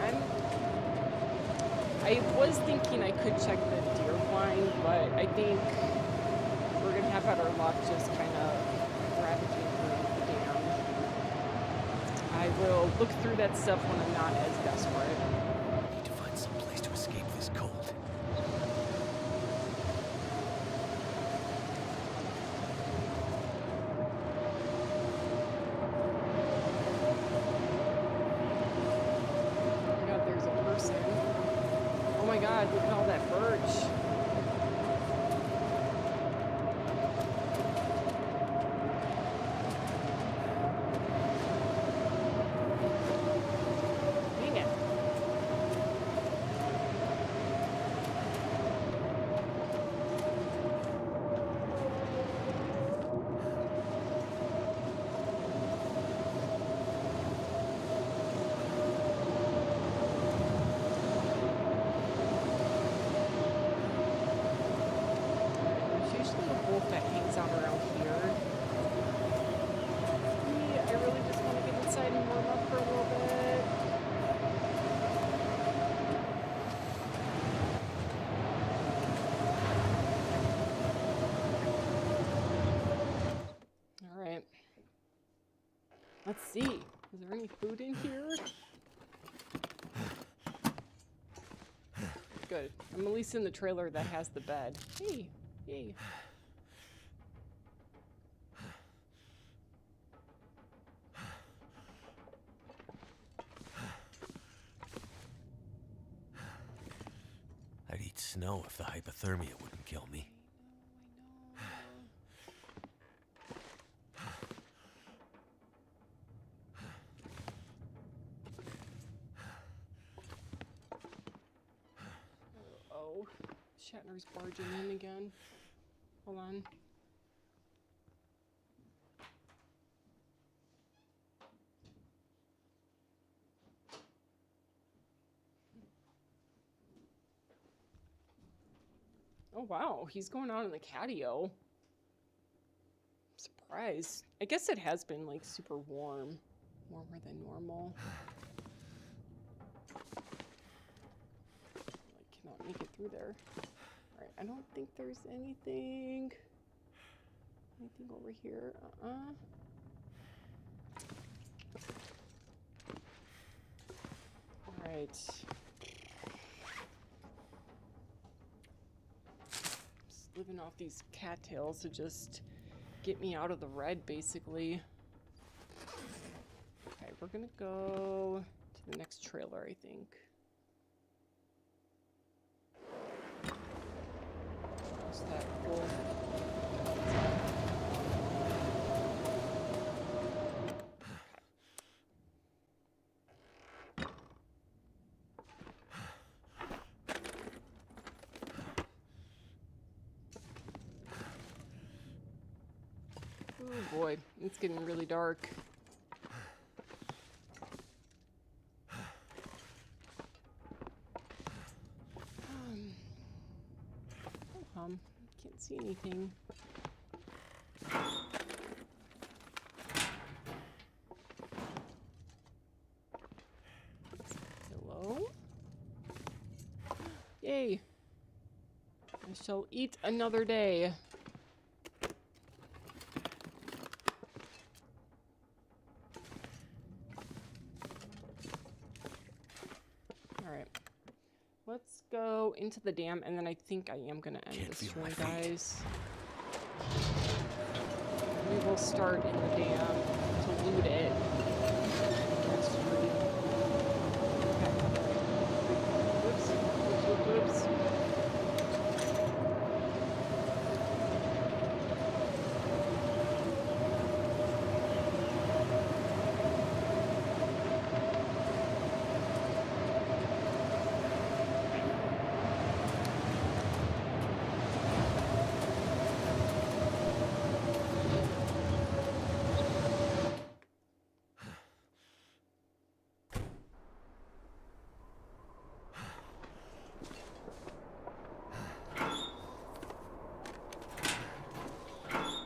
I was thinking I could check the deer blind, but I think we're gonna have better luck just kind of ravaging through the dam. I will look through that stuff when I'm not as desperate. I need to find some place to escape this cold. Oh my god, there's a person. Oh my god, look at all that birch. Dang it. Let's see. Is there any food in here? Good. I'm at least in the trailer that has the bed. Hey, yay. I'd eat snow if the hypothermia wouldn't kill me. I know. Oh, Shatner's barging in again. Hold on. Oh wow, he's going out in the catio. I'm surprised. I guess it has been like super warm. Warmer than normal. I cannot make it through there. Alright, I don't think there's anything. Anything over here? Alright. Just living off these cattails to just get me out of the red, basically. Okay, we're gonna go to the next trailer, I think. What's that cool? Oh boy, it's getting really dark. Can't see anything. Hello? Yay! I shall eat another day. Alright. Let's go into the dam, and then I think I am going to end the stream, guys. We will start in the dam to loot it. Next stream. Okay. Oops.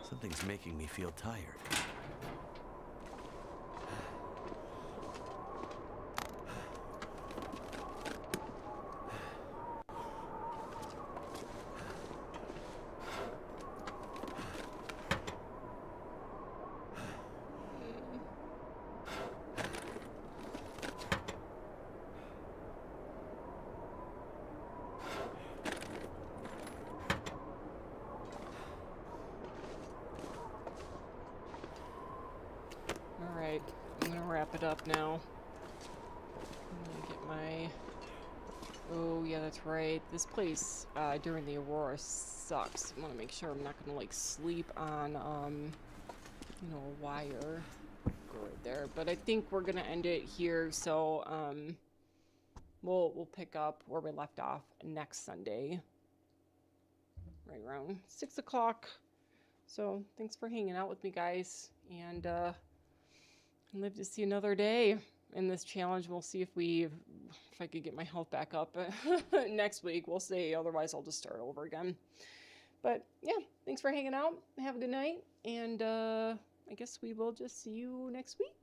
Something's making me feel tired. Alright, I'm gonna wrap it up now. I'm gonna get my... Oh, yeah, that's right. This place, during the Aurora sucks. I wanna make sure I'm not gonna, like, sleep on, you know, a wire. Go right there. But I think we're gonna end it here, so, we'll pick up where we left off next Sunday. Right around 6 o'clock. So, thanks for hanging out with me, guys. And, live to see another day in this challenge. We'll see if I could get my health back up next week. We'll see. Otherwise, I'll just start over again. But yeah, thanks for hanging out. Have a good night. And I guess we will just see you next week.